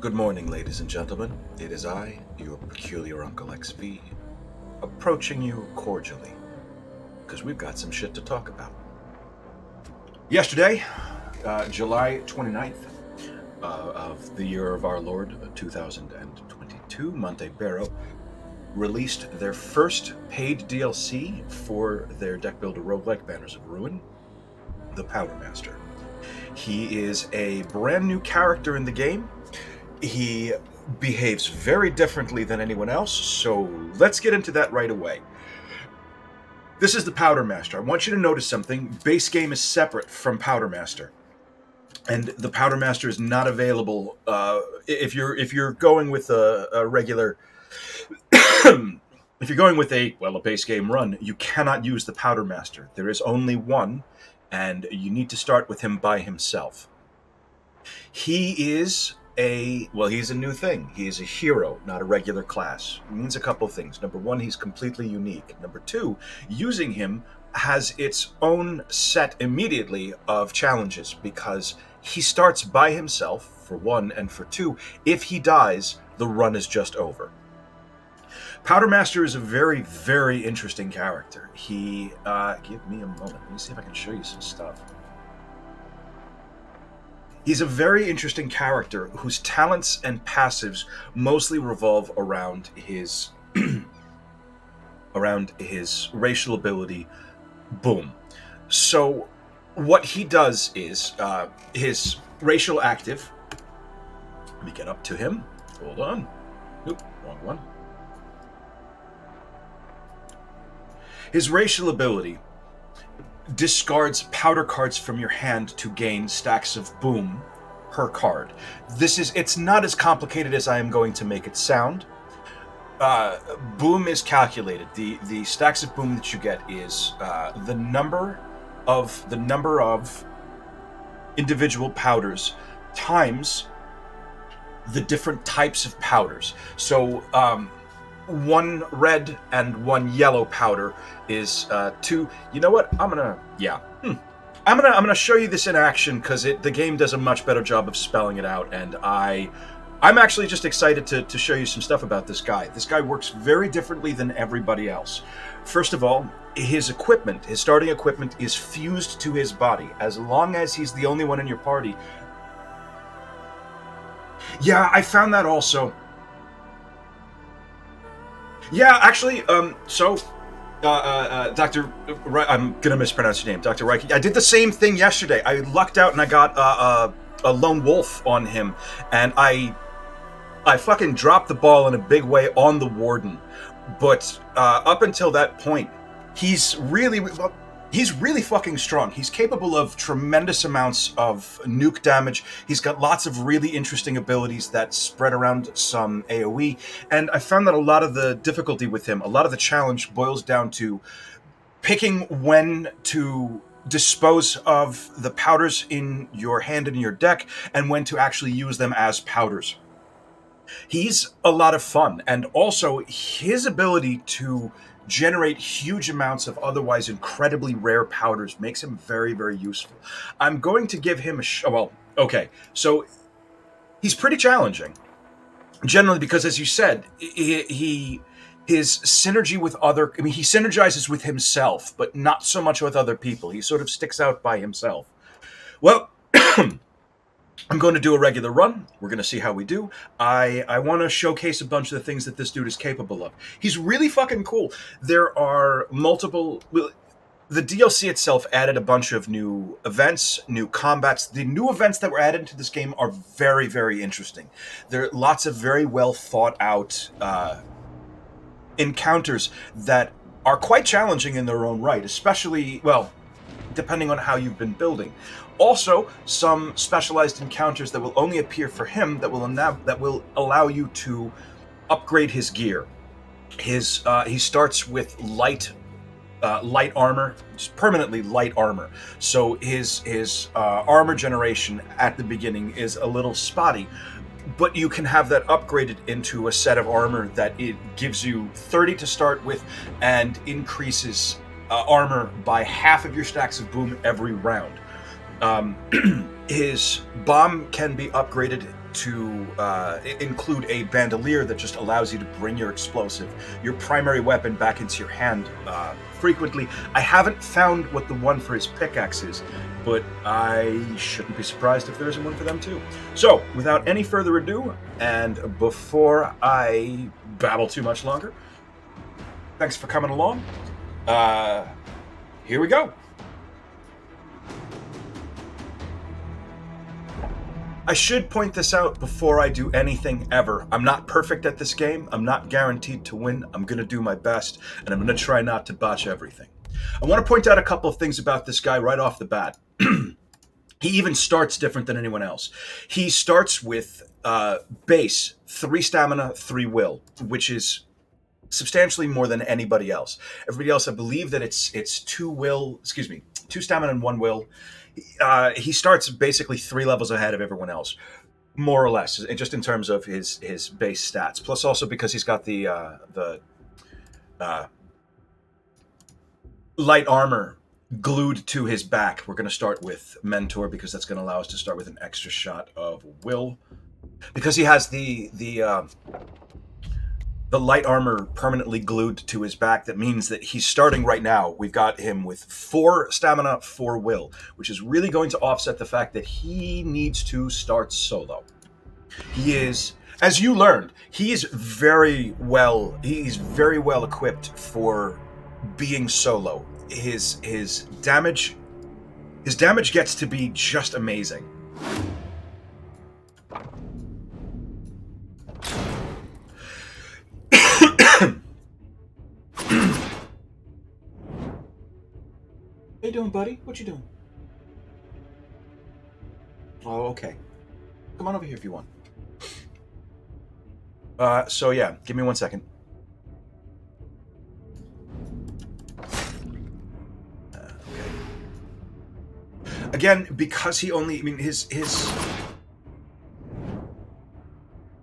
Good morning, ladies and gentlemen. It is I, your peculiar Uncle XV, approaching you cordially, because we've got some shit to talk about. Yesterday, July 29th of the year of our Lord, 2022, Monte Barrow released their first paid DLC for their deck builder roguelike Banners of Ruin, the Powdermaster. He is a brand new character in the game. He behaves very differently than anyone else, so let's get into that right away. This is the Powdermaster. I want you to notice something. Base game is separate from Powdermaster, and the Powdermaster is not available if you're going with a regular. If you're going with a base game run, you cannot use the Powdermaster. There is only one, and you need to start with him by himself. He is he's a new thing. He is a hero, not a regular class. It means a couple things. Number one, he's completely unique. Number two, using him has its own set immediately of challenges because he starts by himself, for one, and for two, if he dies, the run is just over. Powdermaster is a very, very interesting character. Give me a moment. Let me see if I can show you some stuff. He's a very interesting character whose talents and passives mostly revolve around his racial ability, Boom. So what he does is his racial active. Let me get up to him. Hold on. Nope, wrong one. His racial ability discards powder cards from your hand to gain stacks of boom per card. It's not as complicated as I am going to make it sound. Boom is calculated. The stacks of boom that you get is the number of individual powders times the different types of powders. So one red and one yellow powder is two. You know what? I'm gonna show you this in action because the game does a much better job of spelling it out, and I'm actually just excited to show you some stuff about this guy. This guy works very differently than everybody else. First of all, his starting equipment is fused to his body. As long as he's the only one in your party. Yeah, I found that also. Yeah, actually, Dr. I'm gonna mispronounce your name, Dr. Reich. I did the same thing yesterday. I lucked out and I got a lone wolf on him, and I fucking dropped the ball in a big way on the warden. But up until that point, he's really fucking strong. He's capable of tremendous amounts of nuke damage. He's got lots of really interesting abilities that spread around some AoE. And I found that a lot of the difficulty with him, a lot of the challenge boils down to picking when to dispose of the powders in your hand and in your deck and when to actually use them as powders. He's a lot of fun, and also his ability to generate huge amounts of otherwise incredibly rare powders makes him very, very useful. I'm going to give him so he's pretty challenging, generally, because, as you said, his synergy with he synergizes with himself, but not so much with other people. He sort of sticks out by himself. Well, I'm going to do a regular run. We're going to see how we do. I want to showcase a bunch of the things that this dude is capable of. He's really fucking cool. There are multiple. The DLC itself added a bunch of new events, new combats. The new events that were added into this game are very, very interesting. There are lots of very well thought out encounters that are quite challenging in their own right, especially, depending on how you've been building. Also, some specialized encounters that will only appear for him that will allow you to upgrade his gear. He starts with light armor, just permanently light armor. So his armor generation at the beginning is a little spotty, but you can have that upgraded into a set of armor that it gives you 30 to start with and increases armor by half of your stacks of boom every round. His bomb can be upgraded to include a bandolier that just allows you to bring your explosive, your primary weapon, back into your hand frequently. I haven't found what the one for his pickaxe is, but I shouldn't be surprised if there isn't one for them too. So, without any further ado, and before I babble too much longer, thanks for coming along. Here we go. I should point this out before I do anything ever. I'm not perfect at this game. I'm not guaranteed to win. I'm going to do my best, and I'm going to try not to botch everything. I want to point out a couple of things about this guy right off the bat. He even starts different than anyone else. He starts with base, 3 stamina, 3 will, which is substantially more than anybody else. Everybody else, I believe that it's 2 stamina and 1 will. He starts basically 3 levels ahead of everyone else, more or less, just in terms of his base stats. Plus, also because he's got the light armor glued to his back. We're going to start with Mentor because that's going to allow us to start with an extra shot of will. Because he has the light armor permanently glued to his back, that means that he's starting right now. We've got him with 4 stamina, 4 will, which is really going to offset the fact that he needs to start solo. He is, as you learned, he's very well equipped for being solo. His damage gets to be just amazing. How you doing, buddy? What you doing? Oh, okay. Come on over here if you want. So yeah, give me 1 second. Okay. Again, because he only, his.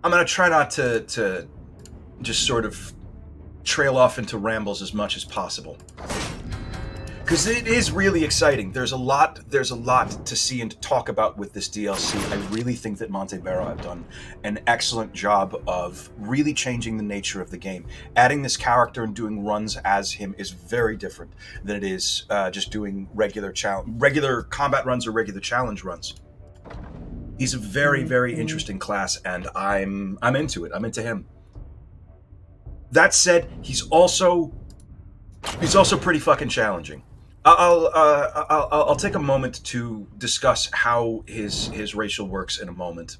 I'm gonna try not to just sort of trail off into rambles as much as possible, because it is really exciting. There's a lot to see and to talk about with this DLC. I really think that Montebello have done an excellent job of really changing the nature of the game. Adding this character and doing runs as him is very different than it is just doing regular combat runs or regular challenge runs. He's a very, very interesting class, and I'm into it. I'm into him. That said, he's also pretty fucking challenging. I'll take a moment to discuss how his racial works in a moment.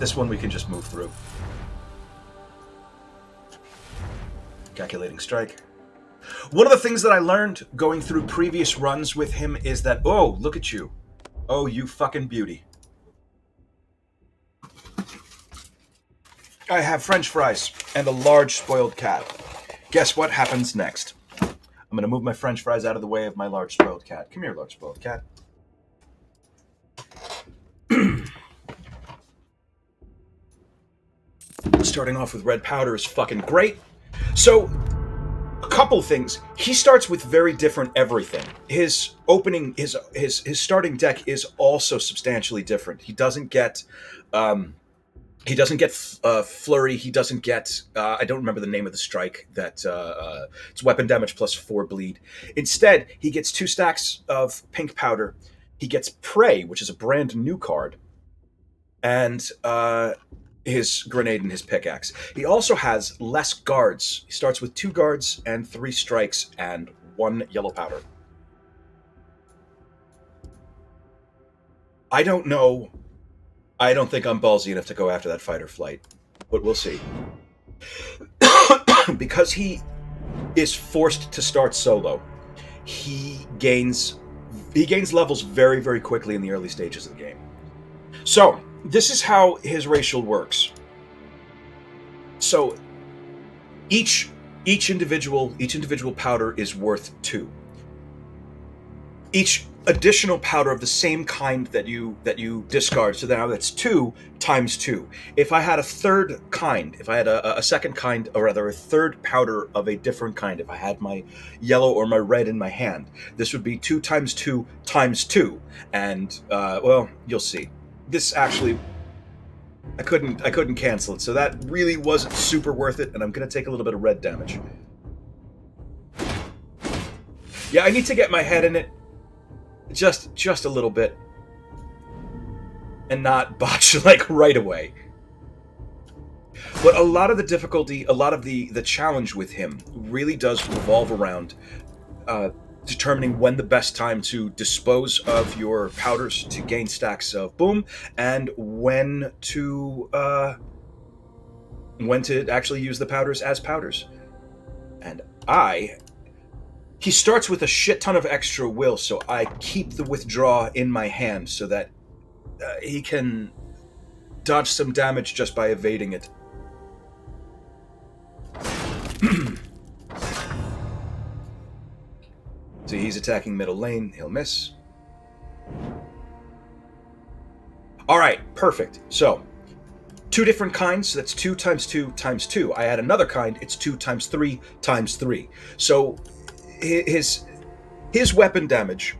This one we can just move through. Calculating strike. One of the things that I learned going through previous runs with him is that, oh, look at you. Oh, you fucking beauty. I have French fries and a large spoiled cat. Guess what happens next? I'm going to move my French fries out of the way of my large spoiled cat. Come here, large spoiled cat. Starting off with red powder is fucking great. So, a couple things. He starts with very different everything. His opening, his starting deck is also substantially different. He doesn't get flurry. He doesn't get, I don't remember the name of the strike, that it's weapon damage plus 4 bleed. Instead, he gets 2 stacks of pink powder. He gets prey, which is a brand new card, and his grenade and his pickaxe. He also has less guards. He starts with 2 guards and 3 strikes and 1 yellow powder. I don't know. I don't think I'm ballsy enough to go after that fight or flight, but we'll see. Because he is forced to start solo, he gains levels very, very quickly in the early stages of the game. So, this is how his racial works. So, each individual powder is worth 2. Each additional powder of the same kind that you discard, so now that's 2 times 2. If I had a third kind, if I had a second kind, or rather a third powder of a different kind, if I had my yellow or my red in my hand, this would be 2 times 2 times 2. And, well, you'll see. This actually I couldn't cancel it, so that really wasn't super worth it, and I'm gonna take a little bit of red damage. Yeah, I need to get my head in it just a little bit. And not botch, like, right away. But a lot of the difficulty, a lot of the challenge with him really does revolve around determining when the best time to dispose of your powders to gain stacks of boom, and when to actually use the powders as powders. And he starts with a shit ton of extra will, so I keep the withdraw in my hand so that he can dodge some damage just by evading it. So he's attacking middle lane. He'll miss. All right, perfect. So, 2 different kinds. So that's 2 times 2 times 2. I add another kind. It's 2 times 3 times 3. So his weapon damage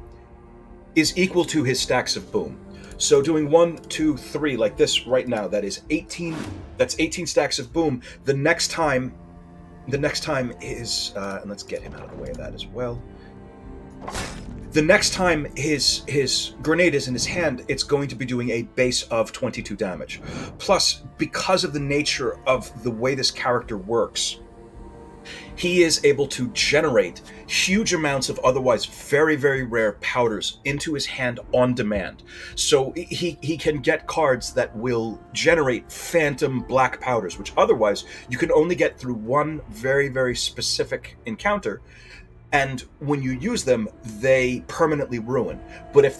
is equal to his stacks of boom. So doing 1, 2, 3 like this right now, that is 18. That's 18 stacks of boom. The next time is and let's get him out of the way of that as well. The next time his grenade is in his hand, it's going to be doing a base of 22 damage. Plus, because of the nature of the way this character works, he is able to generate huge amounts of otherwise very, very rare powders into his hand on demand. So he can get cards that will generate phantom black powders, which otherwise you can only get through one very, very specific encounter. And when you use them, they permanently ruin. But if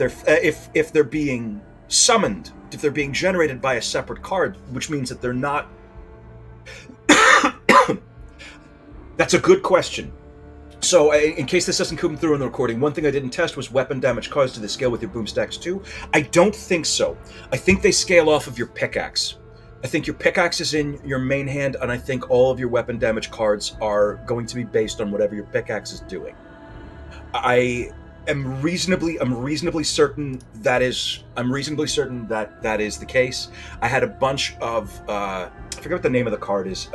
they're being summoned, if they're being generated by a separate card, which means that they're not... That's a good question. So, in case this doesn't come through in the recording, one thing I didn't test was weapon damage caused. Do they scale with your boom stacks too? I don't think so. I think they scale off of your pickaxe. I think your pickaxe is in your main hand, and I think all of your weapon damage cards are going to be based on whatever your pickaxe is doing. I'm reasonably certain that is the case. I had a bunch of I forget what the name of the card is.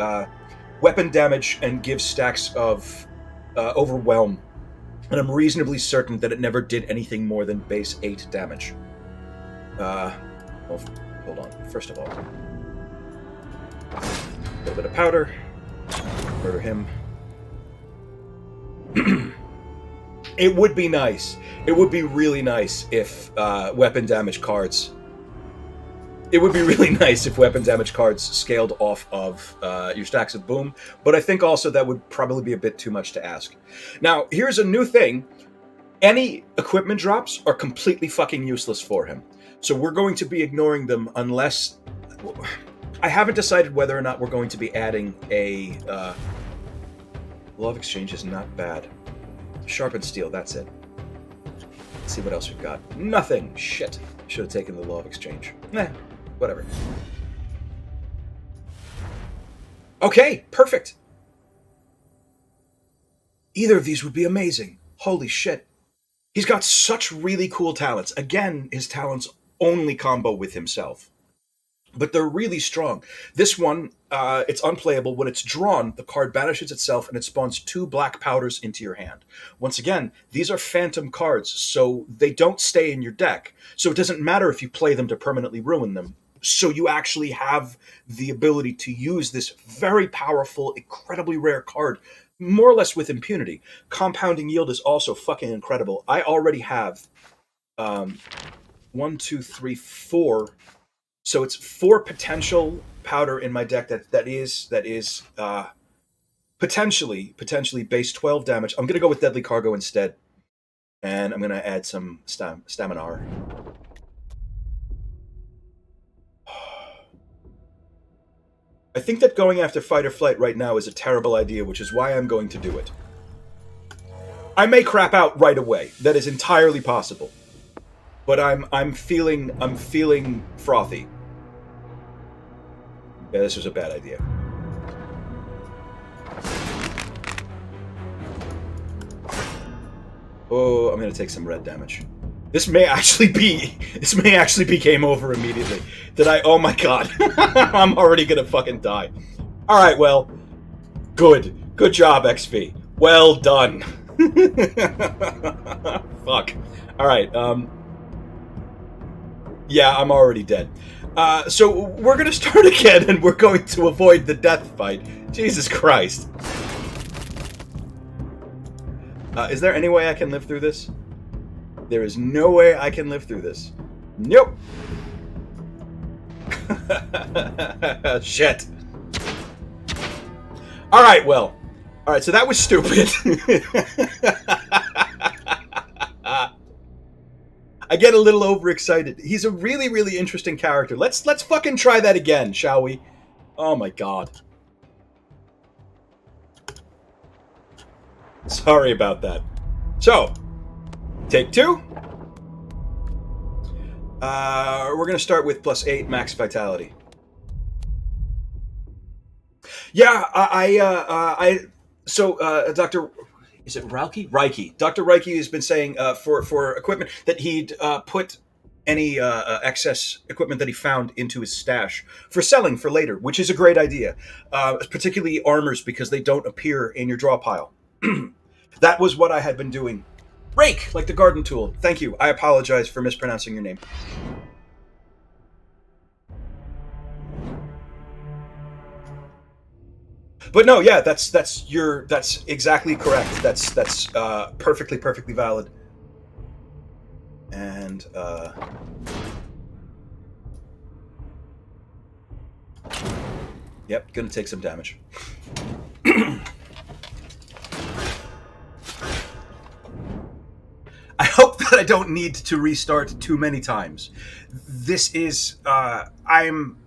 Weapon damage and gives stacks of overwhelm, and I'm reasonably certain that it never did anything more than base 8 damage. Well, hold on. First of all, a little bit of powder. Murder him. It would be nice. It would be really nice if weapon damage cards... It would be really nice if weapon damage cards scaled off of your stacks of boom, but I think also that would probably be a bit too much to ask. Now, here's a new thing. Any equipment drops are completely fucking useless for him. So we're going to be ignoring them unless... I haven't decided whether or not we're going to be adding a... Law of Exchange is not bad. Sharpened Steel, that's it. Let's see what else we've got. Nothing! Shit. Should have taken the Law of Exchange. Whatever. Okay, perfect. Either of these would be amazing. Holy shit. He's got such really cool talents. Again, his talents only combo with himself. But they're really strong. This one, it's unplayable. When it's drawn, the card banishes itself and it spawns 2 black powders into your hand. Once again, these are phantom cards, so they don't stay in your deck. So it doesn't matter if you play them to permanently ruin them. So you actually have the ability to use this very powerful, incredibly rare card, more or less with impunity. Compounding Yield is also fucking incredible. I already have 1, 2, 3, 4... So it's 4 potential powder in my deck that is potentially base 12 damage. I'm gonna go with Deadly Cargo instead, and I'm gonna add some stamina. I think that going after Fight or Flight right now is a terrible idea, which is why I'm going to do it. I may crap out right away. That is entirely possible. But I'm feeling frothy. Yeah, this was a bad idea. Oh, I'm gonna take some red damage. This may actually be game over immediately. Did I? Oh my god. I'm already gonna fucking die. Alright, well. Good job, XV. Well done. Fuck. Alright, yeah, I'm already dead. So we're gonna start again, and we're going to avoid the death fight. Jesus Christ. Is there any way I can live through this? There is no way I can live through this. Nope. Shit. Alright, well. Alright, so that was stupid. I get a little overexcited. He's a really, really interesting character. Let's fucking try that again, shall we? Oh my god. Sorry about that. So, take 2. We're gonna start with +8 max vitality. Yeah, so Dr. Is it Reiki? Reiki. Dr. Reiki has been saying for equipment that he'd put any excess equipment that he found into his stash for selling for later, which is a great idea. Particularly armors, because they don't appear in your draw pile. That was what I had been doing. Rake, like the garden tool. Thank you. I apologize for mispronouncing your name. But no, yeah, that's exactly correct. That's perfectly valid. And yep, gonna take some damage. I hope that I don't need to restart too many times. This is I'm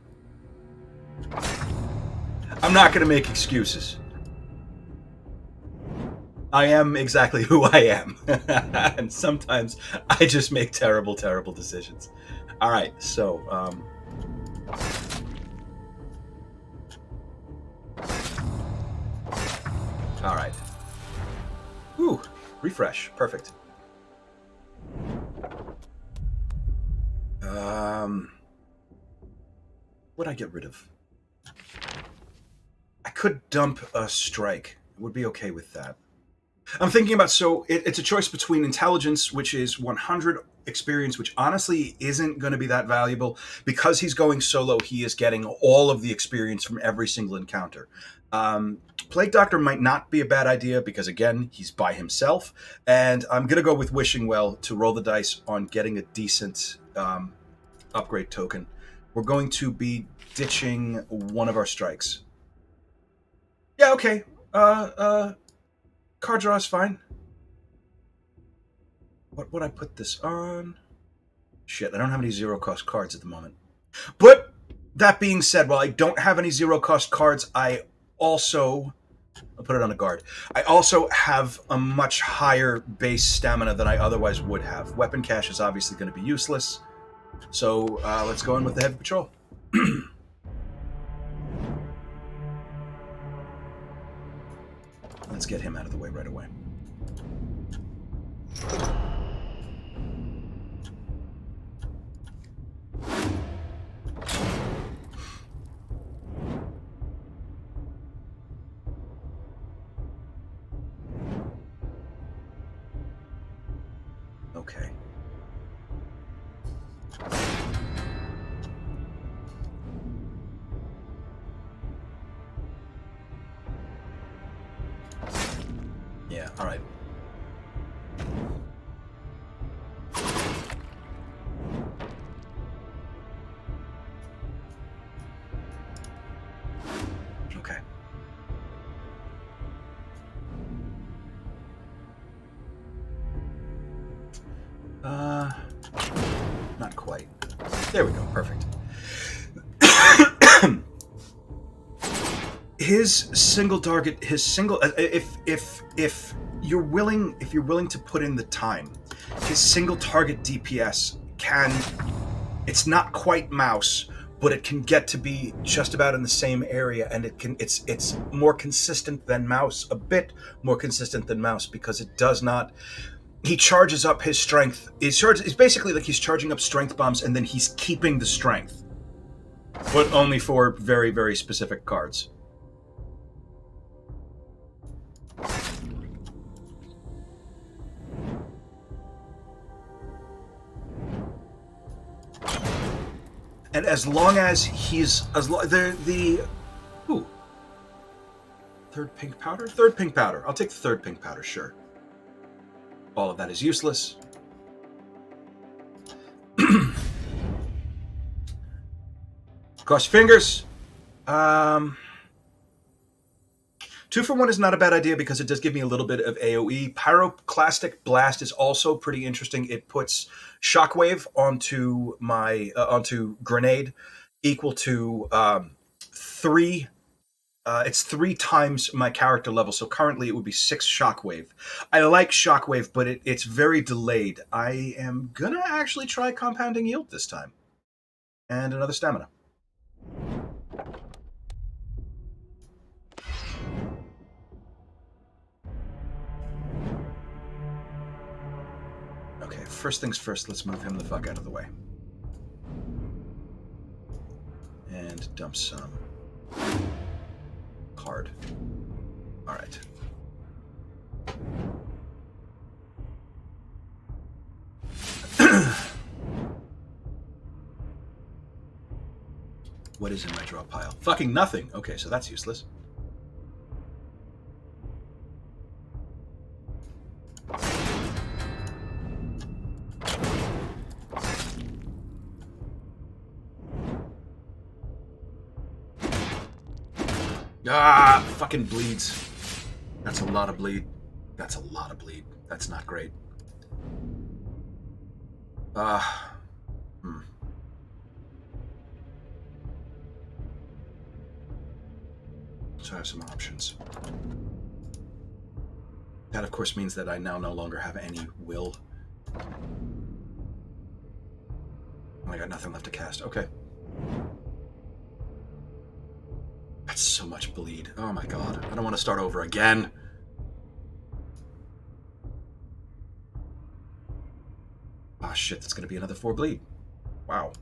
not gonna make excuses. I am exactly who I am. And sometimes I just make terrible decisions. Alright, so alright. Ooh, refresh. Perfect. What'd I get rid of? I could dump a strike. I would be okay with that. I'm thinking about, so it's a choice between intelligence, which is 100 experience, which honestly isn't going to be that valuable. Because he's going solo, he is getting all of the experience from every single encounter. Plague Doctor might not be a bad idea because, again, he's by himself. And I'm going to go with Wishing Well to roll the dice on getting a decent upgrade token. We're going to be ditching one of our strikes. Yeah, okay. Card draw is fine. What would I put this on? Shit, I don't have any zero-cost cards at the moment. But, that being said, while I don't have any zero-cost cards, I'll put it on a guard. I also have a much higher base stamina than I otherwise would have. Weapon cache is obviously going to be useless. So, let's go in with the heavy patrol. Let's get him out of the way right away. Okay. Yeah, all right. Okay. Not quite. There we go. Perfect. His single target, if you're willing to put in the time, his single target DPS it's not quite mouse, but it can get to be just about in the same area, and it's more consistent than mouse, a bit more consistent than mouse, because it does not he charges up his strength. It's basically like he's charging up strength bombs, and then he's keeping the strength, but only for very, very specific cards. And as long as he's ooh, third pink powder. Third pink powder. I'll take the third pink powder. Sure. All of that is useless. Cross your fingers. 2 for 1 is not a bad idea because it does give me a little bit of AoE. Pyroclastic Blast is also pretty interesting. It puts Shockwave onto my onto Grenade, equal to 3. It's 3 times my character level, so currently it would be 6 Shockwave. I like Shockwave, but it's very delayed. I am gonna actually try Compounding Yield this time. And another Stamina. Okay, first things first, let's move him the fuck out of the way. And dump some card. Alright. What is in my draw pile? Fucking nothing. Okay, so that's useless. Ah, fucking bleeds. That's a lot of bleed. That's a lot of bleed. That's not great. So I have some options. That, of course, means that I now no longer have any will. I got nothing left to cast. Okay. That's so much bleed. Oh my god. I don't want to start over again. Ah, shit. That's going to be another 4 bleed. Wow.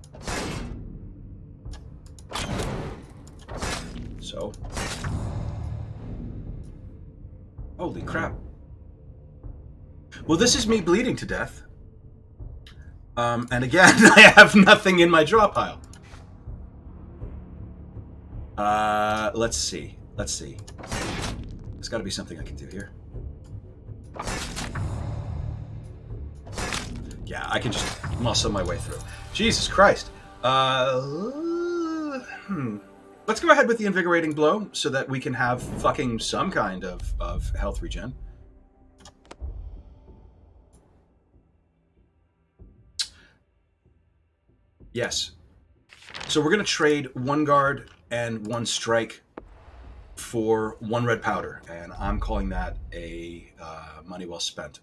So. Holy crap. Well, this is me bleeding to death. And again, I have nothing in my draw pile. Let's see. Let's see. There's got to be something I can do here. Yeah, I can just muscle my way through. Jesus Christ. Let's go ahead with the Invigorating Blow so that we can have fucking some kind of health regen. Yes. So we're going to trade 1 guard and 1 strike for 1 red powder, and I'm calling that a money well spent.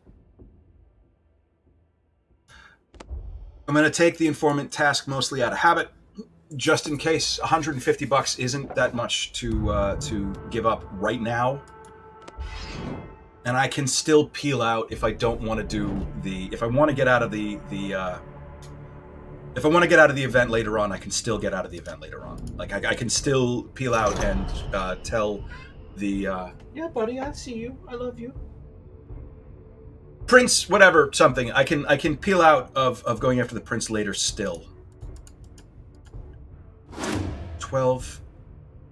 I'm going to take the Informant task mostly out of habit, just in case. $150 isn't that much to give up right now, and I can still peel out if I don't want to do the. If I want to get out of if I want to get out of the event later on, I can still get out of the event later on. Like, I can still peel out and tell the... yeah, buddy, I see you. I love you. Prince, whatever, something. I can peel out of going after the prince later still. 12.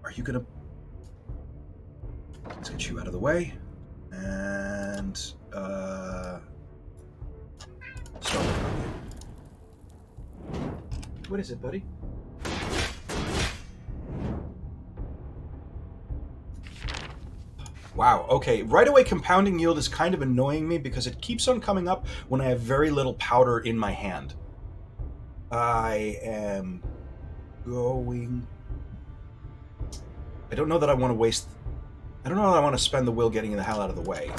Are you going to... Let's get you out of the way. And... start working on you. What is it, buddy? Wow, okay. Right away, Compounding Yield is kind of annoying me because it keeps on coming up when I have very little powder in my hand. I am going... I don't know that I want to waste... I don't know that I want to spend the will getting the hell out of the way.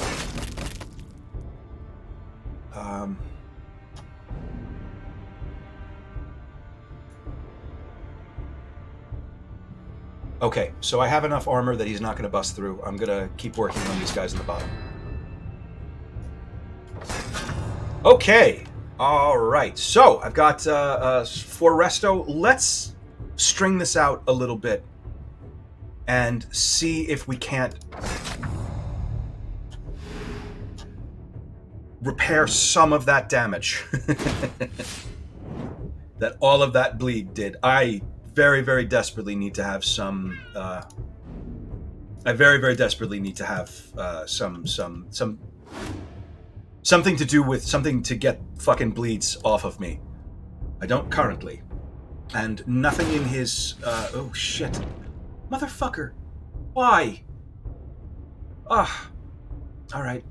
Okay, so I have enough armor that he's not going to bust through. I'm going to keep working on these guys in the bottom. Okay. All right. So I've got 4 resto. Let's string this out a little bit and see if we can't repair some of that damage that all of that bleed did. I very, very desperately need to have some. I very, very desperately need to have something to do with something to get fucking bleeds off of me. I don't currently, and nothing in his. Oh shit, motherfucker! Why? Ah, all right.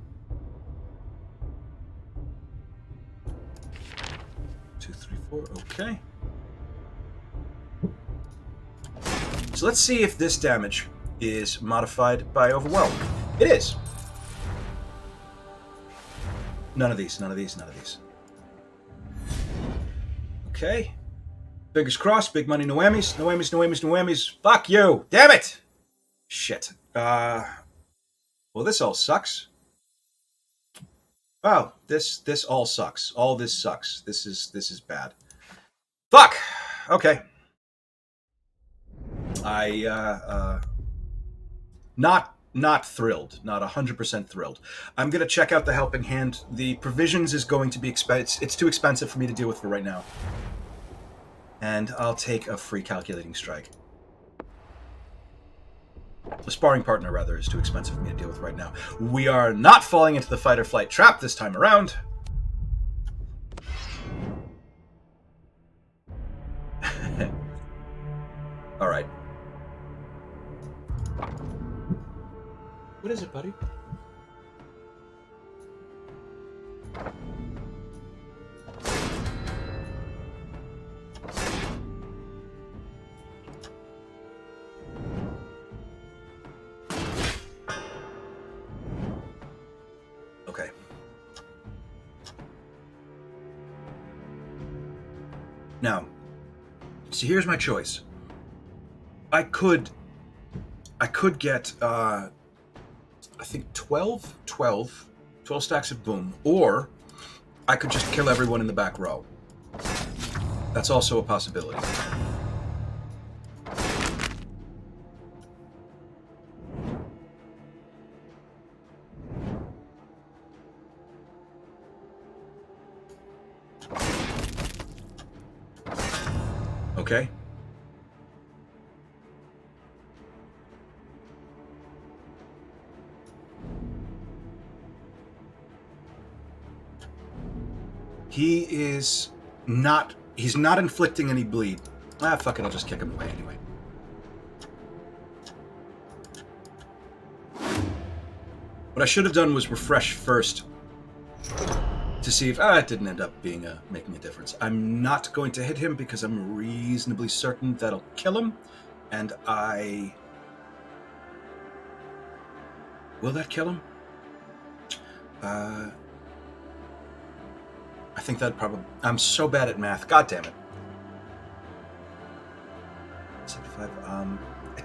2, 3, 4. Okay. So let's see if this damage is modified by overwhelm. It is. None of these. None of these. None of these. Okay. Fingers crossed. Big money. No whammies. No whammies. No whammies. No whammies. Fuck you. Damn it. Shit. Well, this all sucks. Wow. This all sucks. All this sucks. This is bad. Fuck. Okay. Not thrilled. Not 100% thrilled. I'm gonna check out the helping hand. The provisions is going to be expensive. It's too expensive for me to deal with for right now. And I'll take a free calculating strike. The sparring partner, rather, is too expensive for me to deal with right now. We are not falling into the fight or flight trap this time around. All right. What is it, buddy? Okay. Now, see, here's my choice. I could get, I think 12 stacks of boom, or I could just kill everyone in the back row. That's also a possibility. Okay. He's not inflicting any bleed. Ah, fuck it, I'll just kick him away anyway. What I should have done was refresh first to see if it didn't end up being making a difference. I'm not going to hit him because I'm reasonably certain that'll kill him, and will that kill him? I think that probably... I'm so bad at math. God damn it. 75. I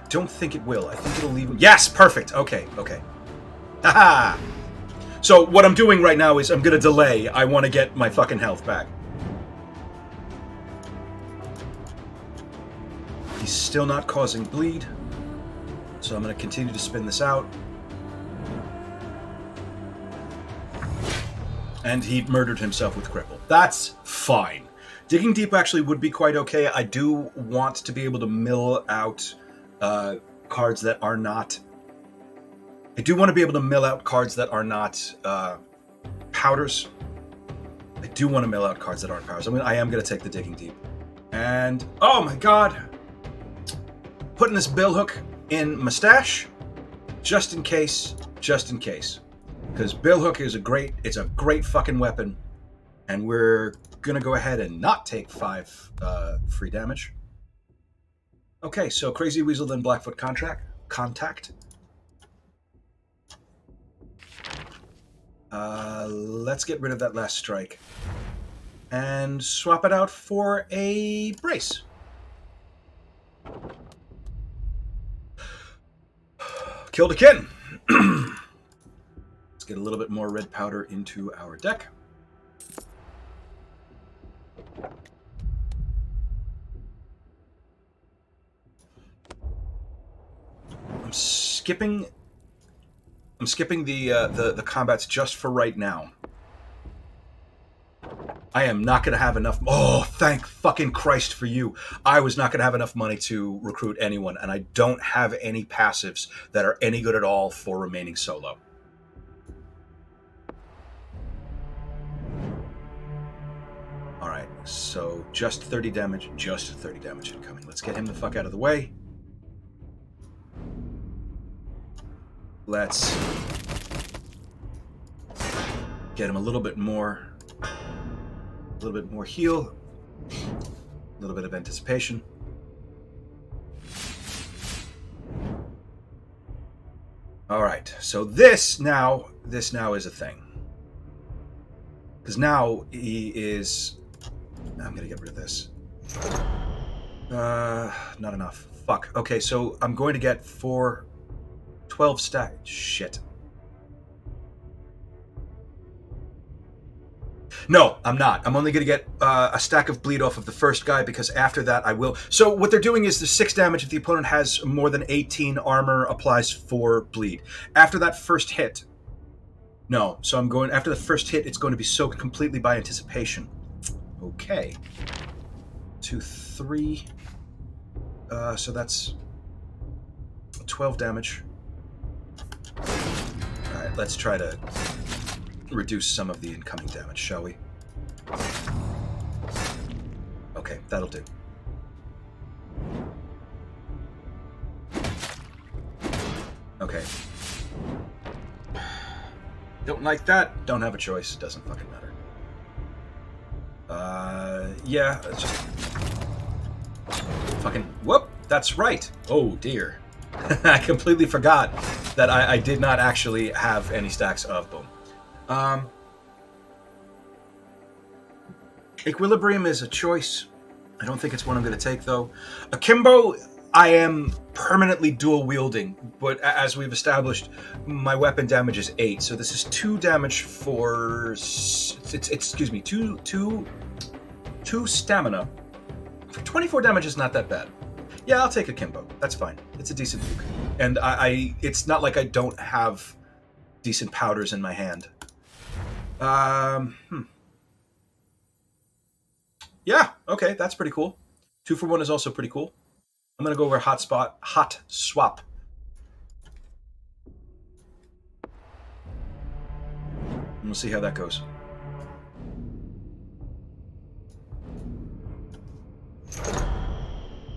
don't think it will. I think it'll leave him... Yes! Perfect! Okay. Haha! So what I'm doing right now is I'm going to delay. I want to get my fucking health back. He's still not causing bleed. So I'm going to continue to spin this out. And he murdered himself with cripple. That's fine. Digging deep actually would be quite okay. I do want to be able to mill out cards that are not... I do want to be able to mill out cards that are not powders. I do want to mill out cards that aren't powders. I am going to take the digging deep. And, oh my god! Putting this billhook in mustache, just in case. Because billhook is a great fucking weapon, and we're gonna go ahead and not take 5 free damage. Okay, so Crazy Weasel then Blackfoot contact. Let's get rid of that last strike and swap it out for a brace. Killed a kin. Let's get a little bit more red powder into our deck. skipping the combats just for right now. I am not going to have enough. Oh, thank fucking Christ for you. I was not going to have enough money to recruit anyone, and I don't have any passives that are any good at all for remaining solo. All right, so just 30 damage, just 30 damage incoming. Let's get him the fuck out of the way. Let's get him a little bit more heal, a little bit of anticipation. All right, so this now is a thing. Because now he is... I'm going to get rid of this. Not enough. Fuck. Okay, so I'm going to get 12 stack. Shit. No, I'm not. I'm only going to get a stack of bleed off of the first guy, because after that I will... So what they're doing is the 6 damage if the opponent has more than 18 armor applies 4 bleed. After that first hit... No, so I'm going... After the first hit, it's going to be soaked completely by anticipation. Okay. 2, 3... so that's 12 damage. Alright, let's try to reduce some of the incoming damage, shall we? Okay, that'll do. Okay. Don't like that? Don't have a choice. Doesn't fucking matter. Yeah, it's just... Fucking... Whoop! That's right! Oh, dear. I completely forgot that I did not actually have any stacks of boom. Equilibrium is a choice. I don't think it's one I'm going to take, though. Akimbo, I am permanently dual wielding, but as we've established, my weapon damage is 8, so this is 2 damage for... Excuse me, 2 stamina. For 24 damage is not that bad. Yeah, I'll take Akimbo. That's fine. It's a decent nuke. And it's not like I don't have decent powders in my hand. Yeah, okay, that's pretty cool. 2 for 1 is also pretty cool. I'm gonna go over hot swap. And we'll see how that goes.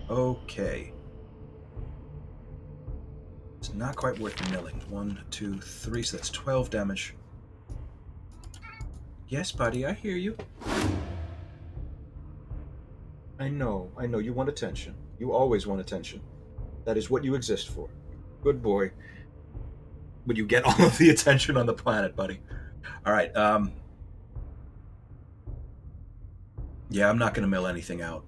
Okay. It's not quite worth milling. 1, 2, 3, so that's 12 damage. Yes, buddy, I hear you. I know, you want attention. You always want attention. That is what you exist for. Good boy. But you get all of the attention on the planet, buddy. Alright, yeah, I'm not gonna mill anything out.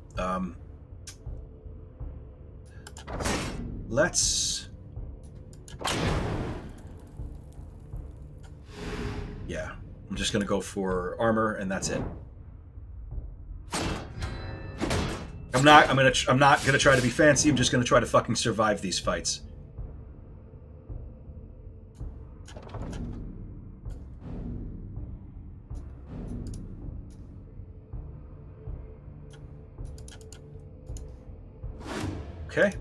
Let's... Yeah, I'm just gonna go for armor, and that's it. I'm not gonna try to be fancy. I'm just gonna try to fucking survive these fights. Okay.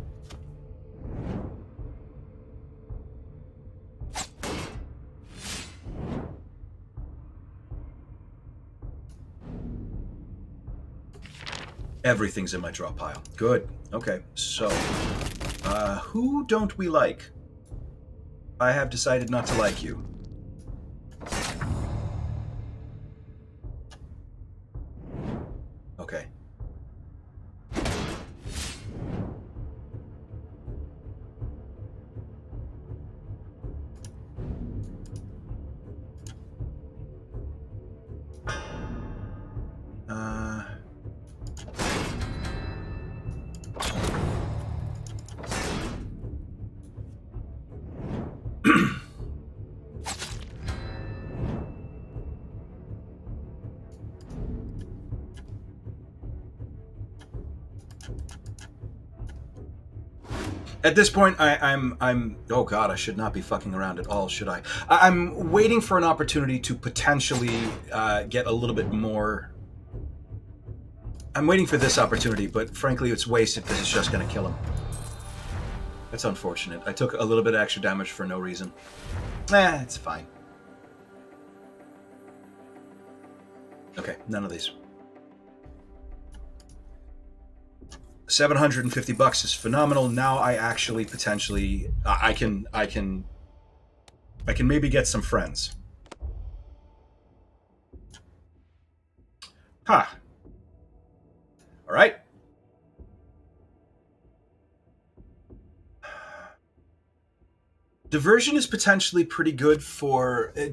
Everything's in my draw pile. Good. Okay, so... who don't we like? I have decided not to like you. Okay. At this point, I'm. Oh God, I should not be fucking around at all, should I? I'm waiting for an opportunity to potentially get a little bit more. I'm waiting for this opportunity, but frankly, it's wasted because it's just going to kill him. That's unfortunate. I took a little bit of extra damage for no reason. It's fine. Okay, none of these. $750 is phenomenal. Now I actually potentially I can maybe get some friends. Huh. All right. Diversion is potentially pretty good for the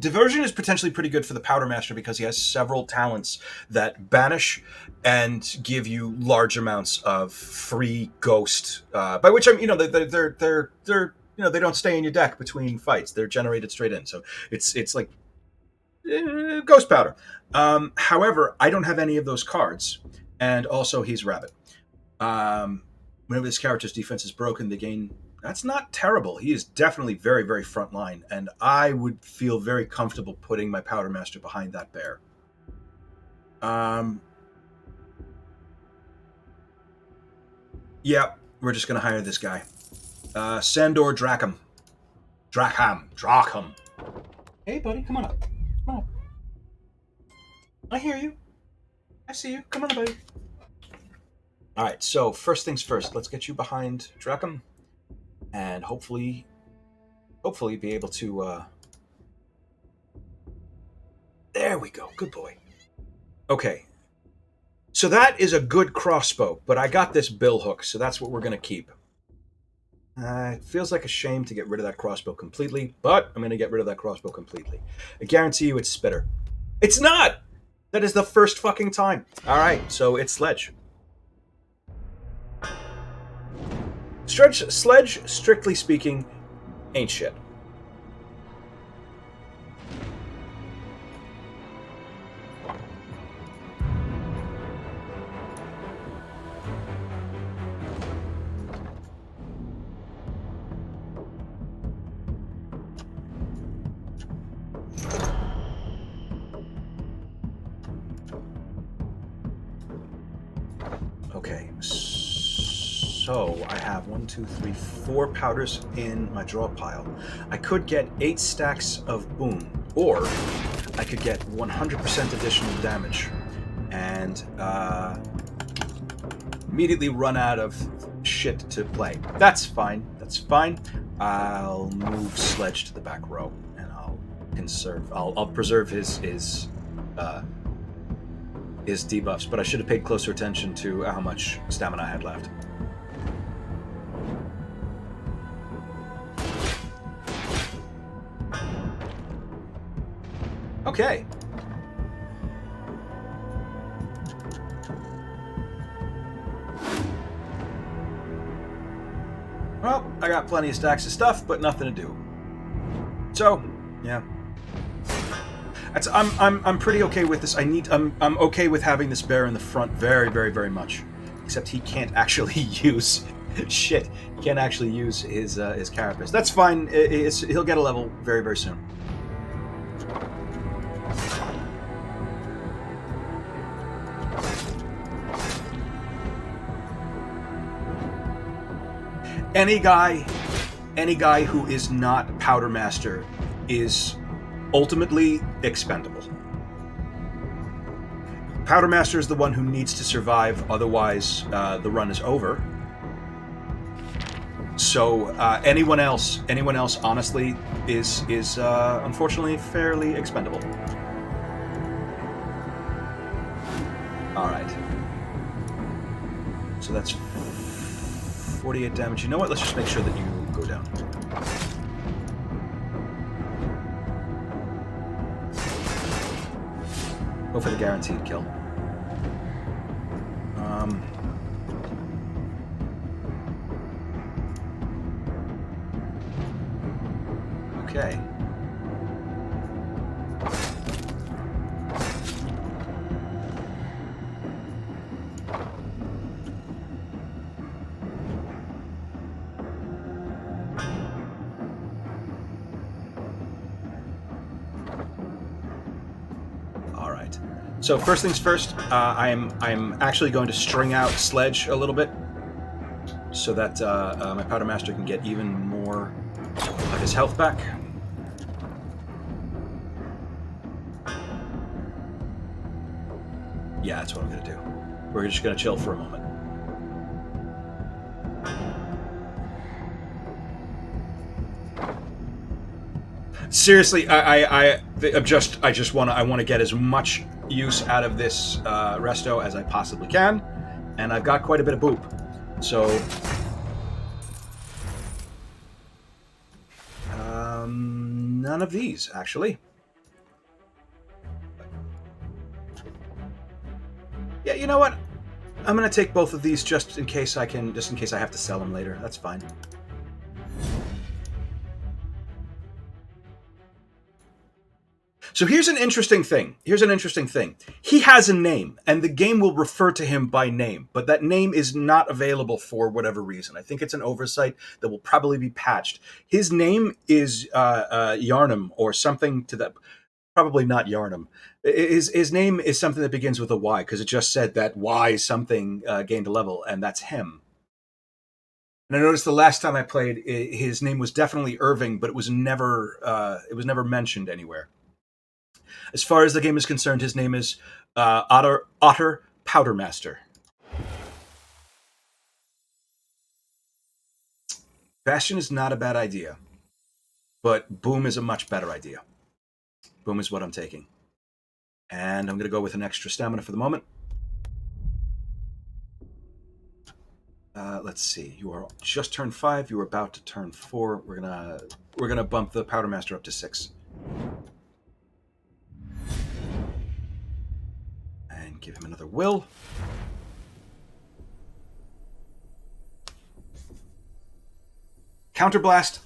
Powdermaster because he has several talents that banish and give you large amounts of free ghost. By which I'm, they're they don't stay in your deck between fights. They're generated straight in. So it's like ghost powder. However, I don't have any of those cards, and also he's rabbit. Whenever this character's defense is broken, they gain. That's not terrible. He is definitely very, very front line, and I would feel very comfortable putting my Powdermaster behind that bear. Yeah, we're just going to hire this guy. Sandor Drackham. Drackham. Hey, buddy, come on up. Come on up. I hear you. I see you. Come on, buddy. All right, so first things first. Let's get you behind Drackham. And hopefully be able to, there we go, good boy. Okay, so that is a good crossbow, but I got this bill hook, so that's what we're going to keep. It feels like a shame to get rid of that crossbow completely, but I'm going to get rid of that crossbow completely. I guarantee you it's Spitter. It's not! That is the first fucking time. All right, so it's Sledge. Sledge, strictly speaking, ain't shit. Okay, so I have 1, 2, 3, 4 powders in my draw pile. I could get 8 stacks of boon, or I could get 100% additional damage and immediately run out of shit to play. That's fine. That's fine. I'll move Sledge to the back row, and I'll conserve. I'll preserve his debuffs, but I should have paid closer attention to how much stamina I had left. Okay. Well, I got plenty of stacks of stuff, but nothing to do. So, yeah. I'm pretty okay with this. I'm okay with having this bear in the front very, very, very much. Except he can't actually use shit. He can't actually use his carapace. That's fine. He'll get a level very, very soon. Any guy who is not Powdermaster is ultimately expendable. Powdermaster is the one who needs to survive, otherwise the run is over. So anyone else, honestly, is unfortunately fairly expendable. All right. So that's 48 damage. You know what? Let's just make sure that you go down. Go for the guaranteed kill. Okay. right. So first things first, I'm actually going to string out Sledge a little bit, so that my Powdermaster can get even more of his health back. Yeah, that's what I'm going to do. We're just going to chill for a moment. Seriously, I just want to get as much use out of this resto as I possibly can, and I've got quite a bit of boop. So, none of these actually. Yeah, you know what? I'm gonna take both of these just in case I have to sell them later. That's fine. So here's an interesting thing. He has a name, and the game will refer to him by name, but that name is not available for whatever reason. I think it's an oversight that will probably be patched. His name is Yarnum or something to that. Probably not Yarnum. His name is something that begins with a Y because it just said that Y something gained a level, and that's him. And I noticed the last time I played, his name was definitely Irving, but it was never mentioned anywhere. As far as the game is concerned, his name is Otter Powdermaster. Bastion is not a bad idea, but Boom is a much better idea. Boom is what I'm taking. And I'm going to go with an extra stamina for the moment. Let's see. You are just turned 5. You are about to turn 4. We're gonna bump the Powdermaster up to 6. And give him another will. Counterblast.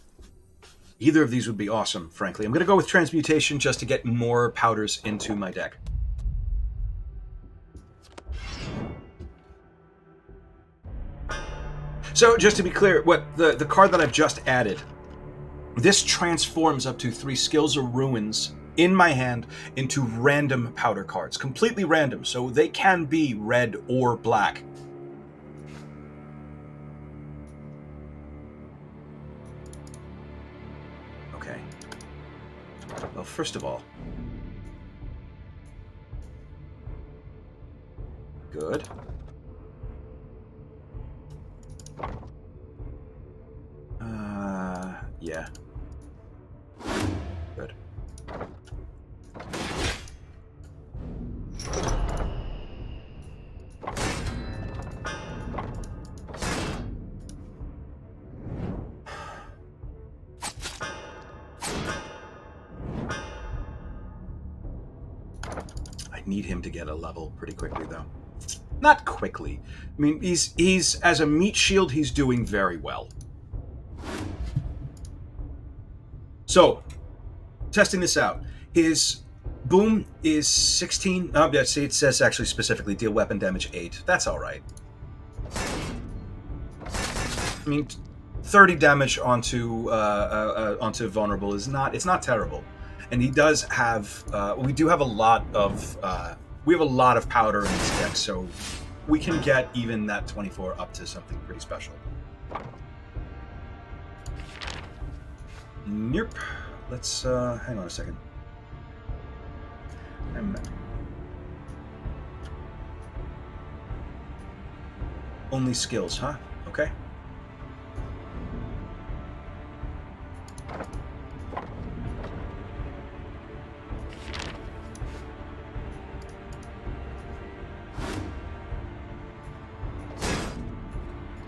Either of these would be awesome, frankly. I'm going to go with Transmutation just to get more powders into my deck. So, just to be clear, what the card that I've just added, this transforms up to 3 skills or ruins in my hand into random powder cards. Completely random, so they can be red or black. Okay. Well, first of all, good. Yeah. Good. I need him to get a level pretty quickly, though. Not quickly. I mean, he's as a meat shield, he's doing very well. So, testing this out. His boom is 16. Oh, yeah, see, it says actually specifically deal weapon damage 8. That's all right. I mean, 30 damage onto vulnerable is not. It's not terrible, and he does have. We do have a lot of. We have a lot of powder in this deck, so we can get even that 24 up to something pretty special. Nope. Let's hang on a second. Only skills, huh? Okay.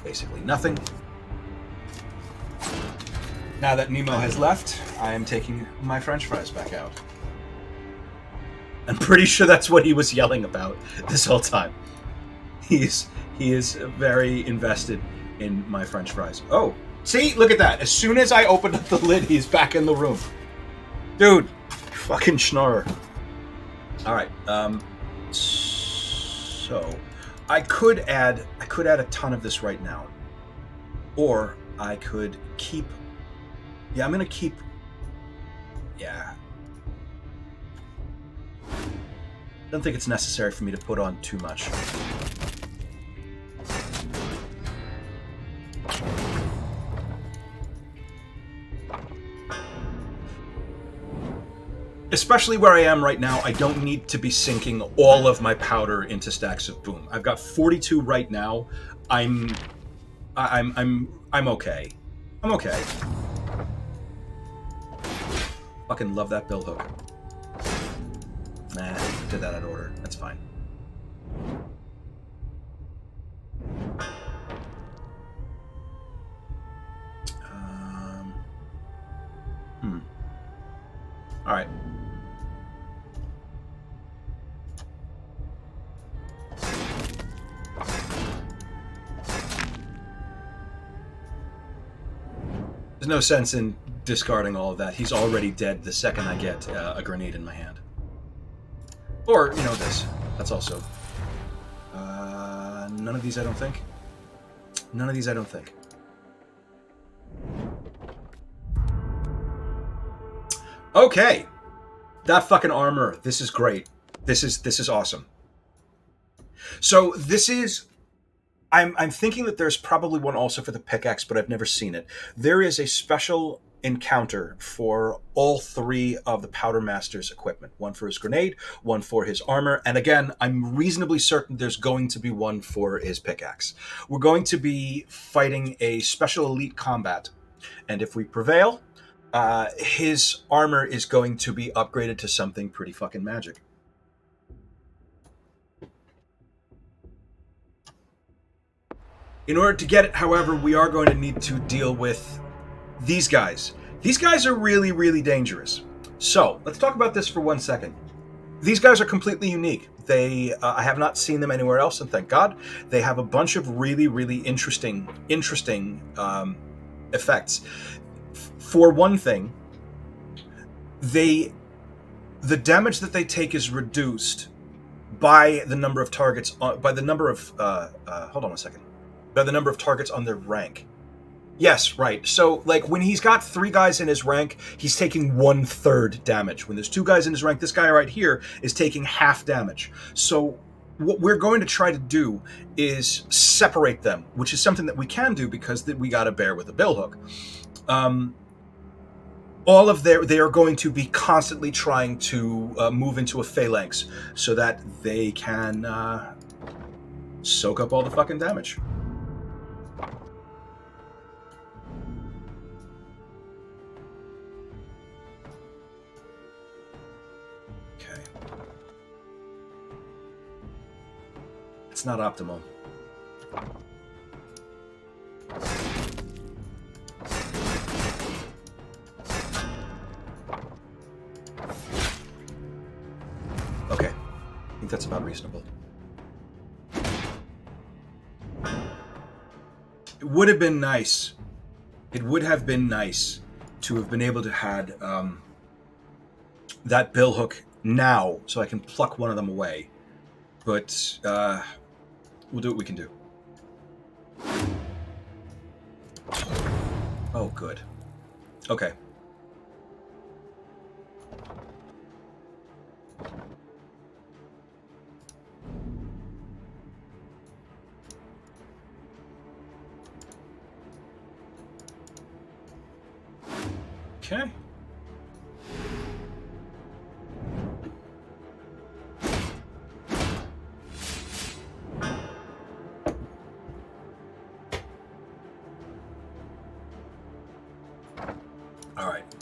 Basically nothing. Now that Nemo has left, I am taking my French fries back out. I'm pretty sure that's what he was yelling about this whole time. He is very invested in my French fries. Oh, see, look at that. As soon as I opened up the lid, he's back in the room. Dude, fucking schnorrer. All right. So I could add a ton of this right now, or I could keep. Yeah, I'm gonna keep. Yeah. don't think it's necessary for me to put on too much. Especially where I am right now, I don't need to be sinking all of my powder into stacks of boom. I've got 42 right now. I'm okay. I'm okay. Fucking love that bill hook. Nah, did that out of order. That's fine. All right. There's no sense in discarding all of that. He's already dead the second I get a grenade in my hand. Or, you know, this. That's also... none of these, I don't think. None of these, I don't think. Okay. That fucking armor. This is great. This is awesome. So this is... I'm thinking that there's probably one also for the pickaxe, but I've never seen it. There is a special encounter for all three of the Powdermaster's equipment. One for his grenade, one for his armor, and again, I'm reasonably certain there's going to be one for his pickaxe. We're going to be fighting a special elite combat, and if we prevail, his armor is going to be upgraded to something pretty fucking magic. In order to get it, however, we are going to need to deal with these guys. These guys are really, really dangerous. So, let's talk about this for 1 second. These guys are completely unique. I have not seen them anywhere else, and thank God. They have a bunch of really, really interesting effects. For one thing, the damage that they take is reduced by the number of targets, by the number of, hold on a second. By the number of targets on their rank. Yes, right. So, like, when he's got 3 guys in his rank, he's taking 1/3 damage. When there's 2 guys in his rank, this guy right here is taking half damage. So, what we're going to try to do is separate them, which is something that we can do because we got a bear with a billhook. They are going to be constantly trying to move into a phalanx so that they can soak up all the fucking damage. It's not optimal. Okay, I think that's about reasonable. It would have been nice. It would have been nice to have been able to had that billhook now, so I can pluck one of them away. But we'll do what we can do. Oh, good. Okay. Okay.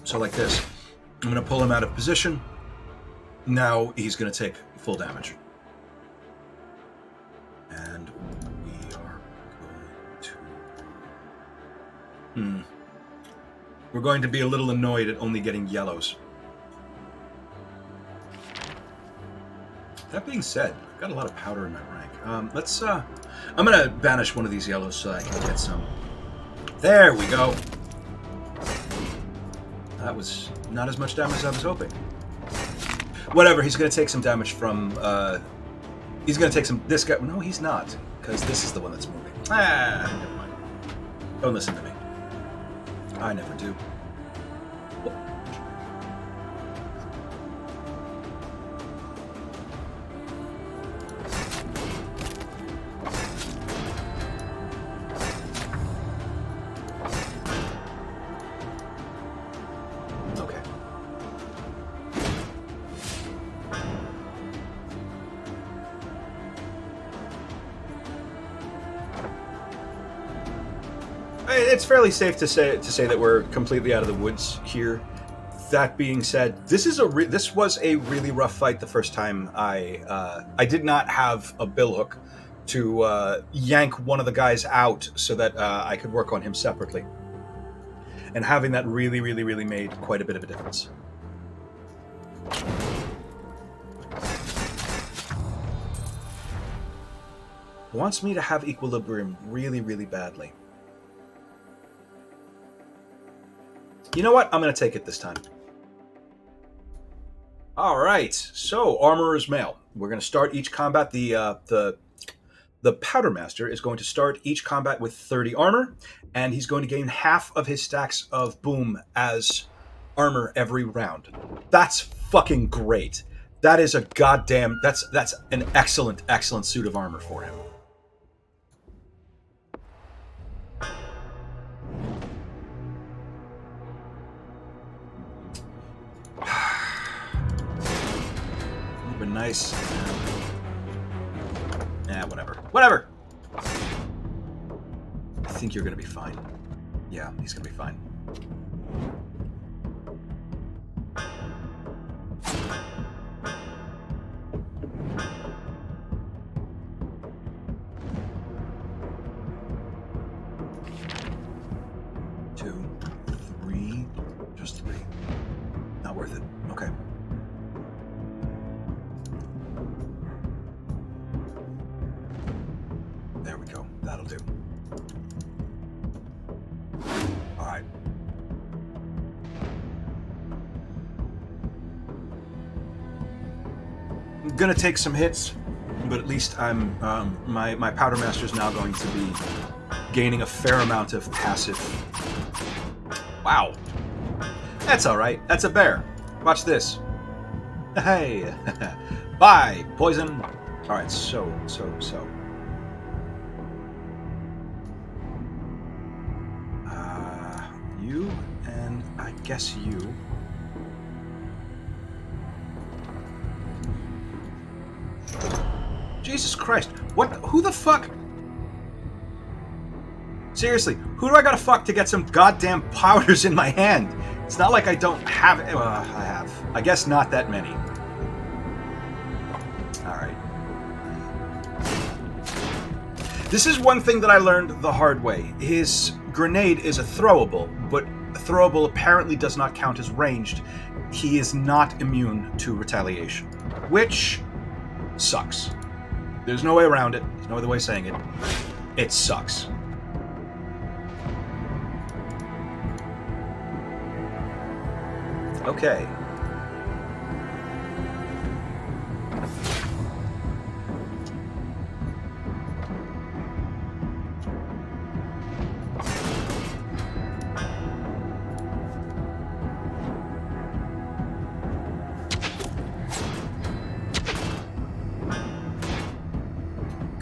So like this, I'm going to pull him out of position. Now he's going to take full damage. And we are going to... We're going to be a little annoyed at only getting yellows. That being said, I've got a lot of powder in my rank. I'm going to banish one of these yellows so I can get some. There we go. That was not as much damage as I was hoping. Whatever, he's going to take some damage from... he's going to take some... This guy... No, he's not. Because this is the one that's moving. Never mind. Don't listen to me. I never do. it's fairly safe to say that we're completely out of the woods here. That being said, this was a really rough fight the first time I did not have a billhook to yank one of the guys out so that I could work on him separately. And having that really made quite a bit of a difference. Wants me to have equilibrium really badly. You know what? I'm going to take it this time. All right. So, Armorer's Mail. We're going to start each combat. The Powdermaster is going to start each combat with 30 armor, and he's going to gain half of his stacks of boom as armor every round. That's fucking great. That is a goddamn... That's an excellent suit of armor for him. Would have been nice. Whatever. I think you're gonna be fine. Yeah, he's gonna be fine. Two, three, just three. Not worth it. Okay. There we go. That'll do. All right. I'm gonna take some hits, but at least I'm my Powdermaster is now going to be gaining a fair amount of passive. Wow. That's all right. That's a bear. Watch this. Hey. Bye. Poison. All right. So. You and I guess you. Jesus Christ. What? Who the fuck? Seriously, who do I gotta fuck to get some goddamn powders in my hand? It's not like I don't have it. I have. I guess not that many. Alright. This is one thing that I learned the hard way. His grenade is a throwable, but a throwable apparently does not count as ranged. He is not immune to retaliation, which sucks. There's no way around it. There's no other way of saying it. It sucks. Okay.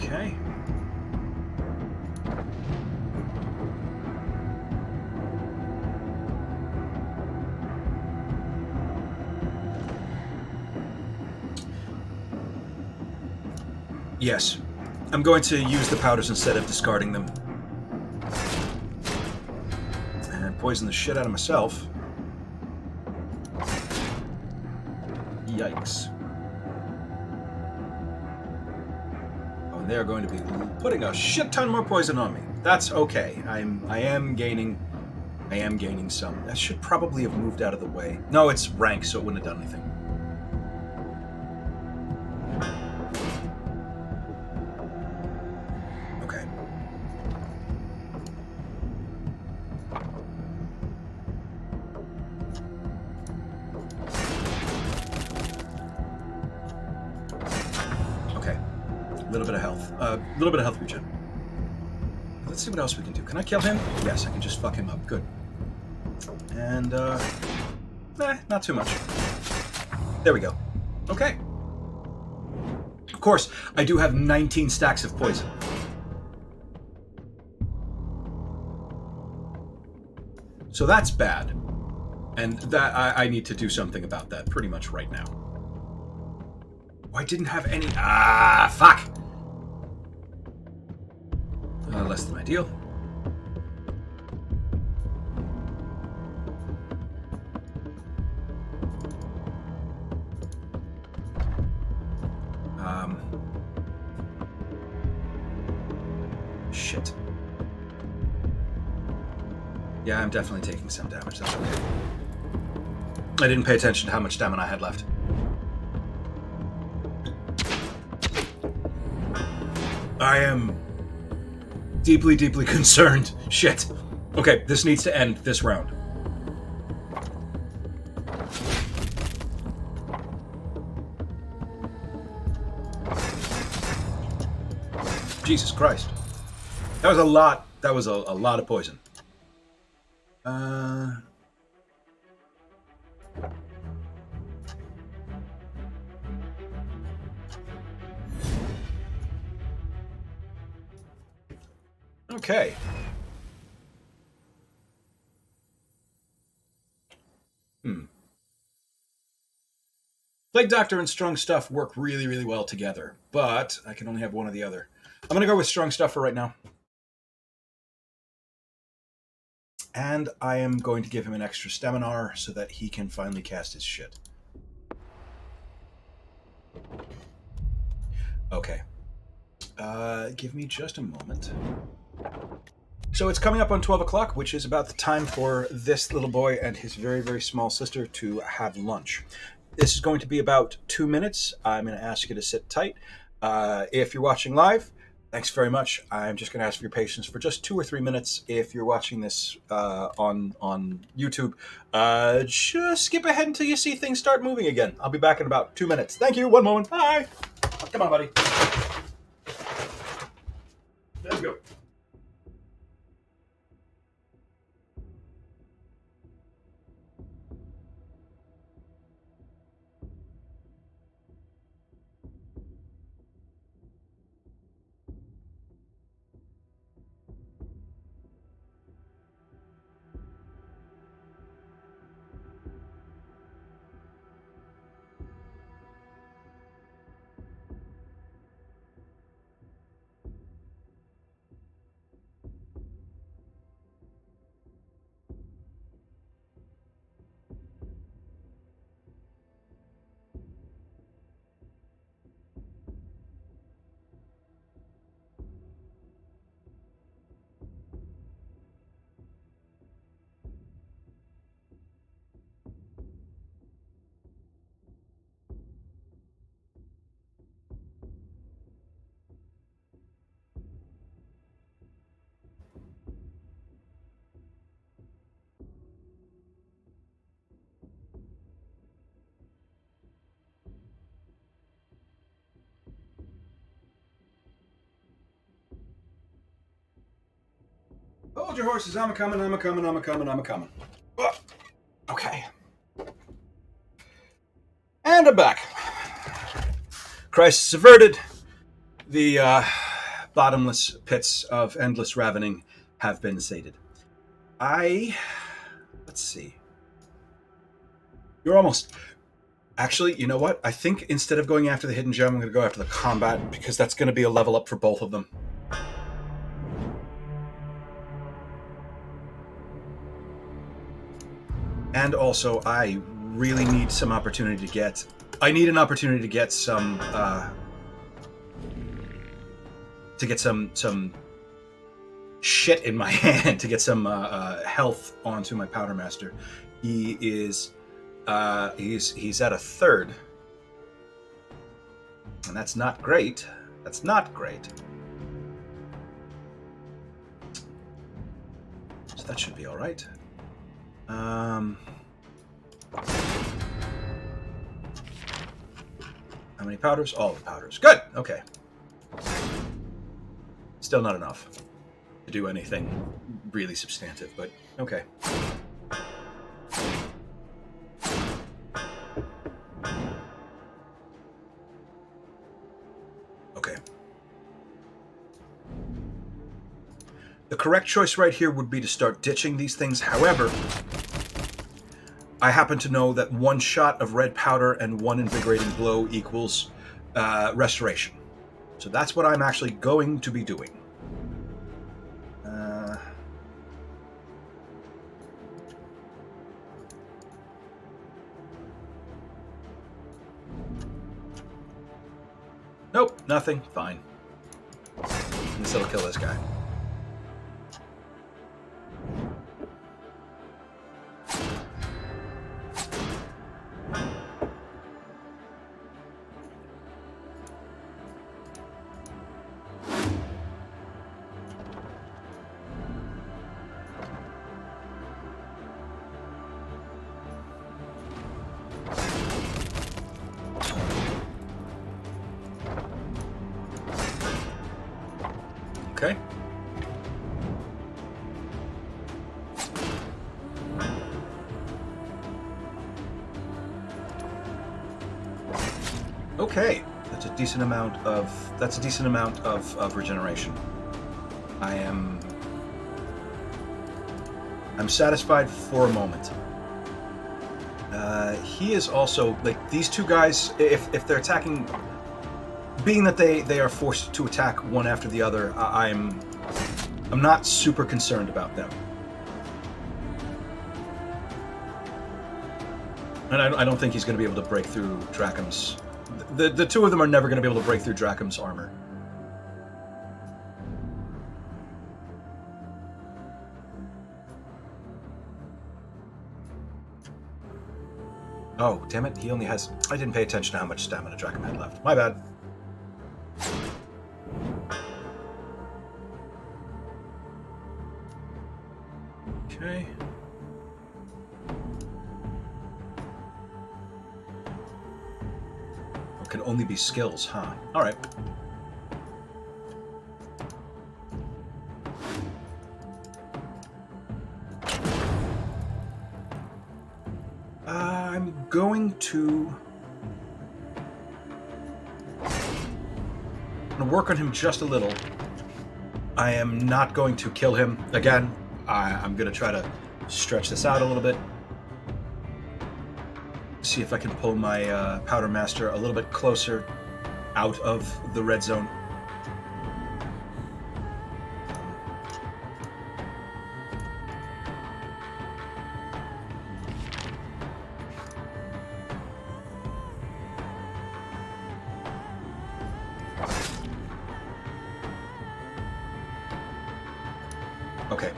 Okay. Yes. I'm going to use the powders instead of discarding them. And poison the shit out of myself. Yikes. Oh, and they're going to be putting a shit ton more poison on me. That's okay. I am gaining some. I should probably have moved out of the way. No, it's rank, so it wouldn't have done anything. A little bit of health regen. Let's see what else we can do. Can I kill him? Yes, I can just fuck him up. Good. And, not too much. There we go. Okay. Of course, I do have 19 stacks of poison. So that's bad. And that I need to do something about that pretty much right now. Oh, I didn't have any... Ah, fuck! Less than ideal. Yeah, I'm definitely taking some damage. That's okay. I didn't pay attention to how much stamina I had left. I am deeply, deeply concerned. Shit. Okay, this needs to end this round. Jesus Christ. That was a lot. That was a lot of poison. Okay. Plague Doctor and Strong Stuff work really, really well together, but I can only have one or the other. I'm going to go with Strong Stuff for right now. And I am going to give him an extra Staminar so that he can finally cast his shit. Okay. Give me just a moment. So it's coming up on 12 o'clock, which is about the time for this little boy and his very, very small sister to have lunch. This is going to be about 2 minutes. I'm going to ask you to sit tight. If you're watching live, thanks very much. I'm just going to ask for your patience for just 2 or 3 minutes. If you're watching this on YouTube, just skip ahead until you see things start moving again. I'll be back in about 2 minutes. Thank you. 1 moment. Bye. Come on, buddy. There we go. Hold your horses. I'm a coming. I'm a coming. I'm a coming. I'm a coming. Okay. And I'm back. Crisis averted. The bottomless pits of endless ravening have been sated. Let's see. You're almost... Actually, you know what? I think instead of going after the hidden gem, I'm going to go after the combat, because that's going to be a level up for both of them. And also, I really need some opportunity to get... I need an opportunity to get some... some shit in my hand, to get some health onto my Powdermaster. He is... he's at a third. And that's not great. That's not great. So that should be all right. How many powders? All the powders. Good. Okay. Still not enough to do anything really substantive, but okay. Okay. The correct choice right here would be to start ditching these things. However, I happen to know that 1 shot of red powder and 1 invigorating blow equals restoration. So that's what I'm actually going to be doing. Nope, nothing. Fine. This will kill this guy. Okay. Okay. That's a decent amount of regeneration. I'm satisfied for a moment. He is also, like, these two guys, if they're attacking, being that they are forced to attack one after the other, I'm not super concerned about them. And I don't think he's going to be able to break through Drakum's... The two of them are never going to be able to break through Drakum's armor. Oh, damn it, he only has... I didn't pay attention to how much stamina Drakum had left. My bad. Okay. It can only be skills, huh? Alright. I'm going to work on him just a little. I am not going to kill him again. I'm going to try to stretch this out a little bit. See if I can pull my Powdermaster a little bit closer out of the red zone. Okay.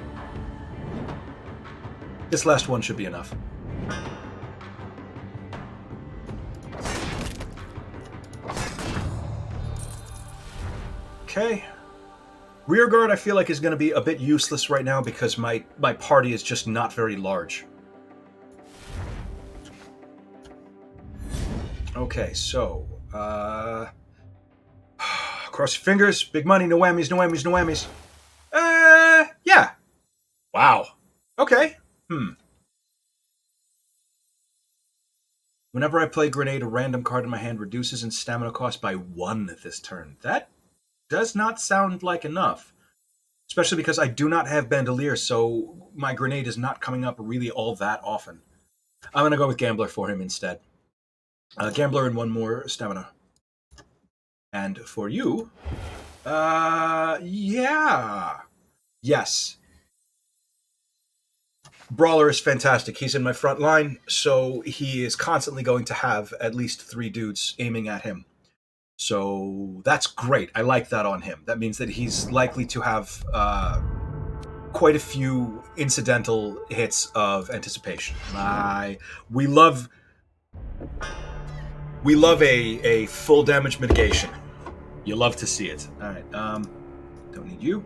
This last one should be enough. Okay. Rearguard I feel like is going to be a bit useless right now because my party is just not very large. Okay, so... cross your fingers. Big money. No whammies, no whammies, no whammies. Yeah. Wow. Okay. Whenever I play Grenade, a random card in my hand reduces in stamina cost by 1 this turn. That does not sound like enough. Especially because I do not have Bandolier, so my Grenade is not coming up really all that often. I'm going to go with Gambler for him instead. Gambler and 1 more stamina. And for you... yeah... Yes. Brawler is fantastic. He's in my front line, so he is constantly going to have at least 3 dudes aiming at him. So that's great. I like that on him. That means that he's likely to have quite a few incidental hits of anticipation. We love a full damage mitigation. You love to see it. All right. Don't need you.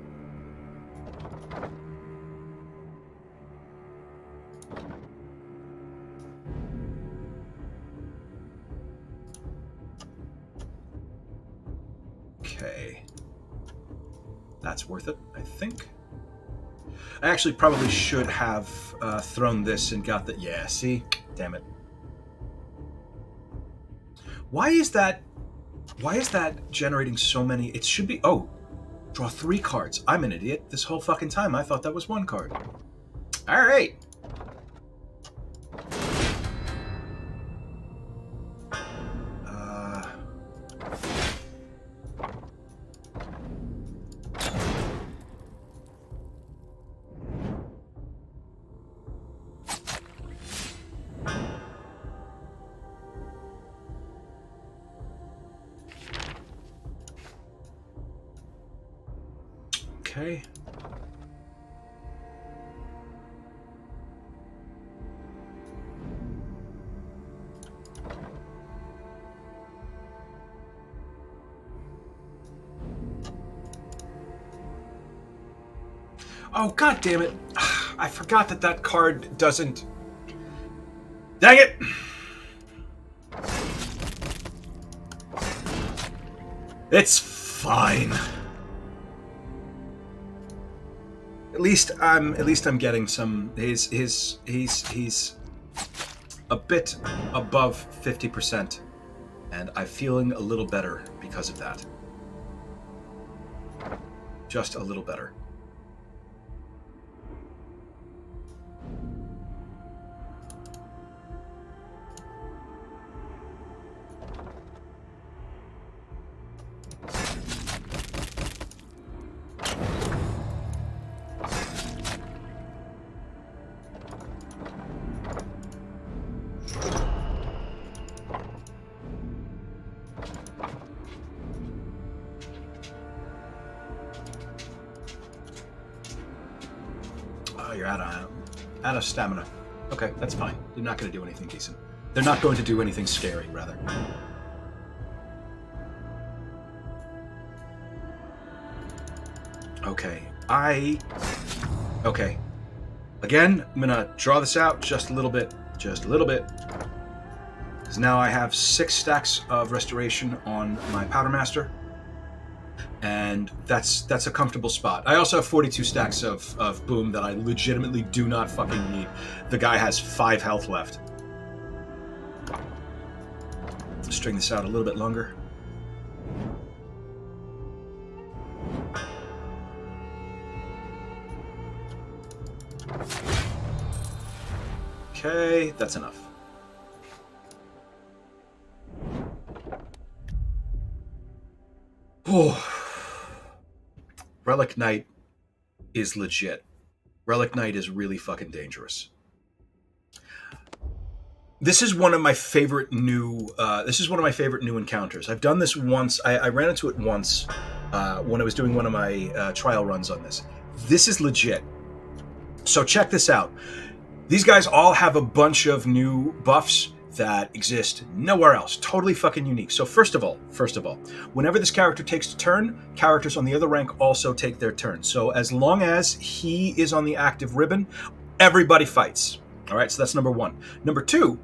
Okay. That's worth it, I think. I actually probably should have thrown this and got the... Yeah, see? Damn it. Why is that generating so many... It should be... Oh, draw 3 cards. I'm an idiot. This whole fucking time I thought that was 1 card. All right. Okay. Oh, god damn it. I forgot that card doesn't... Dang it! It's fine. At least I'm getting some. He's a bit above 50%, and I'm feeling a little better because of that. Just a little better. You're out of stamina. Okay, that's fine. They're not going to do anything decent. They're not going to do anything scary, rather. Okay, Okay. Again, I'm going to draw this out just a little bit. Just a little bit. Because now I have 6 stacks of restoration on my Powdermaster. And that's a comfortable spot. I also have 42 stacks of boom that I legitimately do not fucking need. The guy has 5 health left. Let's string this out a little bit longer. Okay, that's enough. Oh. Relic Knight is legit. Relic Knight is really fucking dangerous. This is one of my favorite new. New encounters. I've done this once. I ran into it once when I was doing one of my trial runs on this. This is legit. So check this out. These guys all have a bunch of new buffs that exist nowhere else. Totally fucking unique. So first of all, whenever this character takes a turn, characters on the other rank also take their turn. So as long as he is on the active ribbon, everybody fights. All right, so that's number 1. Number 2,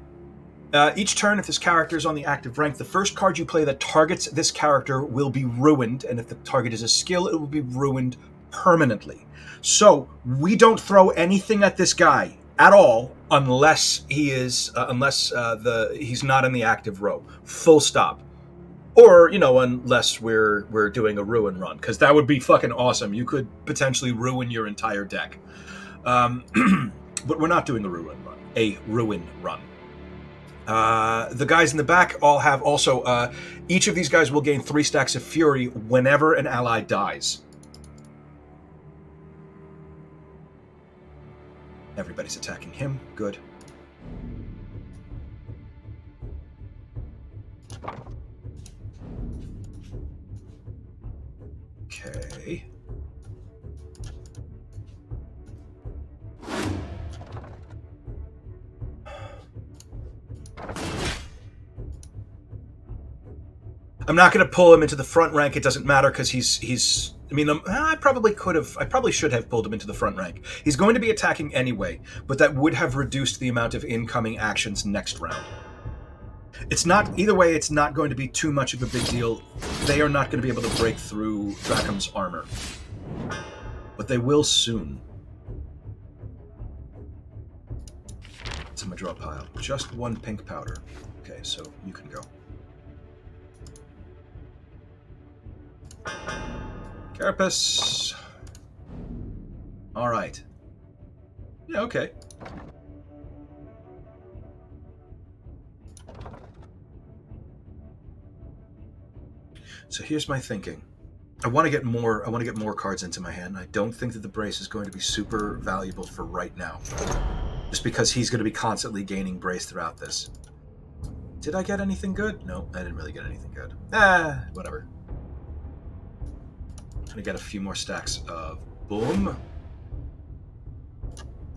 each turn, if this character is on the active rank, the first card you play that targets this character will be ruined, and if the target is a skill, it will be ruined permanently. So we don't throw anything at this guy at all unless he is he's not in the active row. Full stop. Or, unless we're doing a ruin run, because that would be fucking awesome. You could potentially ruin your entire deck. But we're not doing a ruin run. The guys in the back all have also each of these guys will gain 3 stacks of fury whenever an ally dies. Everybody's attacking him. Good. Okay. I'm not going to pull him into the front rank. It doesn't matter because he's. I mean, I probably should have pulled him into the front rank. He's going to be attacking anyway, but that would have reduced the amount of incoming actions next round. It's not either way. It's not going to be too much of a big deal. They are not going to be able to break through Drakum's armor, but they will soon. It's in my draw pile. Just 1 pink powder. Okay, so you can go. Carapace. All right. Yeah, okay. So here's my thinking. I want to get more cards into my hand. I don't think that the brace is going to be super valuable for right now. Just because he's going to be constantly gaining brace throughout this. Did I get anything good? No, I didn't really get anything good. Whatever. I'm going to get a few more stacks of boom.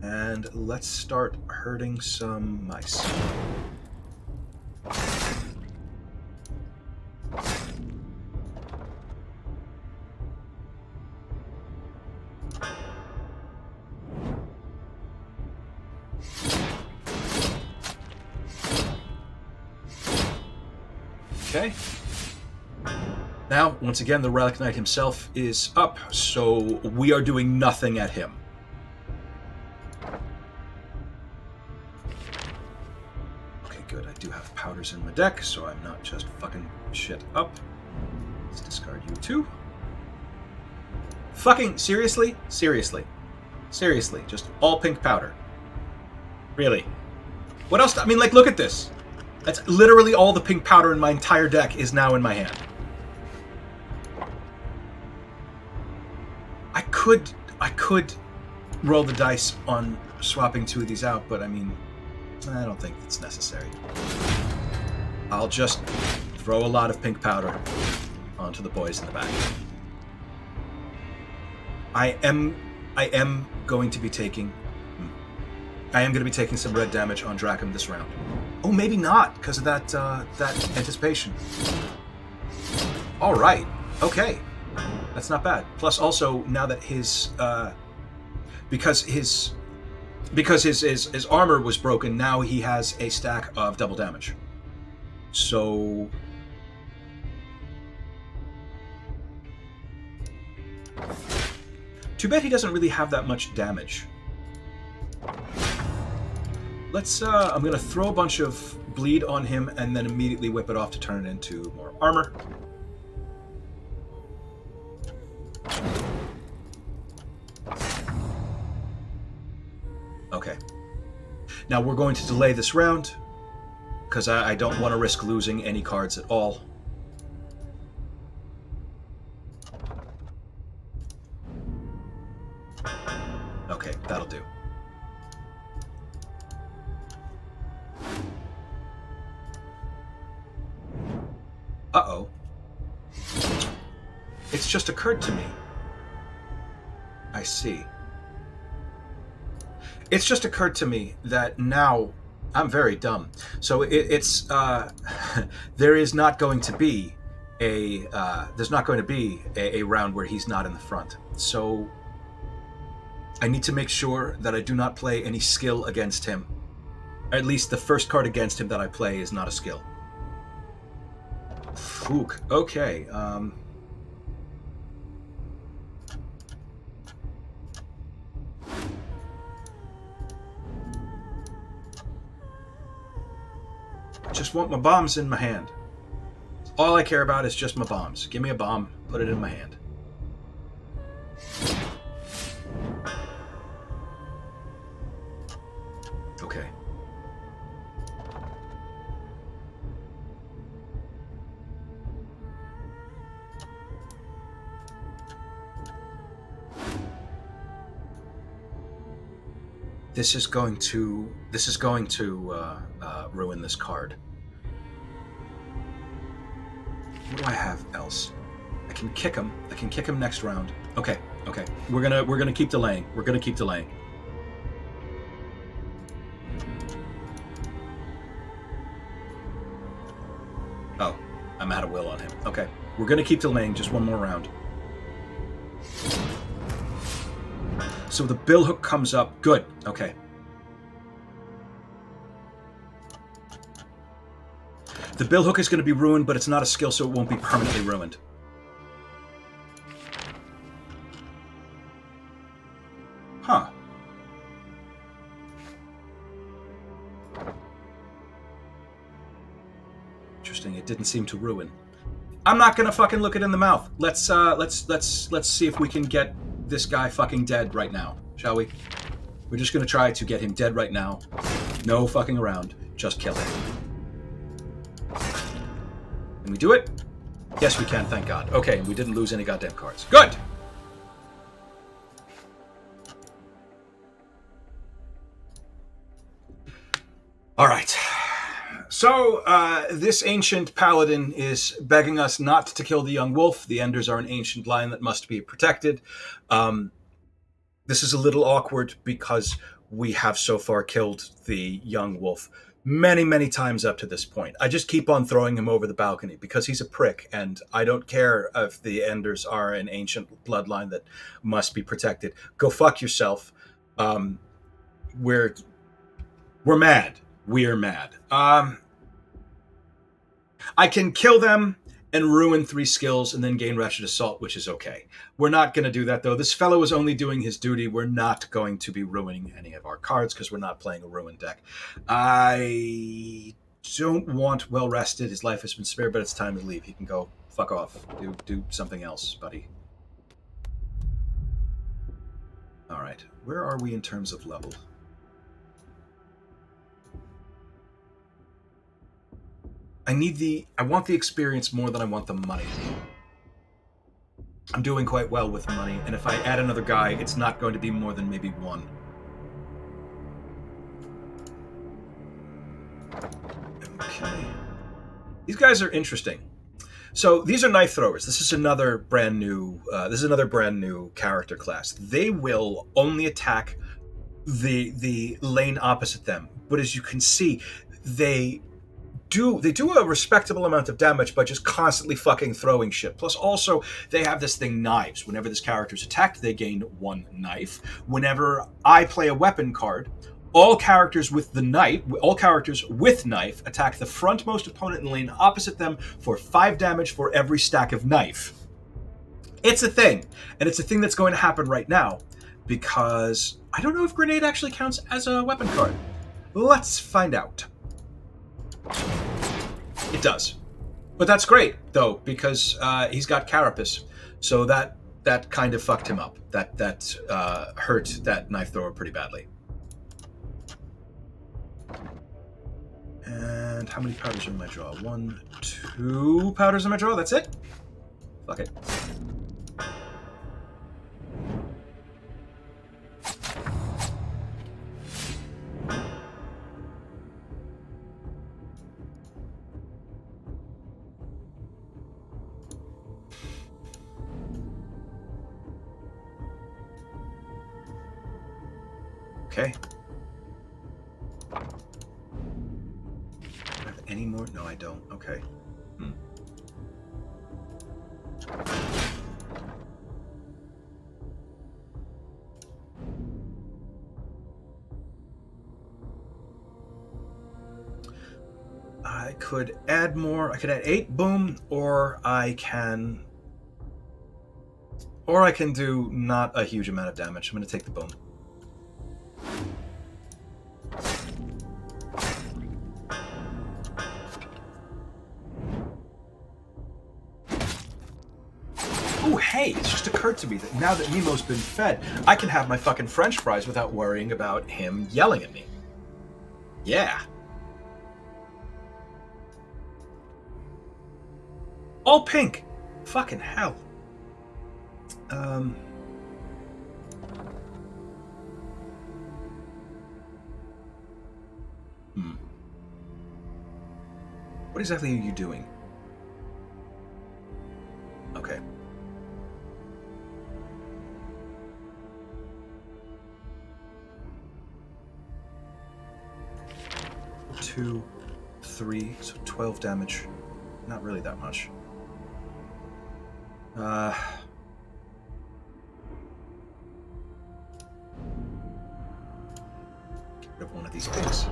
And let's start herding some mice. Okay. Now, once again, the Relic Knight himself is up, so we are doing nothing at him. powders in my deck, so I'm not just fucking shit up. Let's discard you too. Fucking seriously? Seriously. Seriously. Just all pink powder. Really? What else? I mean, like, look at this. That's literally all the pink powder in my entire deck is now in my hand. I could roll the dice on swapping two of these out, but I mean, I don't think it's necessary. I'll just throw a lot of pink powder onto the boys in the back. I am going to be taking some red damage on Dracum this round. Oh, maybe not, because of that anticipation. All right. Okay. That's not bad. Plus, also, now that his because his armor was broken, now he has a stack of double damage. So too bad he doesn't really have that much damage. Let's I'm gonna throw a bunch of bleed on him and then immediately whip it off to turn it into more armor. Okay. Now we're going to delay this round because I don't want to risk losing any cards at all. Okay, that'll do. Uh-oh. It's just occurred to me. I see. It's just occurred to me that now I'm very dumb. So it's there is not going to be a round where he's not in the front. So I need to make sure that I do not play any skill against him. Or at least the first card against him that I play is not a skill. Fook. Okay. Just want my bombs in my hand. All I care about is just my bombs. Give me a bomb, put it in my hand. Okay. This is going to ruin this card. What do I have else? I can kick him. I can kick him next round. Okay. We're gonna keep delaying. Oh, I'm out of will on him. Okay. We're gonna keep delaying just one more round. So the billhook comes up. Good. Okay. The billhook is going to be ruined, but it's not a skill, so it won't be permanently ruined. Huh. Interesting. It didn't seem to ruin. I'm not going to fucking look it in the mouth. Let's see if we can get this guy fucking dead right now, shall we? We're just going to try to get him dead right now. No fucking around. Just kill him. Can we do it? Yes, we can, thank God. Okay, and we didn't lose any goddamn cards. Good! Alright. So, this ancient paladin is begging us not to kill the young wolf. The Enders are an ancient line that must be protected. This is a little awkward because we have so far killed the young wolf many, many times up to this point. I just keep on throwing him over the balcony because he's a prick, and I don't care if the Enders are an ancient bloodline that must be protected. Go fuck yourself. We're mad. We're mad. I can kill them and ruin 3 skills and then gain Wretched Assault, which is okay. We're not going to do that, though. This fellow is only doing his duty. We're not going to be ruining any of our cards because we're not playing a ruin deck. I don't want well rested. His life has been spared, but it's time to leave. He can go fuck off. Do something else, buddy. All right. Where are we in terms of level? I want the experience more than I want the money. I'm doing quite well with money, and if I add another guy, it's not going to be more than maybe one. Okay. These guys are interesting. So these are knife throwers. This is another brand new. Character class. They will only attack the lane opposite them, but as you can see, they do a respectable amount of damage by just constantly fucking throwing shit. Plus, also they have this thing, knives. Whenever this character is attacked, they gain 1 knife. Whenever I play a weapon card, all characters with knife attack the frontmost opponent in the lane opposite them for 5 damage for every stack of knife. It's a thing, and it's a thing that's going to happen right now, because I don't know if grenade actually counts as a weapon card. Let's find out. It does. But that's great, though, because he's got carapace, so that kind of fucked him up. That hurt that knife thrower pretty badly. And how many powders are in my draw? 1, 2 powders in my draw, that's it? Fuck it. Okay. Have any more? No, I don't. Okay. I could add more. I could add 8 boom, or I can do not a huge amount of damage. I'm going to take the boom. Oh, hey, it's just occurred to me that now that Nemo's been fed, I can have my fucking French fries without worrying about him yelling at me. Yeah. All pink. Fucking hell. What exactly are you doing? Okay. Two, 3, so 12 damage. Not really that much. Get rid of one of these pigs.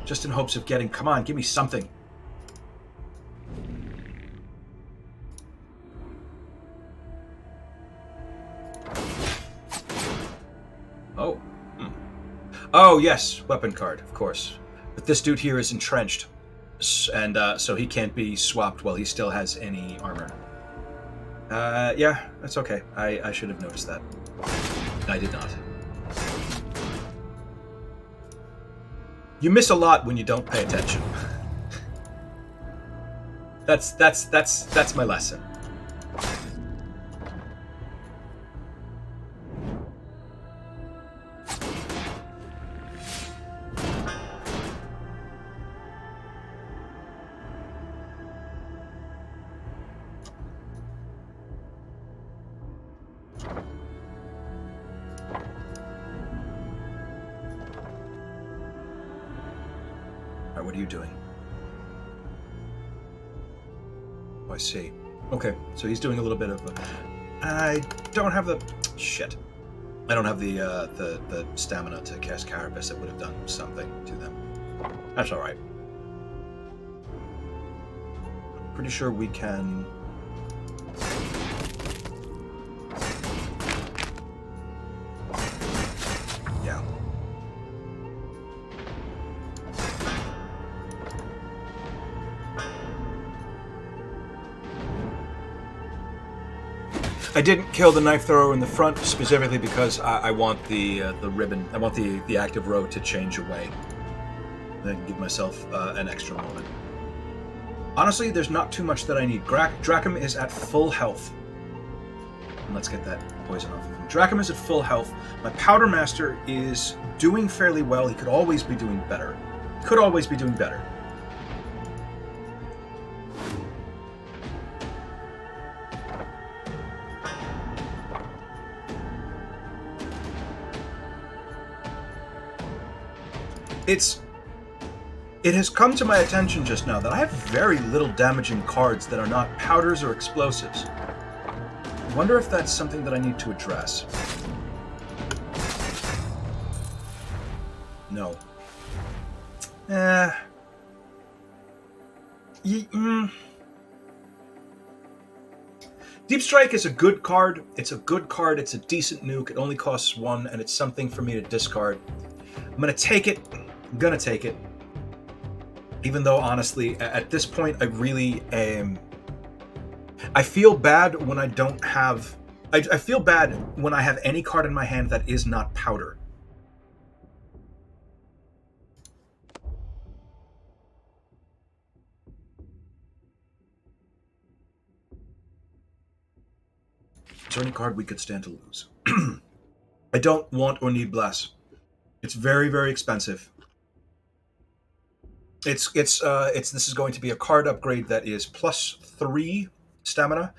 Just in hopes of getting... Come on, give me something. Oh. Oh, yes. Weapon card, of course. But this dude here is entrenched. And so he can't be swapped while he still has any armor. Yeah, that's okay. I should have noticed that. I did not. You miss a lot when you don't pay attention. That's my lesson. What are you doing? Oh, I see. Okay, so he's doing a little bit of... I don't have the... Shit. I don't have the stamina to cast Carapace. That would have done something to them. That's alright. Pretty sure we can... I didn't kill the knife thrower in the front specifically because I want the ribbon. I want the active row to change away. Then give myself an extra moment. Honestly, there's not too much that I need. Dracum is at full health. And let's get that poison off of him. Dracum is at full health. My Powdermaster is doing fairly well. He could always be doing better. Could always be doing better. It has come to my attention just now that I have very little damaging cards that are not powders or explosives. I wonder if that's something that I need to address. No. Deep Strike is a good card. It's a good card. It's a decent nuke. It only costs 1, and it's something for me to discard. I'm gonna take it. I'm gonna take it. Even though, honestly, at this point, I really am... I feel bad when I don't have... I feel bad when I have any card in my hand that is not powder. Is there any card we could stand to lose? I don't want or need Bless. It's very, very expensive. This is going to be a card upgrade that is +3 stamina,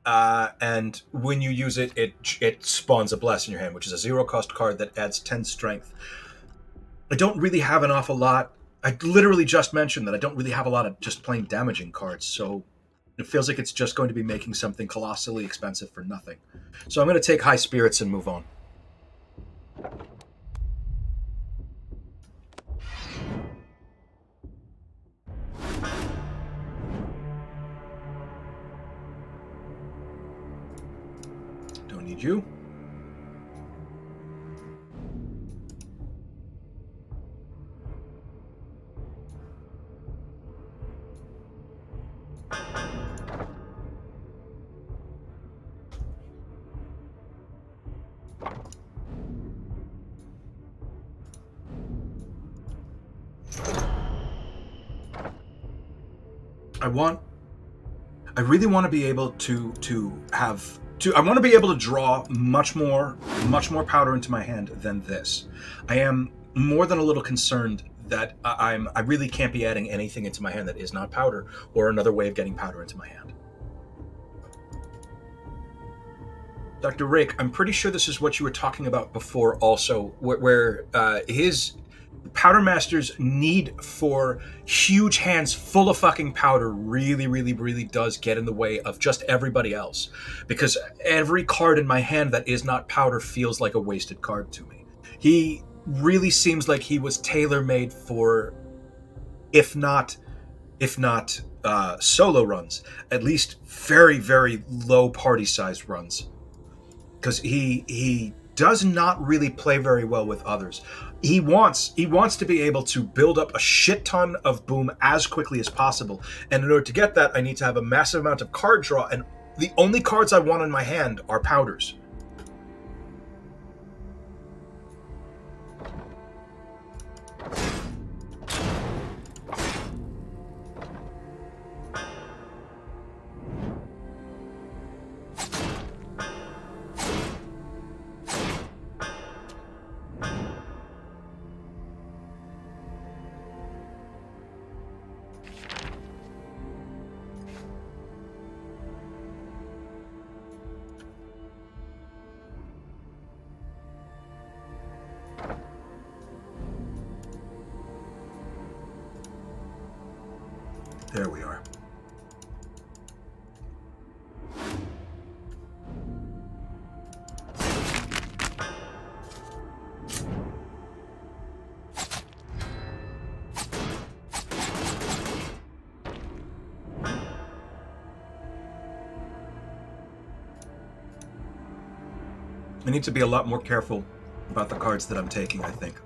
and when you use it, it spawns a Bless in your hand, which is a 0-cost card that adds 10 strength. I don't really have an awful lot. I literally just mentioned that I don't really have a lot of just plain damaging cards, so it feels like it's just going to be making something colossally expensive for nothing. So I'm going to take High Spirits and move on. Don't need you. I really want to be able to I want to be able to draw much more powder into my hand than this. I am more than a little concerned that I really can't be adding anything into my hand that is not powder or another way of getting powder into my hand. Dr. Rake, I'm pretty sure this is what you were talking about before also, where his Powdermaster's need for huge hands full of fucking powder really does get in the way of just everybody else. Because every card in my hand that is not powder feels like a wasted card to me. He really seems like he was tailor-made for, if not solo runs, at least very low party-sized runs. Because he does not really play very well with others. He wants to be able to build up a shit ton of boom as quickly as possible. And in order to get that, I need to have a massive amount of card draw, and the only cards I want in my hand are powders. There we are. I need to be a lot more careful about the cards that I'm taking, I think.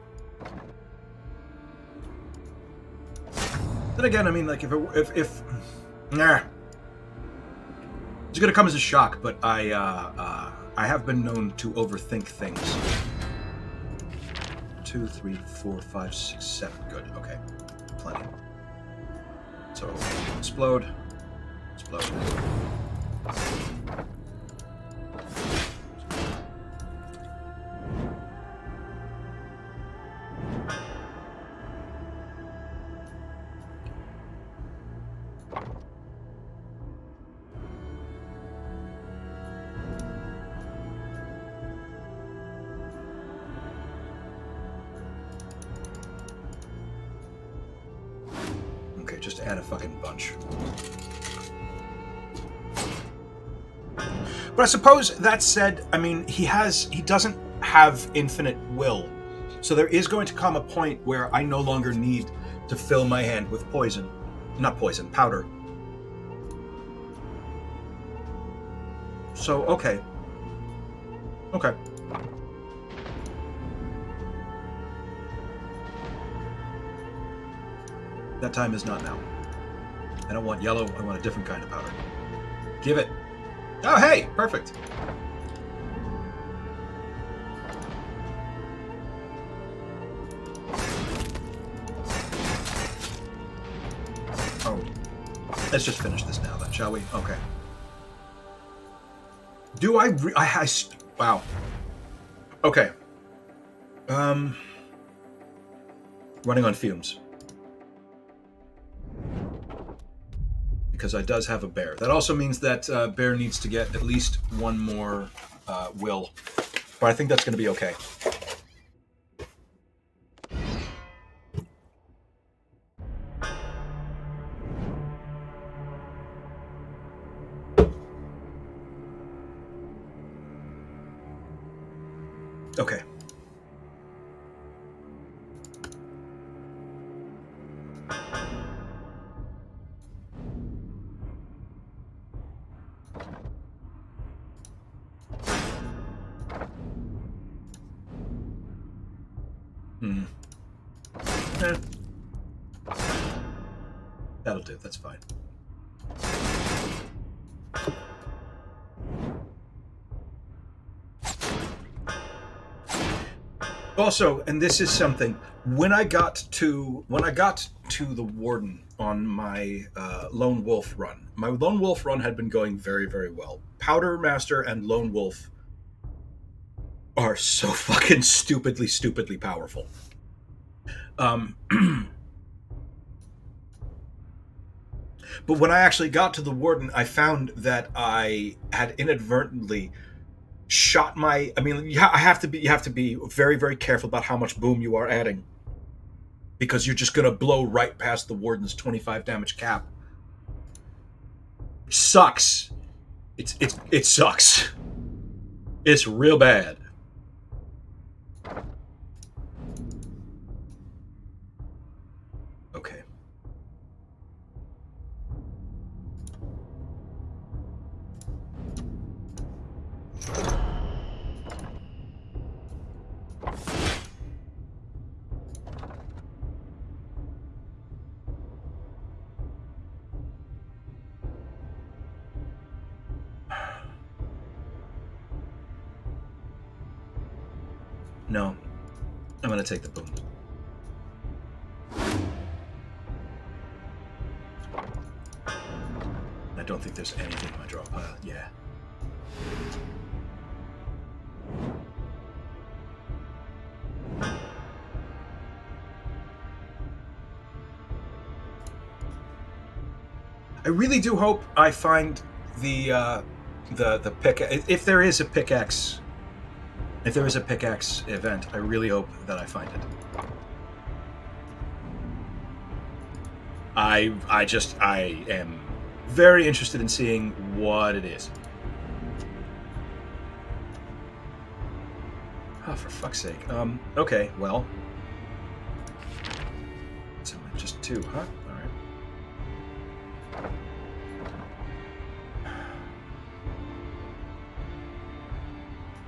Then again, I mean, like, if nah. It's going to come as a shock, but I have been known to overthink things. 2, 3, 4, 5, 6, 7. Good. Okay. Plenty. So, explode. Explode. Okay, just add a fucking bunch. But I suppose, that said, I mean, he doesn't have infinite will. So there is going to come a point where I no longer need to fill my hand with poison. Not poison, powder. So, okay. Okay. That time is not now. I don't want yellow, I want a different kind of powder. Give it. Oh, hey! Perfect. Oh. Let's just finish this now then, shall we? Okay. Do I wow. Okay. Running on fumes. Because I does have a bear. That also means that bear needs to get at least one more will. But I think that's going to be okay. Okay. That'll do. That's fine. Also, and this is something, when I got to the Warden on my Lone Wolf run, my Lone Wolf run had been going very, very well. Powdermaster and Lone Wolf are so fucking stupidly powerful. But when I actually got to the Warden, I found that I had inadvertently shot my... I mean, you have to be very, very careful about how much boom you are adding, because you're just going to blow right past the Warden's 25 damage cap. Sucks. It sucks. It's real bad. Okay. No. I'm going to take the boom. I don't think there's anything in my draw pile. Yeah. I really do hope I find the pick. If there is a pickaxe, event, I really hope that I find it. I am very interested in seeing what it is. Oh, for fuck's sake. Okay, well. So just 2, huh? Alright.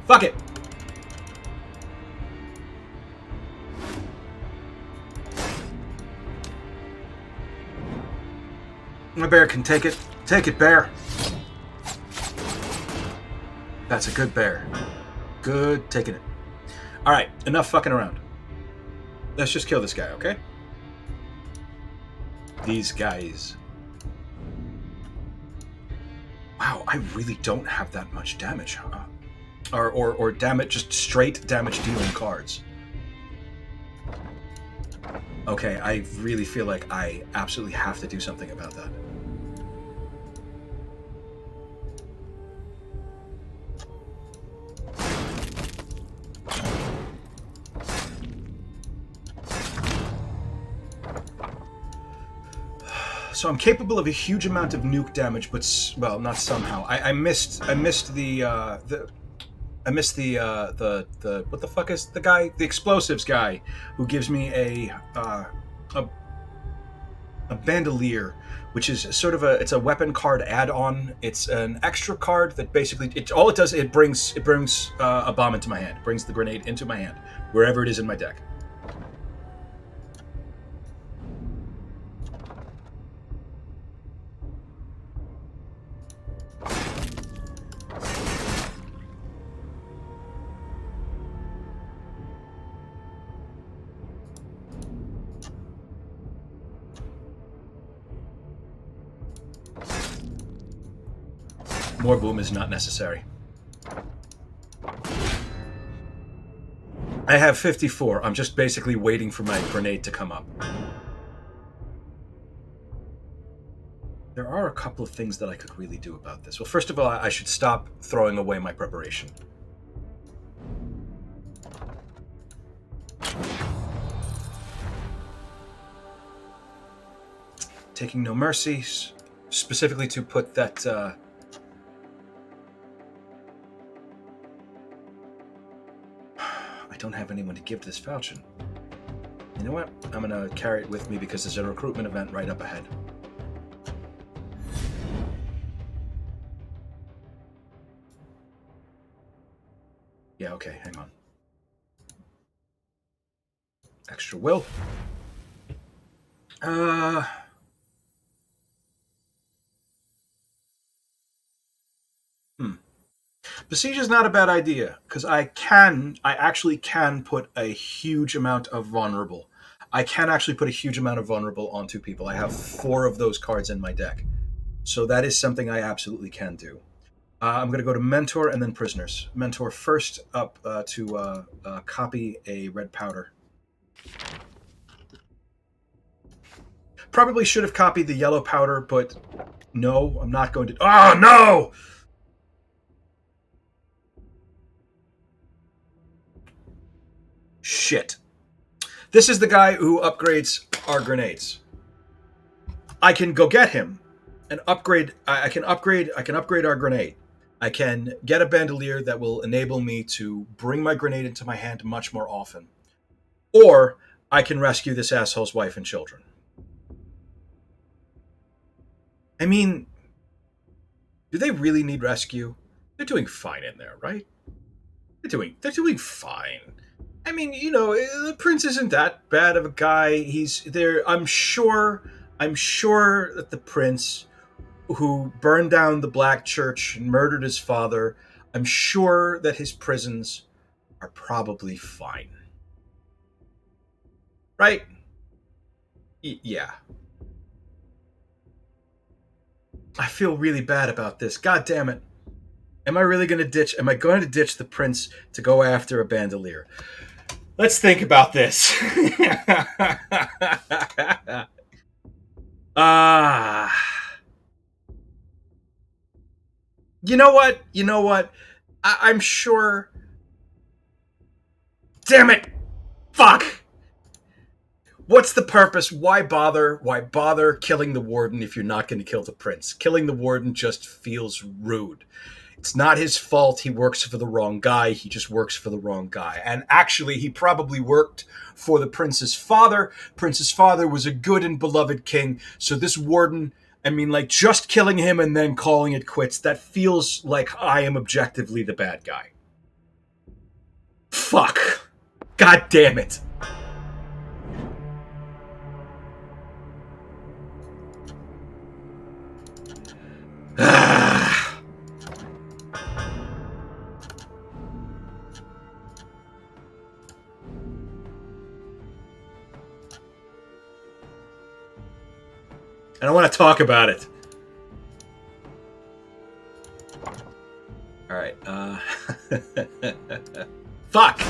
Fuck it! My bear can take it. Take it, bear. That's a good bear. Good taking it. Alright, enough fucking around. Let's just kill this guy, okay? These guys. Wow, I really don't have that much damage, huh? Or damage, just straight damage dealing cards. Okay, I really feel like I absolutely have to do something about that. So I'm capable of a huge amount of nuke damage, but well, not somehow. I missed the what the fuck is the guy? The explosives guy who gives me a bandolier, which is sort of it's a weapon card add-on. It's an extra card that basically all it does, it brings a bomb into my hand. It brings the grenade into my hand wherever it is in my deck. More boom is not necessary. I have 54. I'm just basically waiting for my grenade to come up. There are a couple of things that I could really do about this. Well, first of all, I should stop throwing away my preparation. Taking no mercies, specifically to put that... I don't have anyone to give this falchion. You know what? I'm gonna carry it with me because there's a recruitment event right up ahead. Yeah, okay, hang on. Extra will. Besiege is not a bad idea, because I actually can put a huge amount of vulnerable. I can actually put a huge amount of vulnerable onto people. I have 4 of those cards in my deck. So that is something I absolutely can do. I'm going to go to Mentor and then Prisoners. Mentor first up to copy a red powder. Probably should have copied the yellow powder, but no, I'm not going to... Oh, no! Shit. This is the guy who upgrades our grenades. I can go get him and upgrade. I can upgrade our grenade. I can get a bandolier that will enable me to bring my grenade into my hand much more often. Or I can rescue this asshole's wife and children. I mean, do they really need rescue? They're doing fine in there, right? They're doing fine. I mean, you know, the prince isn't that bad of a guy. He's there. I'm sure that the prince who burned down the black church and murdered his father, I'm sure that his prisons are probably fine. Right? Yeah. I feel really bad about this. God damn it. Am I going to ditch the prince to go after a bandolier? Let's think about this. You know what? I'm sure... Damn it! Fuck! What's the purpose? Why bother? Why bother killing the warden if you're not going to kill the prince? Killing the warden just feels rude. It's not his fault he works for the wrong guy. He just works for the wrong guy. And actually, he probably worked for the prince's father. Prince's father was a good and beloved king. So this warden, I mean, like, just killing him and then calling it quits, that feels like I am objectively the bad guy. Fuck. God damn it. I don't want to talk about it. Alright, fuck!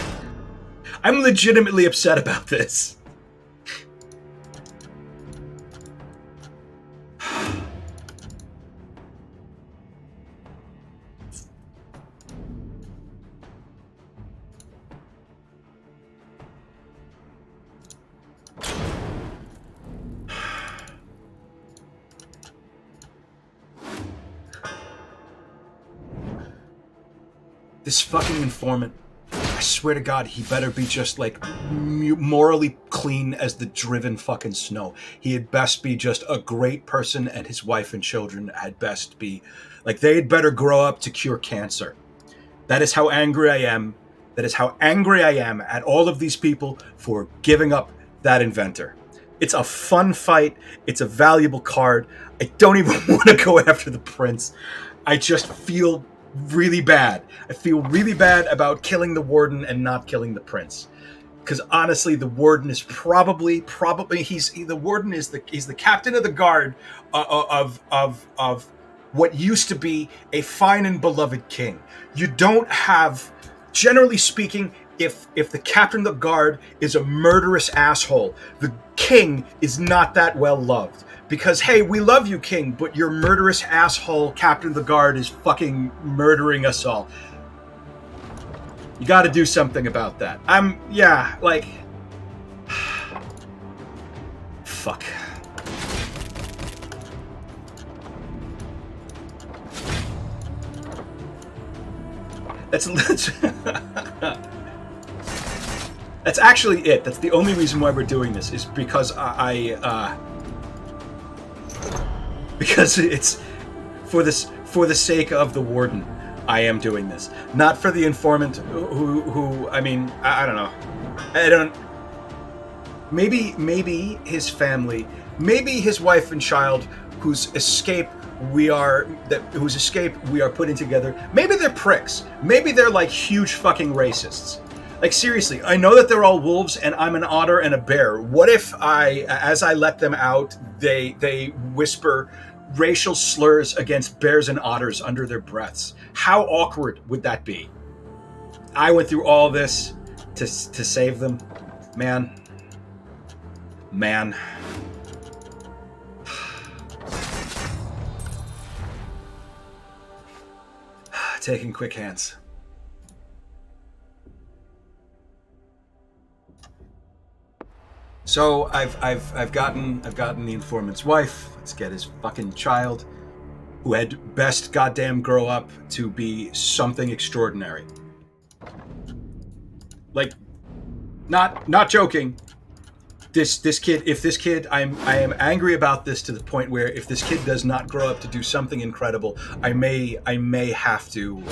I'm legitimately upset about this. This fucking informant, I swear to God, he better be just like morally clean as the driven fucking snow. He had best be just a great person, and his wife and children had best be like, they had better grow up to cure cancer. That is how angry I am. That is how angry I am at all of these people for giving up that inventor. It's a fun fight. It's a valuable card. I don't even want to go after the prince. I just feel really bad. I feel really bad about killing the warden and not killing the prince. Because honestly, the warden is probably the warden is the captain of the guard of what used to be a fine and beloved king. You don't have, generally speaking, if the captain of the guard is a murderous asshole, the king is not that well loved. Because, hey, we love you, king, but your murderous asshole captain of the guard is fucking murdering us all. You gotta do something about that. Fuck. That's actually it. That's the only reason why we're doing this, is because because it's for the sake of the warden. I am doing this, not for the informant who I mean, I don't know. Maybe his family, maybe his wife and child whose escape we are putting together, maybe they're pricks. Maybe they're like huge fucking racists. Like, seriously, I know that they're all wolves and I'm an otter and a bear. What if as I let them out, they whisper racial slurs against bears and otters under their breaths? How awkward would that be? I went through all this to save them. Man. Taking quick hands. So I've gotten the informant's wife. Let's get his fucking child, who had best goddamn grow up to be something extraordinary. Like, not joking. This kid, if this kid, I am angry about this to the point where if this kid does not grow up to do something incredible, I may have to,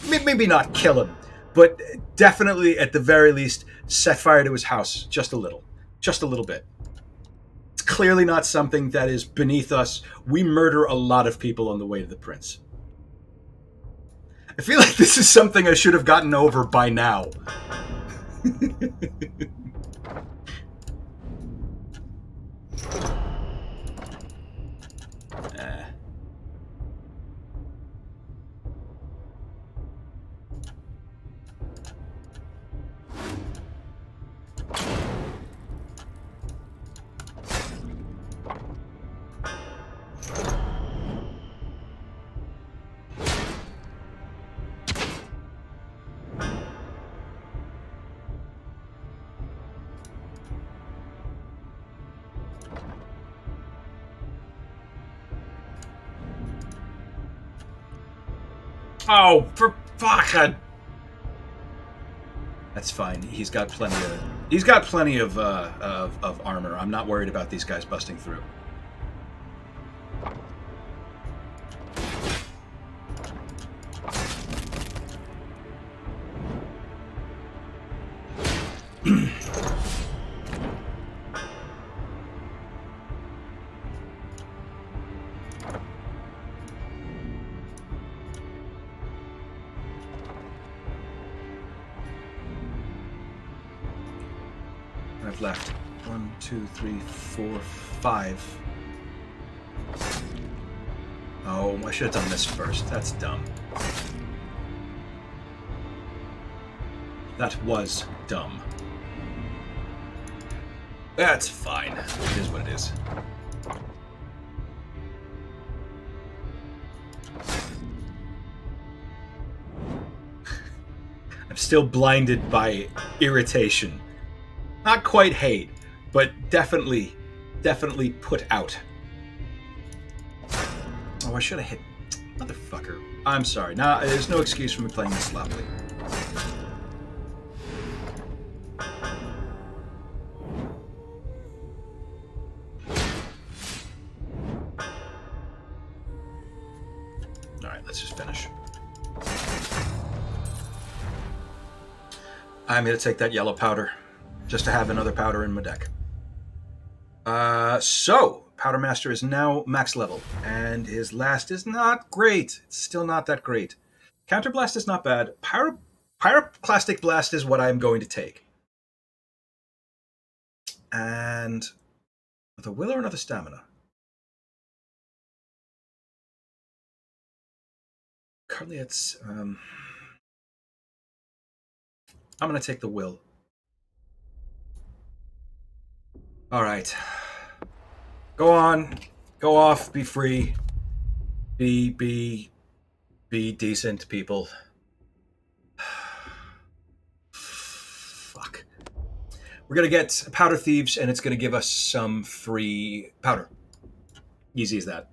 maybe not kill him, but definitely at the very least set fire to his house just a little bit. It's clearly not something that is beneath us. We murder a lot of people on the way to the prince. I feel like this is something I should have gotten over by now. Oh, for fuck! That's fine. He's got plenty of armor. I'm not worried about these guys busting through. I've left 1, 2, 3, 4, 5. Oh, I should have done this first. That's dumb. That was dumb. That's fine. It is what it is. I'm still blinded by irritation. Not quite hate, but definitely put out. Oh, I should have hit... Motherfucker. I'm sorry. Nah, there's no excuse for me playing this sloppily. Alright, let's just finish. I'm going to take that yellow powder, just to have another powder in my deck. So, Powdermaster is now max level, and his last is not great. It's still not that great. Counterblast is not bad. Pyroclastic Blast is what I'm going to take. And the will or another stamina? Currently it's... I'm going to take the will. Alright. Go on. Go off. Be free. Be decent, people. Fuck. We're going to get Powder Thieves, and it's going to give us some free powder. Easy as that.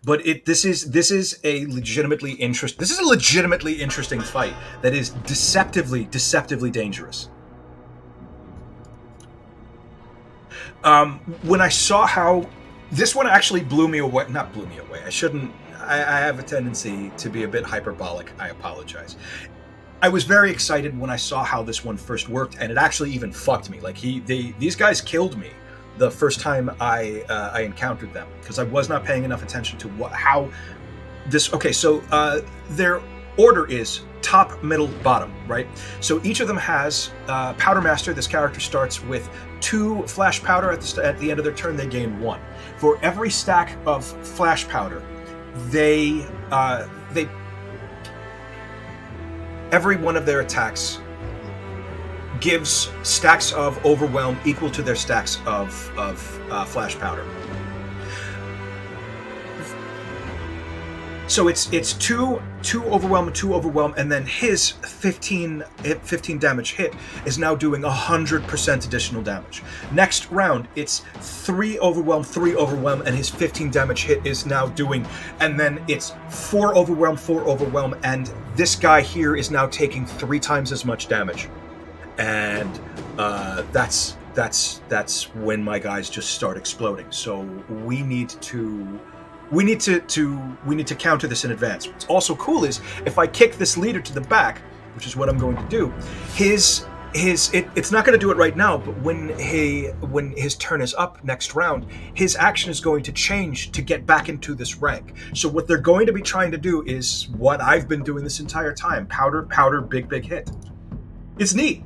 But this is a legitimately interesting fight that is deceptively dangerous. When I saw how this one actually blew me away, not blew me away. I have a tendency to be a bit hyperbolic. I apologize. I was very excited when I saw how this one first worked, and it actually even fucked me. Like these guys killed me the first time I encountered them, because I was not paying enough attention to how this... Okay, so their order is top, middle, bottom, right? So each of them has Powdermaster. This character starts with 2 flash powder. At the end of their turn, they gain 1. For every stack of flash powder, every one of their attacks gives stacks of overwhelm equal to their stacks of flash powder. So it's 2 overwhelm, and then his 15 damage hit is now doing 100% additional damage. Next round, it's 3 overwhelm, and his 15 damage hit is now doing, and then it's 4 overwhelm, and this guy here is now taking 3 times as much damage. And that's when my guys just start exploding. So we need to counter this in advance. What's also cool is if I kick this leader to the back, which is what I'm going to do, it's not going to do it right now, but when his turn is up next round, his action is going to change to get back into this rank. So what they're going to be trying to do is what I've been doing this entire time: powder, big hit. It's neat.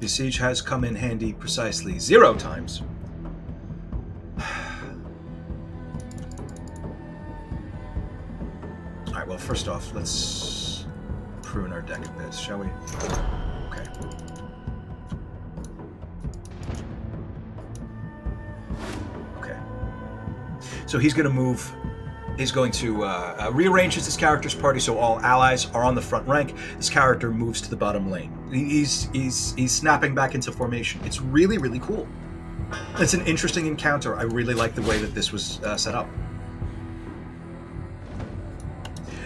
The siege has come in handy precisely 0 times. Alright, well, first off, let's prune our deck a bit, shall we? Okay. Okay. So he's going to move... He's going to rearrange his character's party so all allies are on the front rank. This character moves to the bottom lane. He's snapping back into formation. It's really, really cool. It's an interesting encounter. I really like the way that this was set up.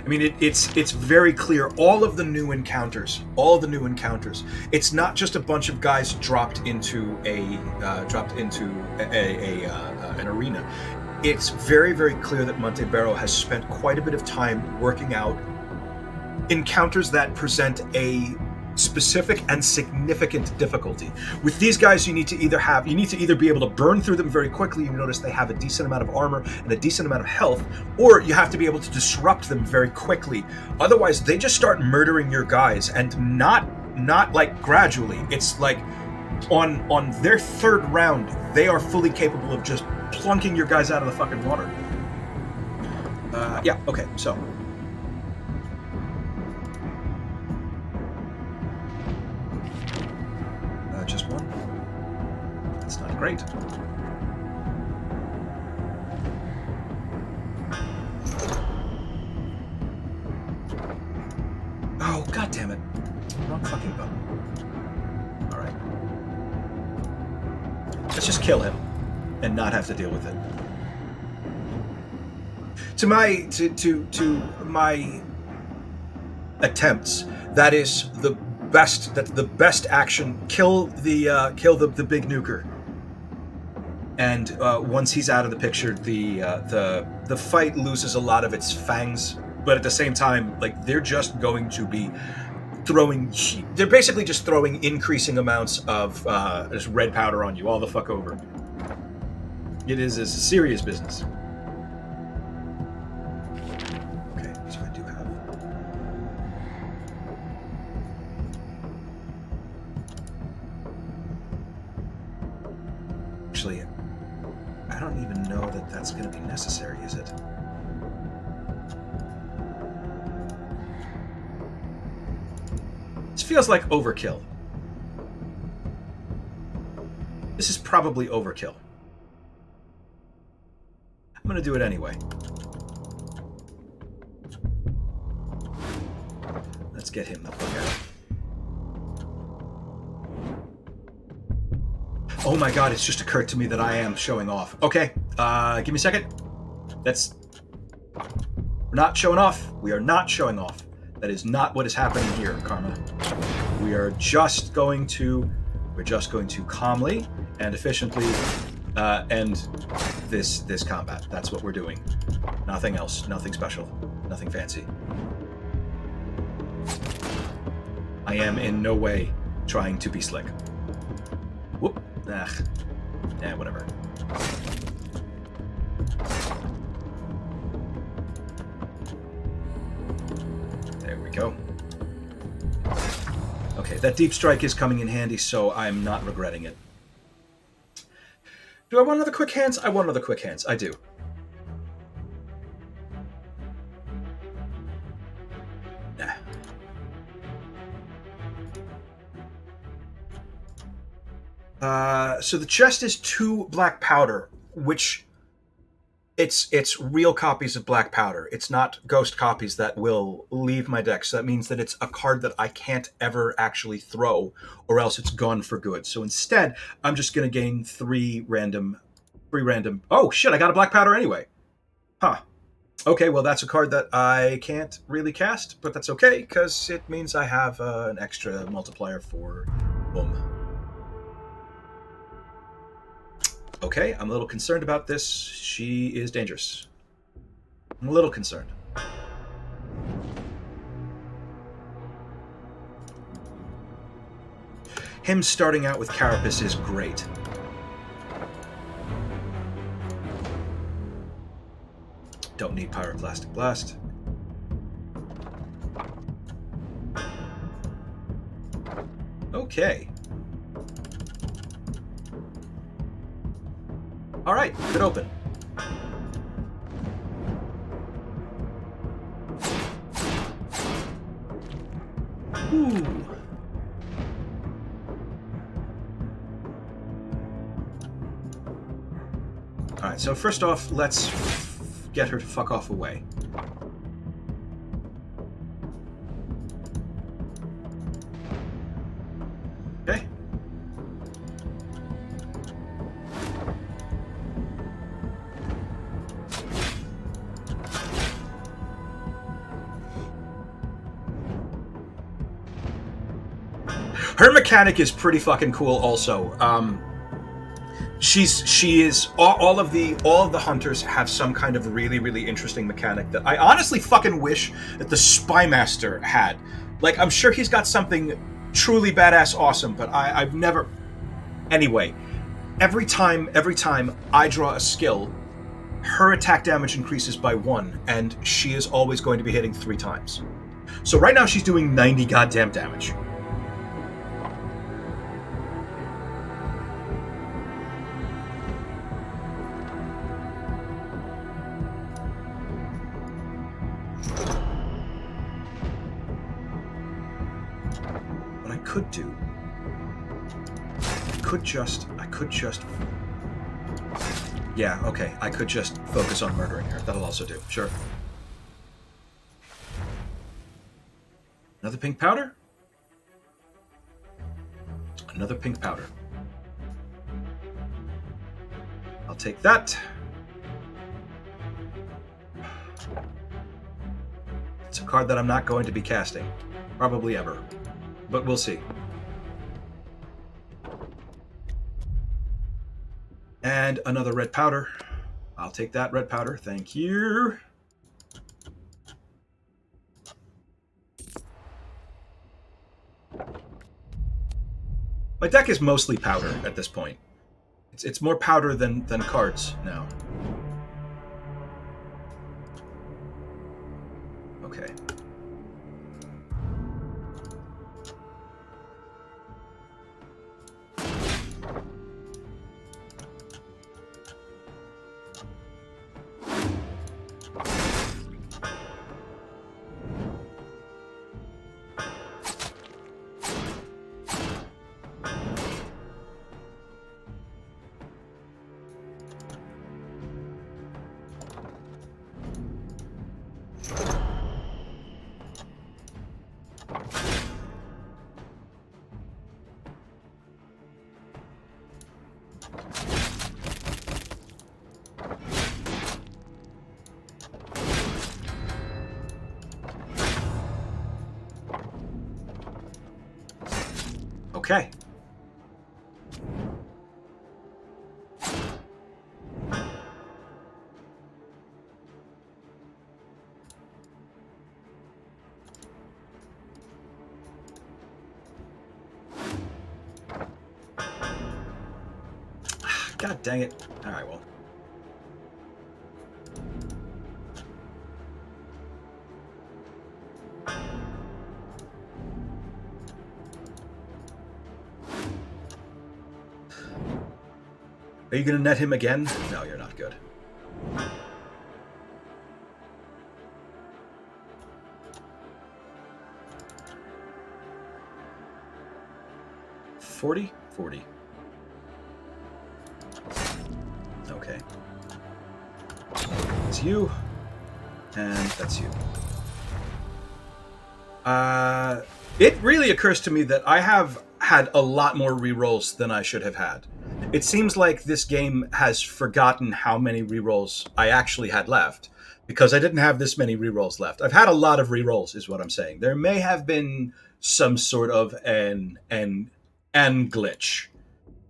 I mean, it's very clear. All of the new encounters. It's not just a bunch of guys dropped into an arena. It's very, very clear that Montebello has spent quite a bit of time working out encounters that present a specific and significant difficulty. With these guys, you need to either be able to burn through them very quickly. You notice they have a decent amount of armor and a decent amount of health, or you have to be able to disrupt them very quickly. Otherwise, they just start murdering your guys, and not like gradually. It's like on their third round, they are fully capable of just plunking your guys out of the fucking water. Yeah, okay, so. Just one. That's not great. Oh, god damn it. Wrong fucking button. Alright. Let's just kill him and not have to deal with it. To my attempts, that is the best action. Kill the big nuker. And once he's out of the picture, the fight loses a lot of its fangs, but at the same time, like, they're just going to be they're basically just throwing increasing amounts of just red powder on you all the fuck over. It is serious business. Okay, so I do have. Actually, I don't even know that that's going to be necessary, is it? This feels like overkill. This is probably overkill. I'm going to do it anyway. Let's get him the fuck out. Oh my god, it's just occurred to me that I am showing off. Okay, give me a second. We're not showing off. We are not showing off. That is not what is happening here, Karma. We're just going to calmly and efficiently end this combat. That's what we're doing. Nothing else. Nothing special. Nothing fancy. I am in no way trying to be slick. Whoop. Whatever. There we go. Okay, that deep strike is coming in handy, so I'm not regretting it. Do I want another quick hands? I want another quick hands. I do. So the chest is 2 black powder, which it's real copies of black powder. It's not ghost copies that will leave my deck. So that means that it's a card that I can't ever actually throw, or else it's gone for good. So instead, I'm just going to gain 3 random. Oh shit! I got a black powder anyway. Huh. Okay, well that's a card that I can't really cast, but that's okay because it means I have an extra multiplier for boom. Okay, I'm a little concerned about this. She is dangerous. I'm a little concerned. Him starting out with Carapace is great. Don't need Pyroclastic Blast. Okay. All right, good open. Ooh. All right, so first off, let's get her to fuck off away. Okay. Her mechanic is pretty fucking cool also. She is all of the hunters have some kind of really interesting mechanic that I honestly fucking wish that the Spymaster had. Like, I'm sure he's got something truly badass, awesome. But I've never. Anyway, every time I draw a skill, her attack damage increases by 1, and she is always going to be hitting 3 times. So right now she's doing 90 goddamn damage. What I could do, I could just, yeah, okay, I could just focus on murdering her. That'll also do, sure. Another pink powder? Another pink powder. I'll take that. It's a card that I'm not going to be casting. Probably ever. But we'll see. And another red powder. I'll take that red powder. Thank you. My deck is mostly powder at this point. It's more powder than cards now. Okay. Okay. God dang it. All right, well. Are you going to net him again? No, you're not good. $40? $40. Okay. That's you. And that's you. It really occurs to me that I have had a lot more rerolls than I should have had. It seems like this game has forgotten how many rerolls I actually had left, because I didn't have this many rerolls left. I've had a lot of rerolls, is what I'm saying. There may have been some sort of an glitch.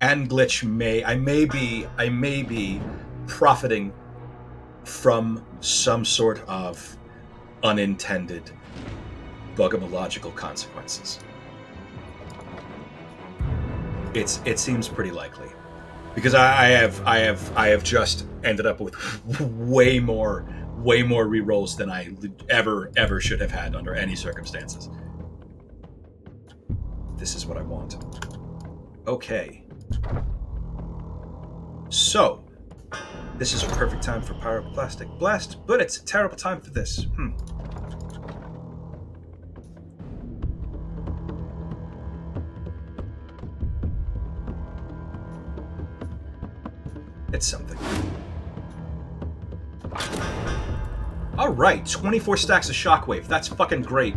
And glitch I may be profiting from some sort of unintended bugomological consequences. It seems pretty likely, because I have just ended up with way more rerolls than I ever should have had under any circumstances. This is what I want. Okay. So, this is a perfect time for Pyroclastic Blast, but it's a terrible time for this. It's something. All right, 24 stacks of Shockwave. That's fucking great.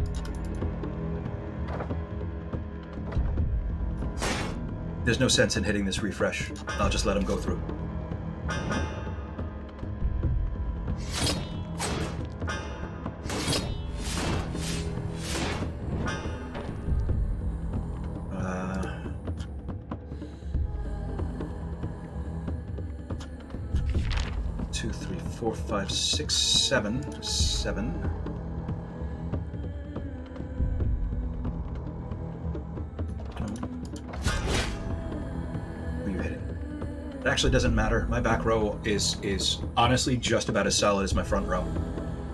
There's no sense in hitting this refresh. I'll just let him go through. Two, three, four, five, six, seven. It actually doesn't matter. My back row is honestly just about as solid as my front row.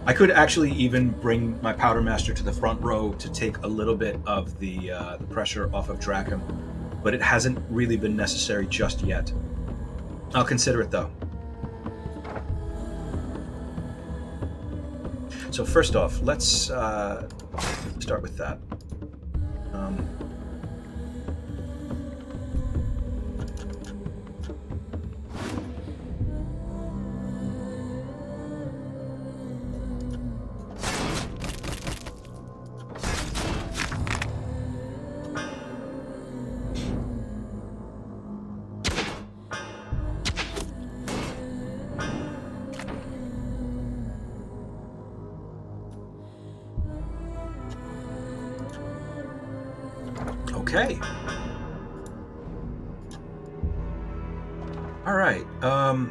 I could actually even bring my Powdermaster to the front row to take a little bit of the pressure off of Dracum, but it hasn't really been necessary just yet. I'll consider it though. So first off, let's start with that. Okay. All right. I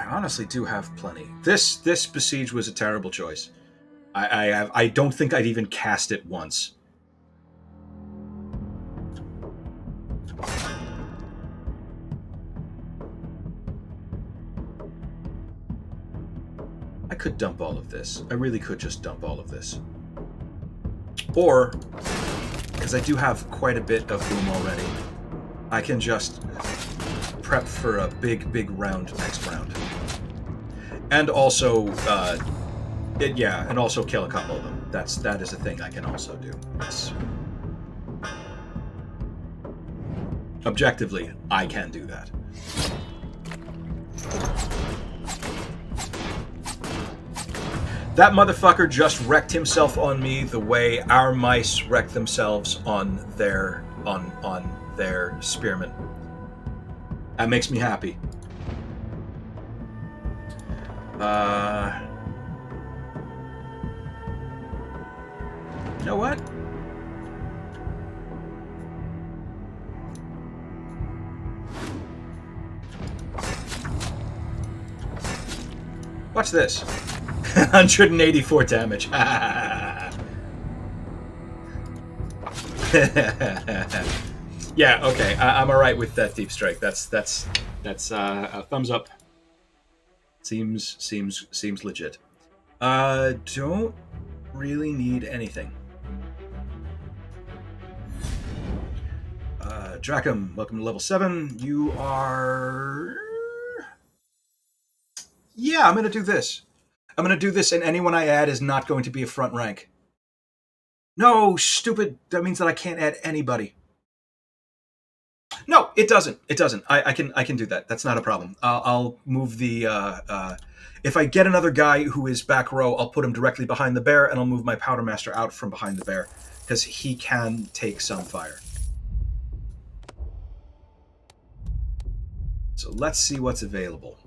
honestly do have plenty. This besiege was a terrible choice. I don't think I'd even cast it once. I could dump all of this. I really could just dump all of this. Or, because I do have quite a bit of boom already, I can just prep for a big round next round. And also, and also kill a couple of them. That is a thing I can also do. Yes. Objectively, I can do that. That motherfucker just wrecked himself on me the way our mice wreck themselves on their spearmen. That makes me happy. You know what? Watch this. 184 damage. Yeah, okay. I'm alright with that deep strike. That's a thumbs up. Seems legit. Don't really need anything. Dracum, welcome to level 7. You are... Yeah, I'm gonna do this. I'm going to do this, and anyone I add is not going to be a front rank. No, stupid. That means that I can't add anybody. No, it doesn't. It doesn't. I can do that. That's not a problem. I'll move the... if I get another guy who is back row, I'll put him directly behind the bear, and I'll move my Powdermaster out from behind the bear, because he can take some fire. So let's see what's available.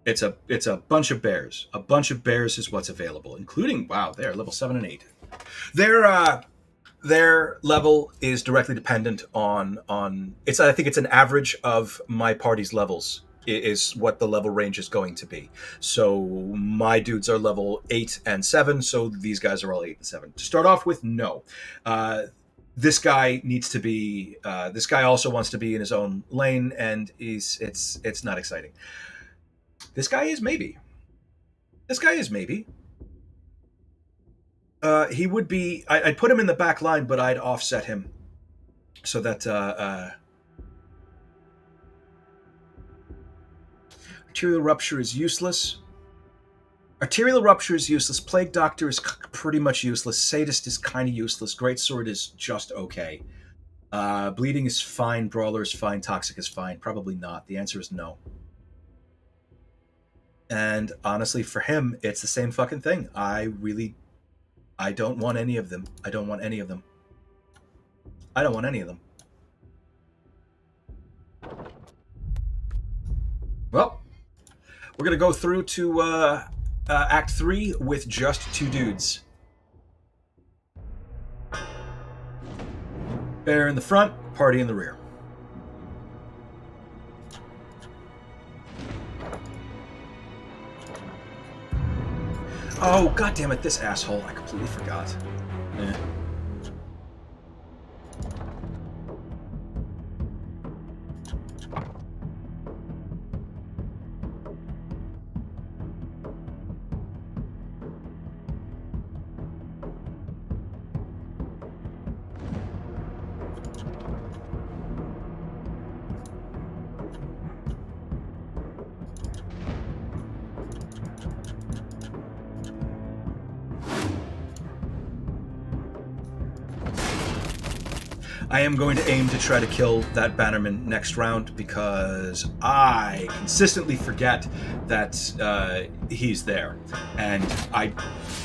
It's a bunch of bears. A bunch of bears is what's available, including, wow, they're level 7 and 8. Their level is directly dependent on it's, I think it's an average of my party's levels is what the level range is going to be. So my dudes are level 8 and 7, so these guys are all 8 and 7. To start off with, no. This guy needs to be this guy also wants to be in his own lane, and it's not exciting. This guy is maybe. He would be... I'd put him in the back line, but I'd offset him so that... Arterial Rupture is useless. Arterial Rupture is useless. Plague Doctor is pretty much useless. Sadist is kind of useless. Greatsword is just okay. Bleeding is fine. Brawler is fine. Toxic is fine. Probably not. The answer is no. And honestly, for him, it's the same fucking thing. I don't want any of them. I don't want any of them. Well, we're going to go through to Act 3 with just 2 dudes. Bear in the front, party in the rear. Oh, goddammit, this asshole. I completely forgot. I am going to aim to try to kill that bannerman next round because I consistently forget that he's there, and I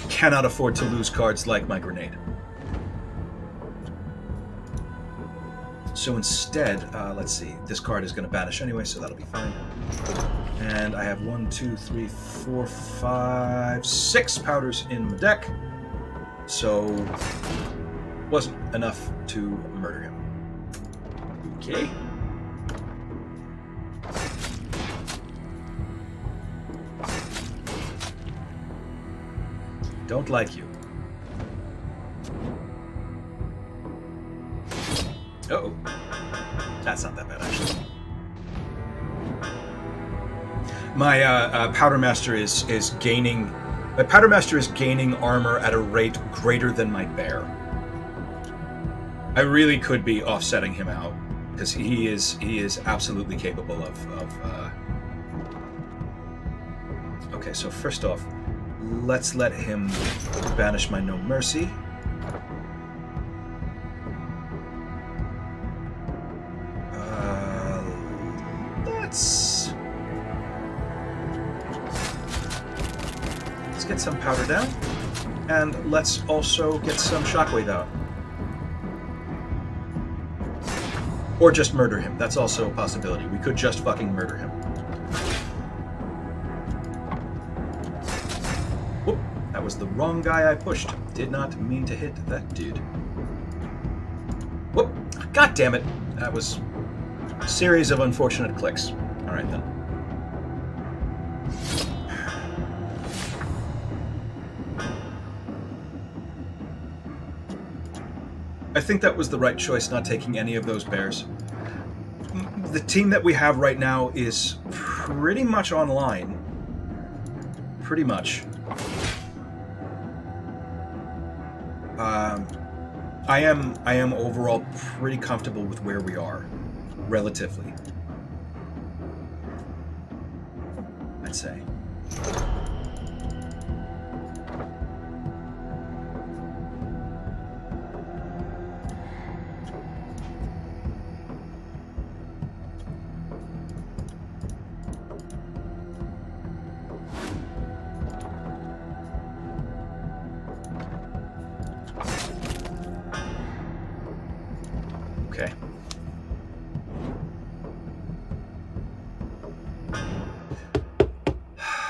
cannot afford to lose cards like my grenade. So instead, let's see. This card is going to banish anyway, so that'll be fine. And I have 1, 2, 3, 4, 5, 6 powders in my deck. So wasn't enough to murder him. Okay. Don't like you. Uh-oh. That's not that bad, actually. My Powdermaster is gaining... My Powdermaster is gaining armor at a rate greater than my bear. I really could be offsetting him out, because he is absolutely capable of Okay, so first off, let's let him banish my No Mercy. Let's get some powder down, and let's also get some shockwave out. Or just murder him. That's also a possibility. We could just fucking murder him. Whoop, that was the wrong guy I pushed. Did not mean to hit that dude. Whoop, god damn it. That was a series of unfortunate clicks. Alright then. I think that was the right choice, not taking any of those bears. The team that we have right now is pretty much online. Pretty much. I am overall pretty comfortable with where we are, relatively. I'd say. Okay.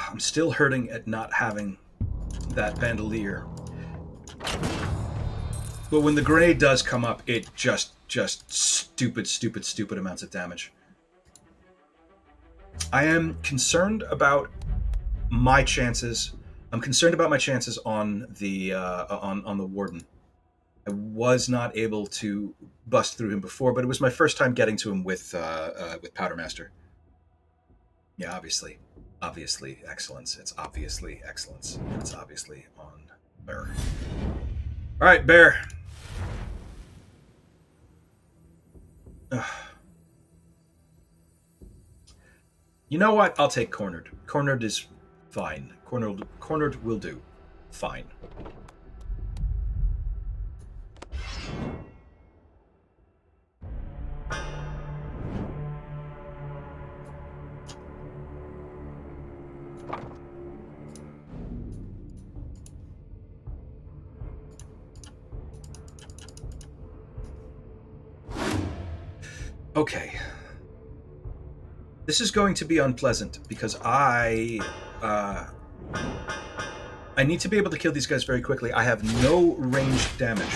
I'm still hurting at not having that bandolier. But when the grenade does come up, it just stupid amounts of damage. I am concerned about my chances. I'm concerned about my chances on the on the warden. I was not able to bust through him before, but it was my first time getting to him with Powdermaster. Yeah, obviously excellence. It's obviously excellence. It's obviously on Bear. All right, Bear. You know what? I'll take cornered. Cornered is fine. Cornered will do. Fine. Okay. This is going to be unpleasant because I need to be able to kill these guys very quickly. I have no ranged damage.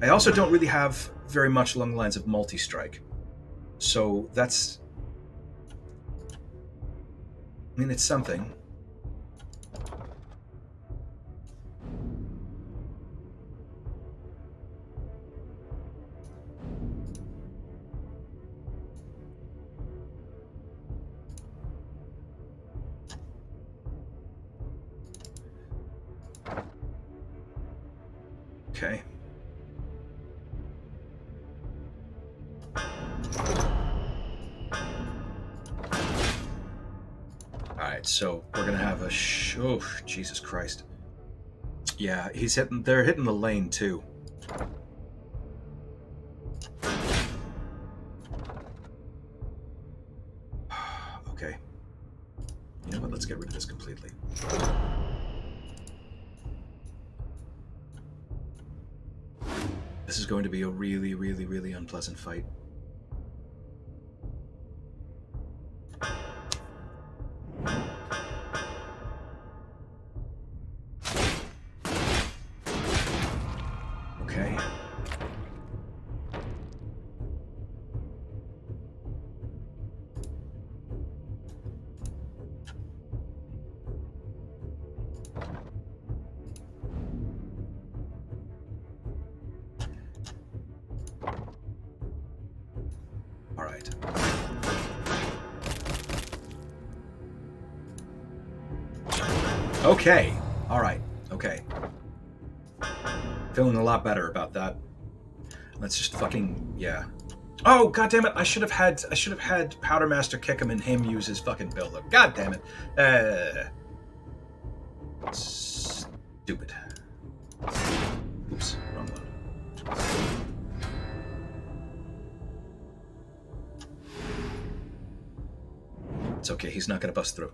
I also don't really have very much along the lines of multi-strike. So that's... I mean, it's something. Okay. Alright, so we're gonna have a oh, Jesus Christ. Yeah, they're hitting the lane too. Okay. You know what? Let's get rid of this completely. This is going to be a really, really, really unpleasant fight. Okay. All right. Okay. All right. Okay. Feeling a lot better about that. Let's just fucking yeah. Oh god damn it! I should have had Powdermaster kick him and him use his fucking build-up. God damn it! Stupid. Oops, wrong one. It's okay. He's not gonna bust through.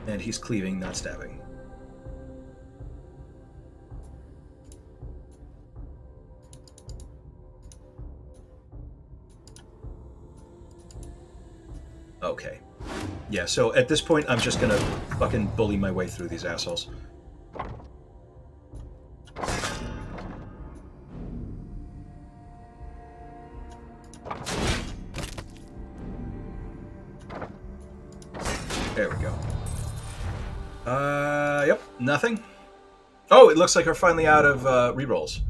And he's cleaving, not stabbing. Okay. Yeah, so at this point, I'm just gonna fucking bully my way through these assholes. There we go. Yep, nothing. Oh, it looks like we're finally out of rerolls.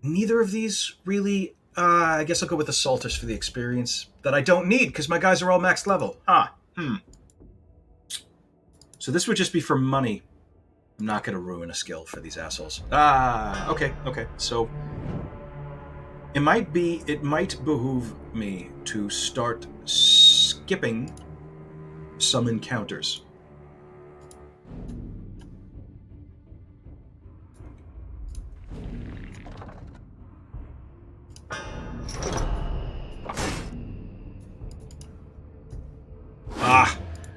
Neither of these really... I guess I'll go with Assaulters for the experience that I don't need because my guys are all max level. So this would just be for money. I'm not going to ruin a skill for these assholes. Okay. So it might behoove me to start skipping some encounters.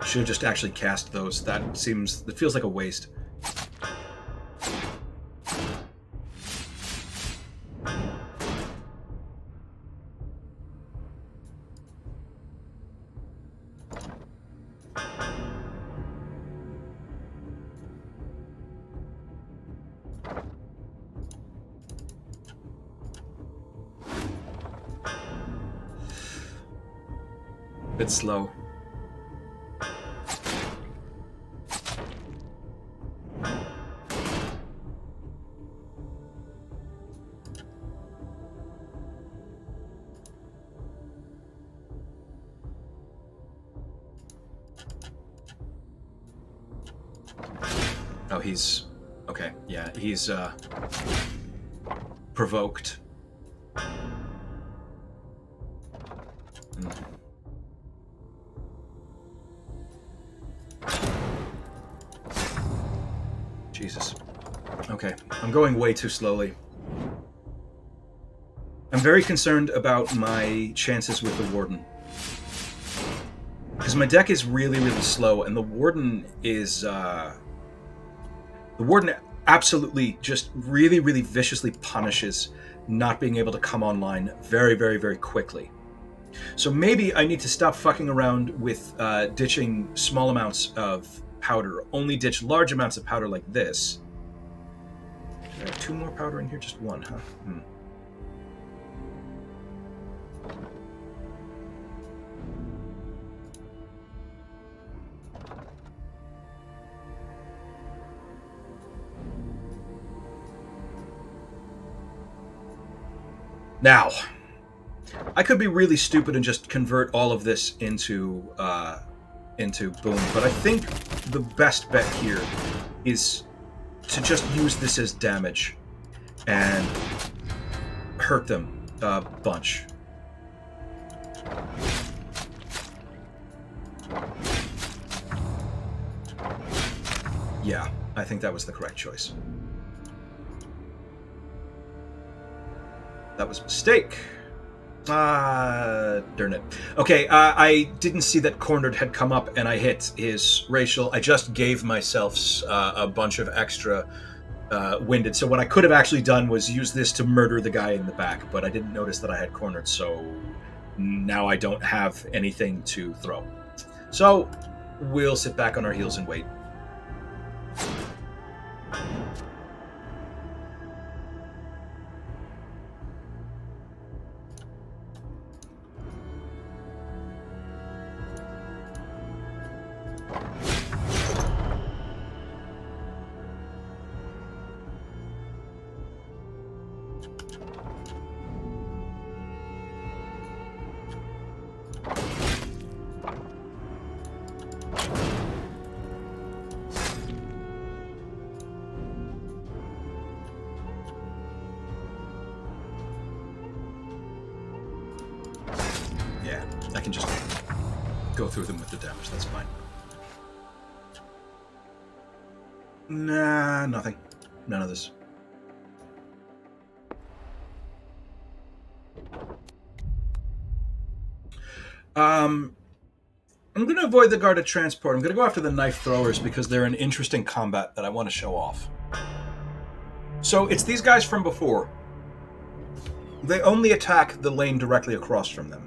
Should have just actually cast those. It feels like a waste. Bit slow. Oh, he's... Okay, yeah, he's, provoked. Jesus. Okay, I'm going way too slowly. I'm very concerned about my chances with the Warden. Because my deck is really, really slow, and the Warden is, The Warden absolutely just really, really viciously punishes not being able to come online very, very, very quickly. So maybe I need to stop fucking around with ditching small amounts of powder. Only ditch large amounts of powder like this. Do I have 2 more powder in here? Just 1, huh? Now, I could be really stupid and just convert all of this into boom, but I think the best bet here is to just use this as damage and hurt them a bunch. Yeah, I think that was the correct choice. That was a mistake. Darn it. Okay, I didn't see that Cornered had come up and I hit his racial. I just gave myself a bunch of extra winded. So what I could have actually done was use this to murder the guy in the back, but I didn't notice that I had Cornered, so now I don't have anything to throw. So we'll sit back on our heels and wait. Yeah, I can just go through them with the damage, that's fine. Nah, nothing. None of this. I'm going to avoid the guarded transport. I'm going to go after the knife throwers because they're an interesting combat that I want to show off. So it's these guys from before. They only attack the lane directly across from them.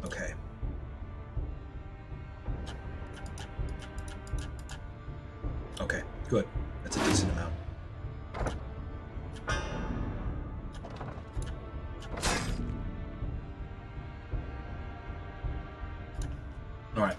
Okay. Okay, good. That's a decent amount. All right.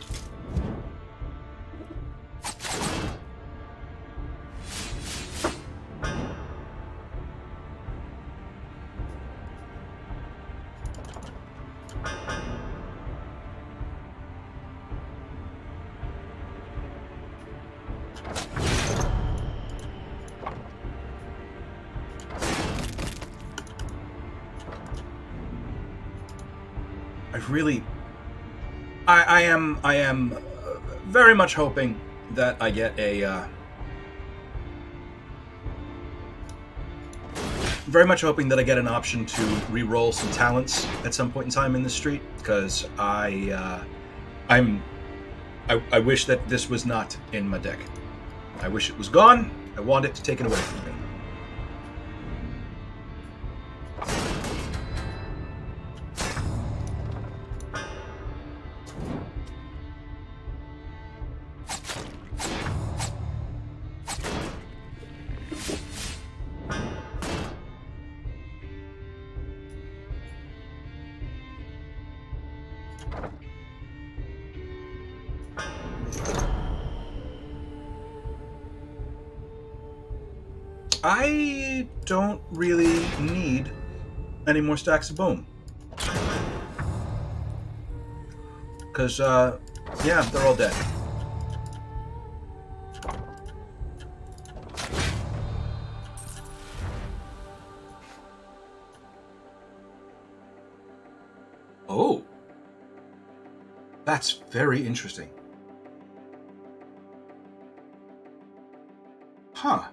I am very much hoping that I get a very much hoping that I get an option to re-roll some talents at some point in time in this street, because I wish that this was not in my deck. I wish it was gone. I want it taken away from me. I don't really need any more stacks of boom. Because, yeah, they're all dead. Oh. That's very interesting. Huh.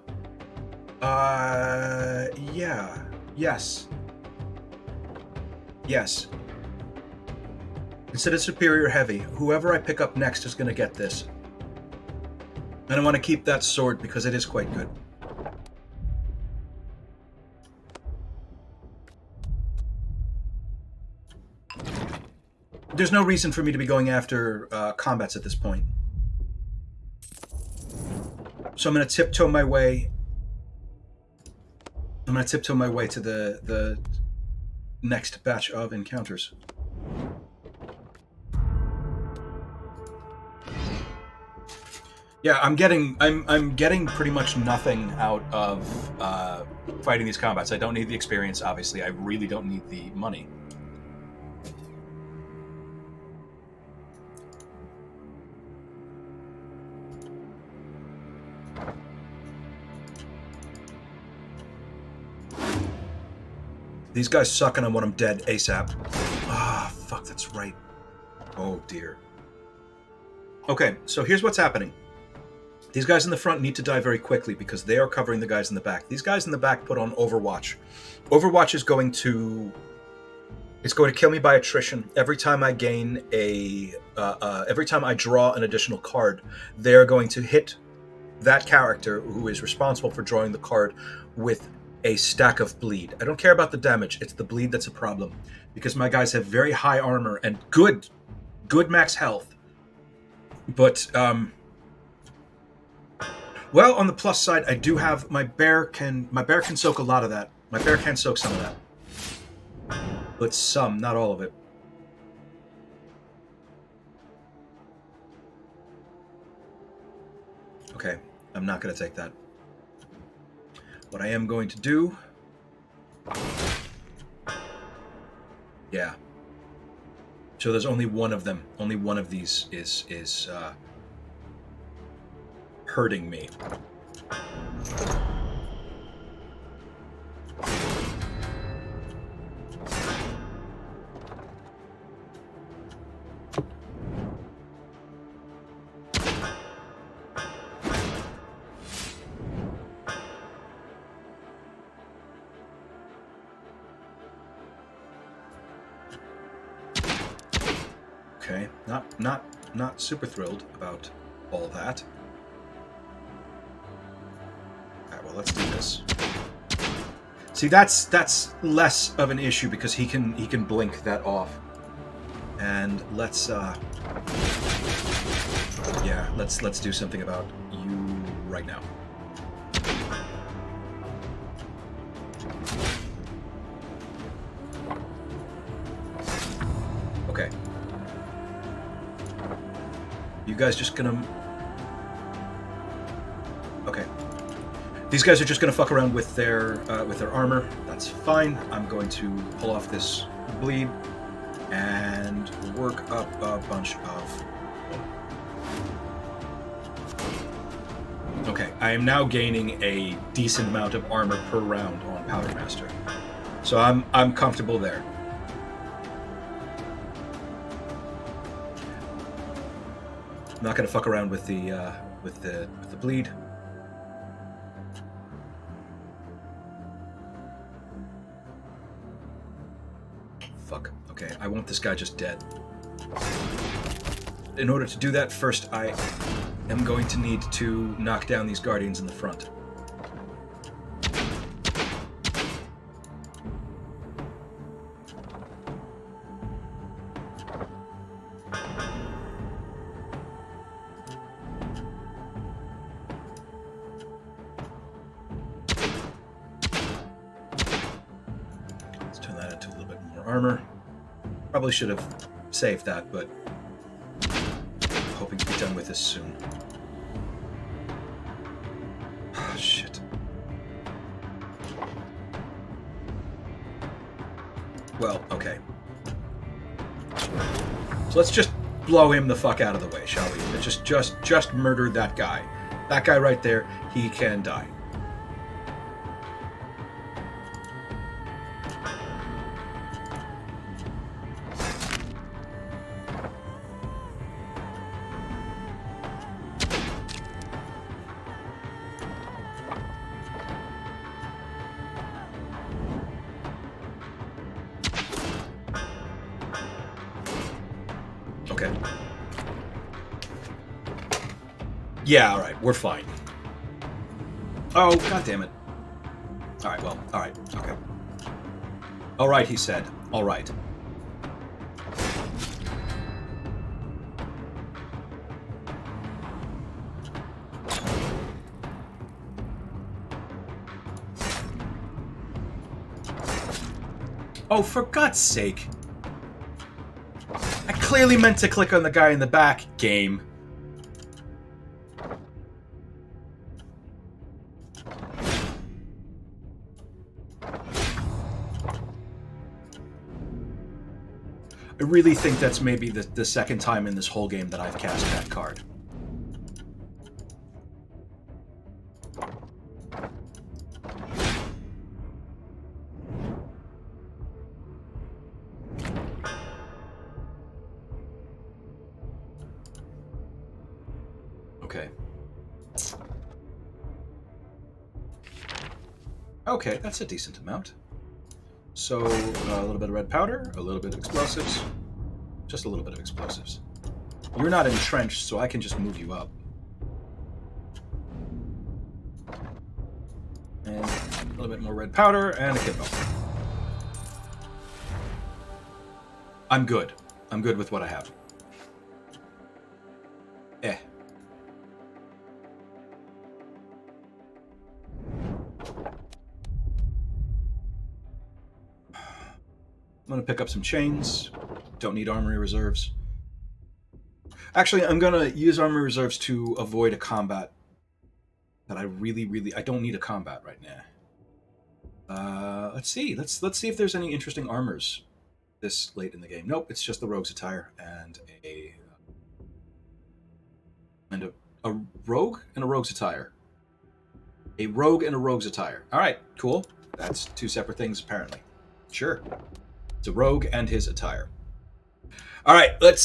Yeah. Yes. Yes. Instead of superior heavy, whoever I pick up next is going to get this. And I want to keep that sword because it is quite good. There's no reason for me to be going after combats at this point. So I'm going to tiptoe my way. I'm going to tiptoe my way to the next batch of encounters. Yeah, I'm getting pretty much nothing out of fighting these combats. I don't need the experience, obviously. I really don't need the money. These guys suck and I want them dead ASAP. Ah, fuck, that's right. Oh, dear. Okay, so here's what's happening. These guys in the front need to die very quickly because they are covering the guys in the back. These guys in the back put on Overwatch. Overwatch is going to... It's going to kill me by attrition. Every time I gain a... every time I draw an additional card, they're going to hit that character who is responsible for drawing the card with a stack of bleed. I don't care about the damage. It's the bleed that's a problem. Because my guys have very high armor and good max health. But, well, on the plus side, I do have... My bear can soak a lot of that. My bear can soak some of that. But some, not all of it. Okay, I'm not going to take that. What I am going to do... Yeah. So there's only one of them. Only one of these is hurting me. Okay, not super thrilled about all that. Alright, well, let's do this. See, that's less of an issue because he can blink that off. And let's yeah, let's do something about you right now. Okay. You guys just gonna... Okay. These guys are just gonna fuck around with their armor. That's fine. I'm going to pull off this bleed and work up a bunch of... Okay, I am now gaining a decent amount of armor per round on Powdermaster. So I'm comfortable there. I'm not gonna fuck around with the bleed. Fuck. Okay, I want this guy just dead. In order to do that, first I am going to need to knock down these guardians in the front. Armor. Probably should have saved that, but hoping to be done with this soon. Oh, shit. Well, okay. So let's just blow him the fuck out of the way, shall we? Just murder that guy. That guy right there, he can die. Okay. Yeah, alright, we're fine. Oh, god damn it. Alright, well, alright, okay. Alright, he said. Alright. Oh, for God's sake. I clearly meant to click on the guy in the back, game. I really think that's maybe the second time in this whole game that I've cast that card. Okay. Okay, that's a decent amount. So, a little bit of red powder, a little bit of explosives. Just a little bit of explosives. You're not entrenched, so I can just move you up. And a little bit more red powder, and a kidbo. I'm good. I'm good with what I have. I'm going to pick up some chains. Don't need armory reserves. Actually, I'm going to use armory reserves to avoid a combat that I really... I don't need a combat right now. Let's see. Let's see if there's any interesting armors this late in the game. Nope, it's just the rogue's attire and a rogue and a rogue's attire. A rogue and a rogue's attire. All right, cool. That's two separate things, apparently. Sure. It's a rogue and his attire. All right, let's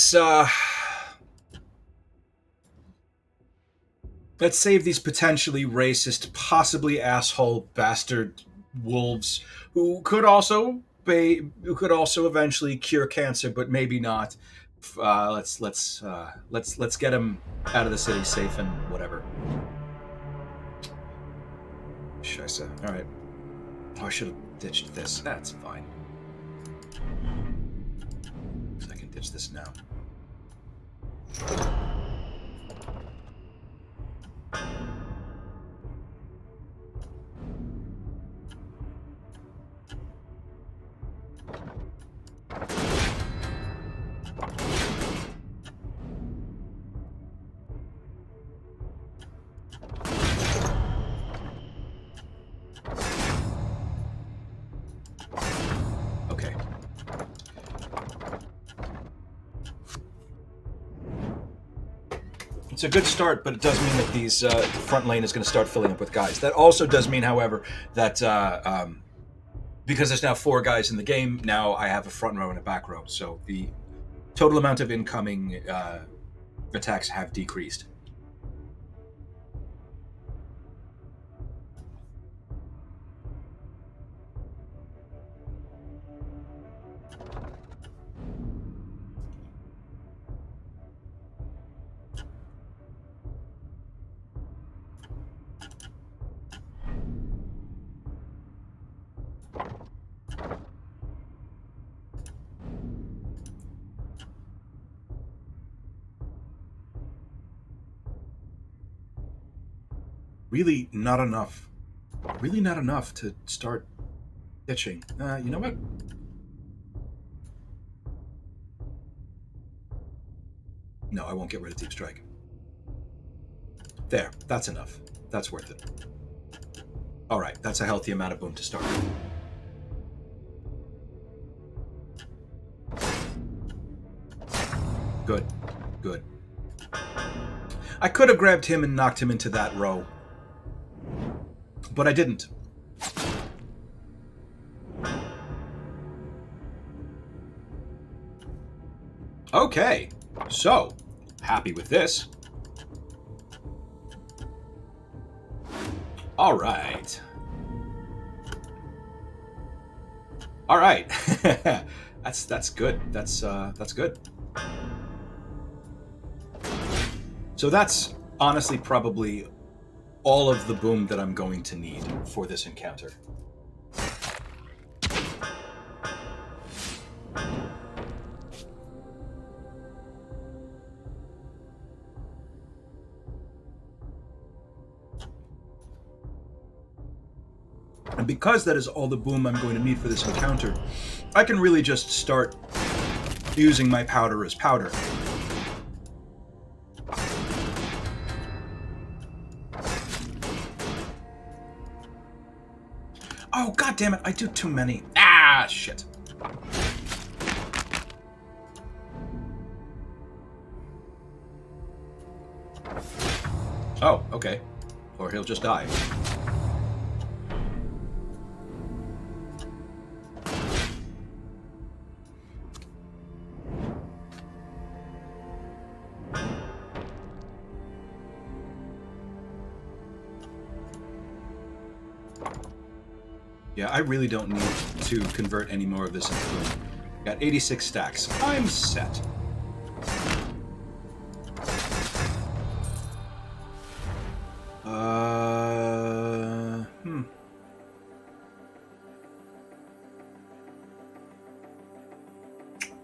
save these potentially racist, possibly asshole bastard wolves who could also eventually cure cancer, but maybe not. Let's get them out of the city safe and whatever. Scheiße. All right. Oh, I should have ditched this. That's fine. I can ditch this now. Okay. It's a good start, but it does mean that these the front lane is going to start filling up with guys. That also does mean, however, that because there's now 4 guys in the game, now I have a front row and a back row, so the total amount of incoming attacks have decreased. Really not enough. Really not enough to start itching. You know what? No, I won't get rid of Deep Strike. There, that's enough. That's worth it. Alright, that's a healthy amount of boom to start with. Good. Good. I could have grabbed him and knocked him into that row, but I didn't. Okay, so, happy with this. All right. All right. that's good. That's good. So that's honestly probably all of the boom that I'm going to need for this encounter. And because that is all the boom I'm going to need for this encounter, I can really just start using my powder as powder. Oh, god damn it, I do too many. Ah, shit. Oh, okay. Or he'll just die. Yeah, I really don't need to convert any more of this into food. Got 86 stacks. I'm set.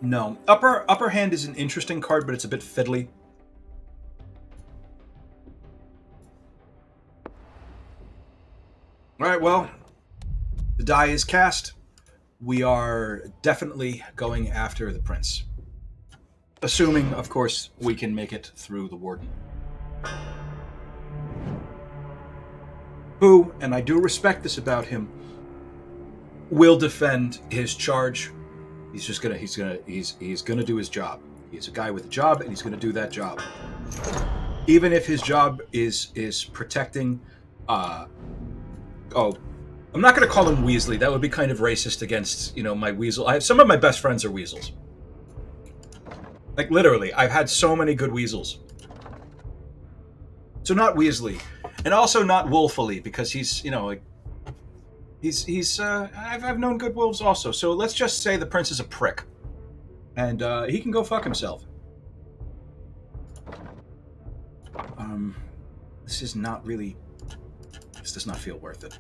No. Upper hand is an interesting card, but it's a bit fiddly. Alright, well, the die is cast. We are definitely going after the prince. Assuming, of course, we can make it through the warden. Who, and I do respect this about him, will defend his charge. He's gonna do his job. He's a guy with a job, and he's gonna do that job. Even if his job is protecting I'm not going to call him Weasley. That would be kind of racist against, my weasel. Some of my best friends are weasels. Like, literally, I've had so many good weasels. So not Weasley. And also not Wolfily, because he's, I've known good wolves also. So let's just say the prince is a prick. And he can go fuck himself. This is not really... This does not feel worth it.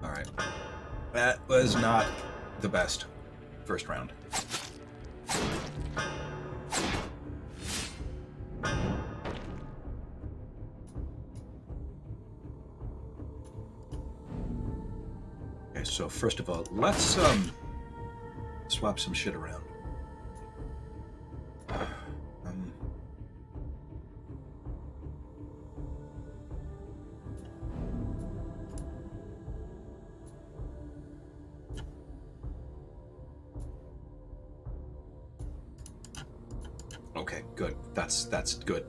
Alright. That was not the best first round. Okay, so first of all, let's swap some shit around. Okay, good. That's good.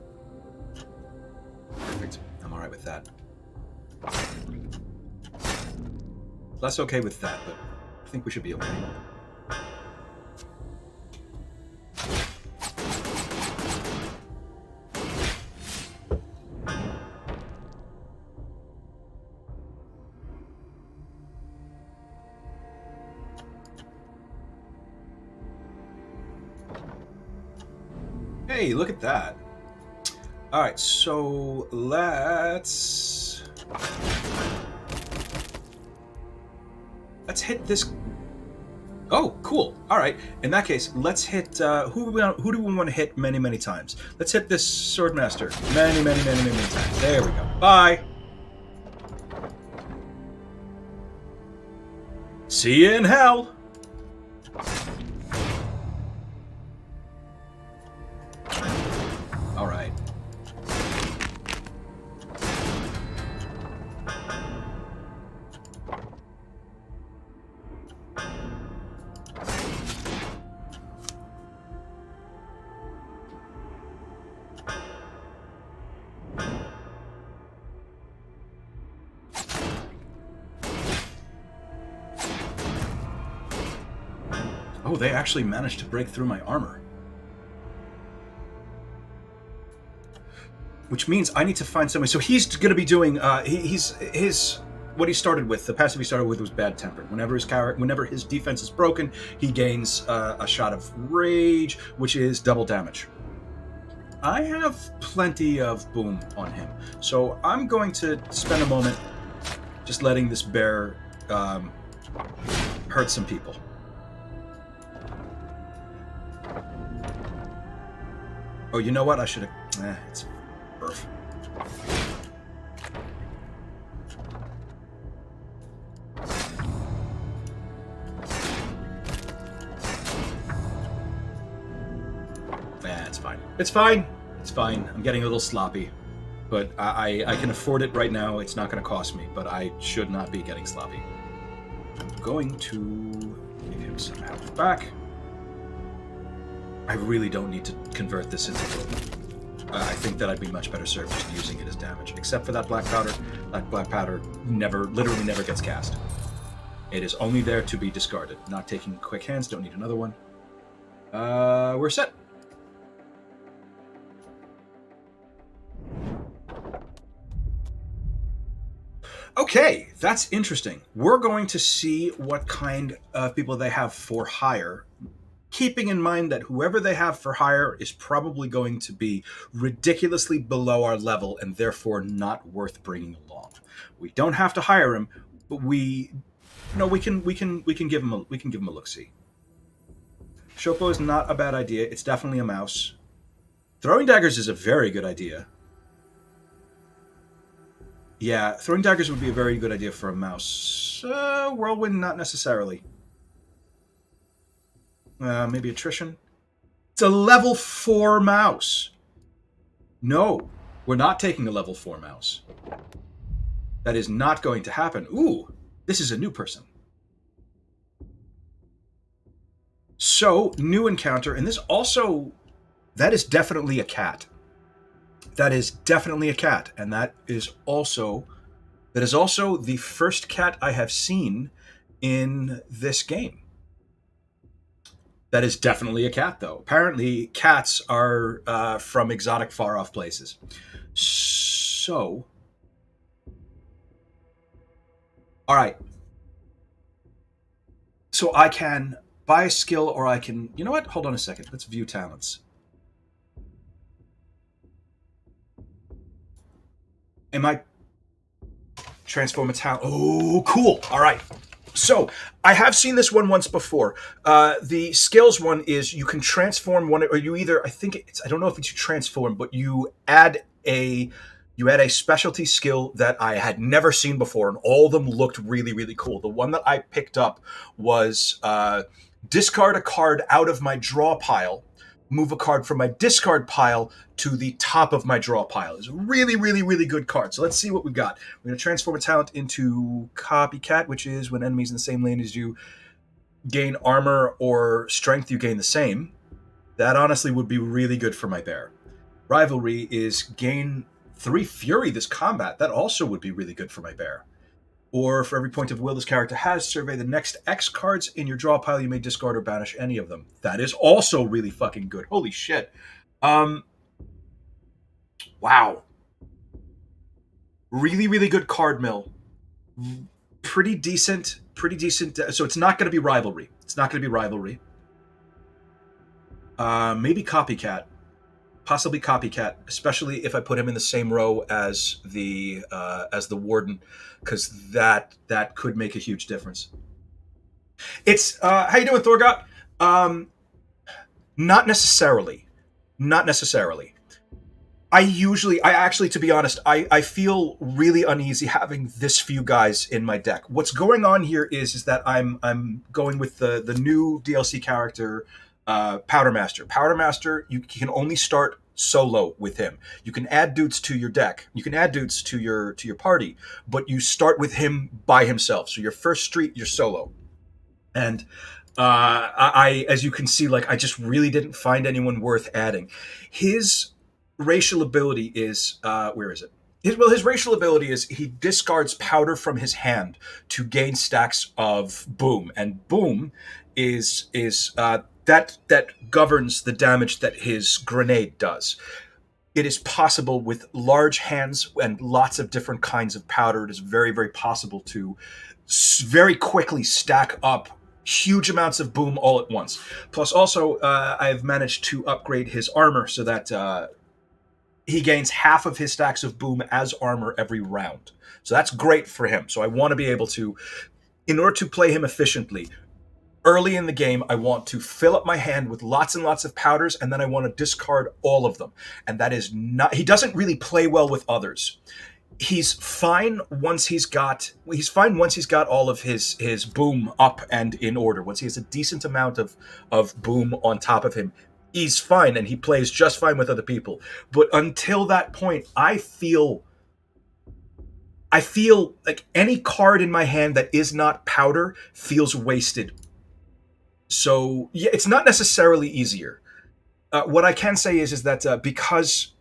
Perfect. I'm alright with that. Less okay with that, but I think we should be okay. Hey, look at that. Alright, so let's hit this. Oh, cool. Alright, in that case, let's hit, who do we want to hit many, many times? Let's hit this Swordmaster many, many, many, many, many times. There we go. Bye. See you in hell. Alright. Oh, they actually managed to break through my armor. Which means I need to find somebody. So he's going to be doing. What he started with. The passive he started with was bad tempered. Whenever his defense is broken, he gains a shot of rage, which is double damage. I have plenty of boom on him, so I'm going to spend a moment just letting this bear hurt some people. Oh, you know what? I should have. It's perf. It's fine. It's fine. It's fine. I'm getting a little sloppy, but I can afford it right now. It's not going to cost me, but I should not be getting sloppy. I'm going to give him some health back. I really don't need to convert this into I think that I'd be much better served just using it as damage. Except for that black powder. That black powder literally never gets cast. It is only there to be discarded. Not taking quick hands, don't need another one. We're set. Okay, that's interesting. We're going to see what kind of people they have for hire, keeping in mind that whoever they have for hire is probably going to be ridiculously below our level and therefore not worth bringing along. We don't have to hire him, but we can give him a look see. Shopo is not a bad idea. It's definitely a mouse. Throwing daggers is a very good idea. Yeah, throwing daggers would be a very good idea for a mouse. Whirlwind, not necessarily. Maybe attrition. It's a level 4 mouse. No, we're not taking a level 4 mouse. That is not going to happen. Ooh, this is a new person. So, new encounter, and this also, that is definitely a cat. That is definitely a cat, and that is also the first cat I have seen in this game. That is definitely a cat, though. Apparently, cats are from exotic, far-off places. So, all right. So I can buy a skill, or I can... You know what? Hold on a second. Let's view talents. Am I transform a talent? Oh, cool. All right. So I have seen this one once before. The skills one is you can transform one, or you either, I don't know if it's you transform, but you add a specialty skill that I had never seen before, and all of them looked really, really cool. The one that I picked up was discard a card out of my draw pile, move a card from my discard pile to the top of my draw pile. It's a really, really, really good card. So let's see what we've got. We're going to transform a talent into Copycat, which is when enemies in the same lane as you gain armor or strength, you gain the same. That honestly would be really good for my bear. Rivalry is gain 3 fury this combat. That also would be really good for my bear. Or for every point of will this character has, survey the next X cards in your draw pile. You may discard or banish any of them. That is also really fucking good. Holy shit. Wow. Really, really good card mill. Pretty decent. So it's not going to be rivalry. Maybe Copycat. Possibly Copycat, especially if I put him in the same row as the warden, because that could make a huge difference. It's how you doing, Thorgot? Not necessarily. I actually, to be honest, I feel really uneasy having this few guys in my deck. What's going on here is that I'm going with the new DLC character, Powdermaster. Powdermaster, you can only start solo with him. You can add dudes to your deck. You can add dudes to your party, but you start with him by himself. So your first street, you're solo. And I as you can see, like, I just really didn't find anyone worth adding. His racial ability is where is it? His racial ability is he discards powder from his hand to gain stacks of boom, and boom is that governs the damage that his grenade does. It is possible with large hands and lots of different kinds of powder. It is very, very possible to very quickly stack up huge amounts of boom all at once. Plus, also, I've managed to upgrade his armor so that he gains half of his stacks of boom as armor every round. So that's great for him. So I want to be able to, in order to play him efficiently, early in the game, I want to fill up my hand with lots and lots of powders, and then I want to discard all of them. And that is not... He doesn't really play well with others. He's fine once he's got all of his boom up and in order. Once he has a decent amount of boom on top of him, he's fine, and he plays just fine with other people. But until that point, I feel like any card in my hand that is not powder feels wasted. So, yeah, it's not necessarily easier. What I can say is that because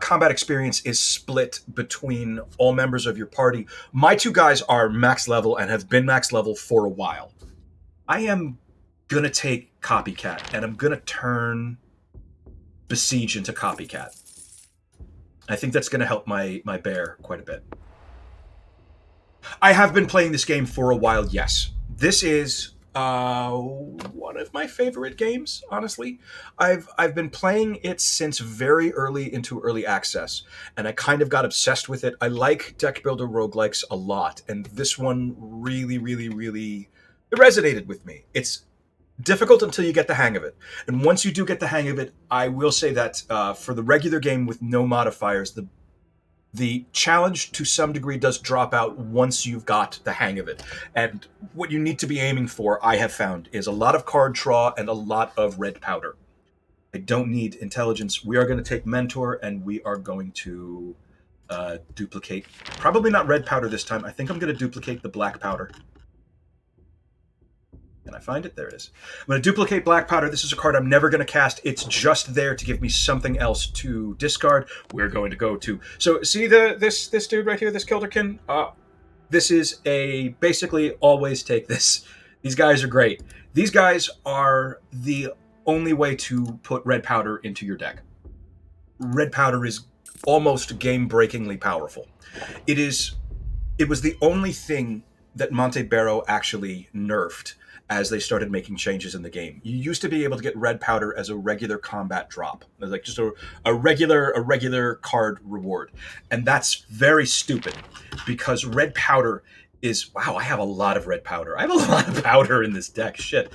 combat experience is split between all members of your party, my two guys are max level and have been max level for a while. I am gonna take Copycat and I'm gonna turn Besiege into Copycat. I think that's gonna help my bear quite a bit. I have been playing this game for a while, yes. This is one of my favorite games, honestly. I've been playing it since very early into early access, and I kind of got obsessed with it. I like deck builder roguelikes a lot, and this one really, really, really it resonated with me. It's difficult until you get the hang of it, and once you do get the hang of it, I will say that for the regular game with no modifiers, the challenge to some degree does drop out once you've got the hang of it. And what you need to be aiming for, I have found, is a lot of card draw and a lot of red powder. I don't need intelligence. We are going to take Mentor and we are going to duplicate. Probably not red powder this time. I think I'm going to duplicate the black powder. Can I find it? There it is. I'm going to duplicate black powder. This is a card I'm never going to cast. It's just there to give me something else to discard. We're going to go to... So see this dude right here, this Kilderkin? This is a basically always take this. These guys are great. These guys are the only way to put red powder into your deck. Red powder is almost game-breakingly powerful. It was the only thing that Montebello actually nerfed as they started making changes in the game. You used to be able to get red powder as a regular combat drop, like just a regular card reward, and that's very stupid because red powder is wow. I have a lot of red powder. I have a lot of powder in this deck. Shit.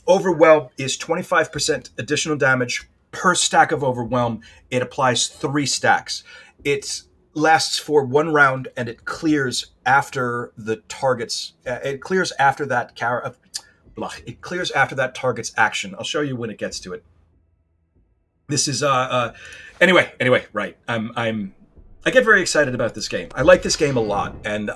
Overwhelm is 25% additional damage per stack of Overwhelm. It applies 3 stacks. It lasts for 1 round and it clears after the target's it clears after that it clears after that target's action. I'll show you when it gets to it. This is anyway, right. I get very excited about this game. I like this game a lot, and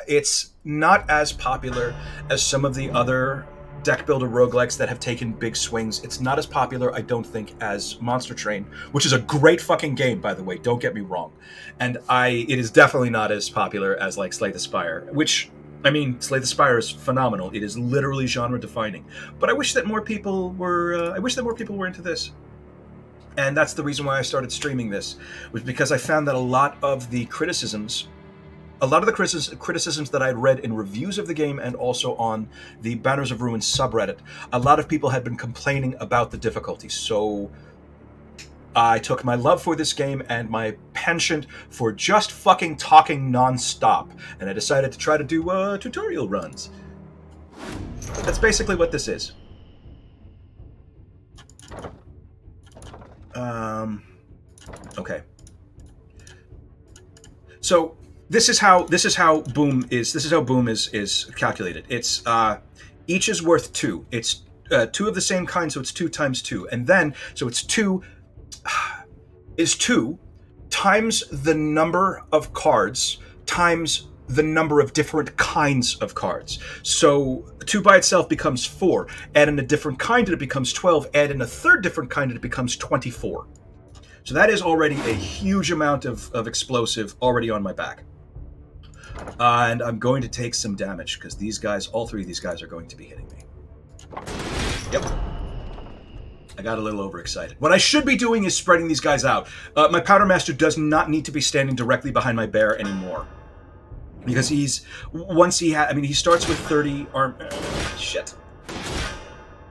it's not as popular as some of the other deck builder roguelikes that have taken big swings. It's not as popular, I don't think, as Monster Train, which is a great fucking game, by the way, don't get me wrong. And it is definitely not as popular as like Slay the Spire, which, I mean, Slay the Spire is phenomenal. It is literally genre defining. But I wish that more people were into this. And that's the reason why I started streaming this, was because I found that a lot of the criticisms that I'd read in reviews of the game and also on the Banners of Ruin subreddit, a lot of people had been complaining about the difficulty. So I took my love for this game and my penchant for just fucking talking nonstop, and I decided to try to do tutorial runs. That's basically what this is. Okay. So this is how boom is calculated. It's each is worth 2. It's 2 of the same kind, so it's 2 times 2, and then so it's 2 is 2 times the number of cards times the number of different kinds of cards. So 2 by itself becomes 4. Add in a different kind and it becomes 12. Add in a third different kind and it becomes 24. So that is already a huge amount of explosive already on my back. And I'm going to take some damage because these guys, all 3 of these guys are going to be hitting me. Yep. I got a little overexcited. What I should be doing is spreading these guys out. My Powdermaster does not need to be standing directly behind my bear anymore. Because he starts with 30 arm... shit.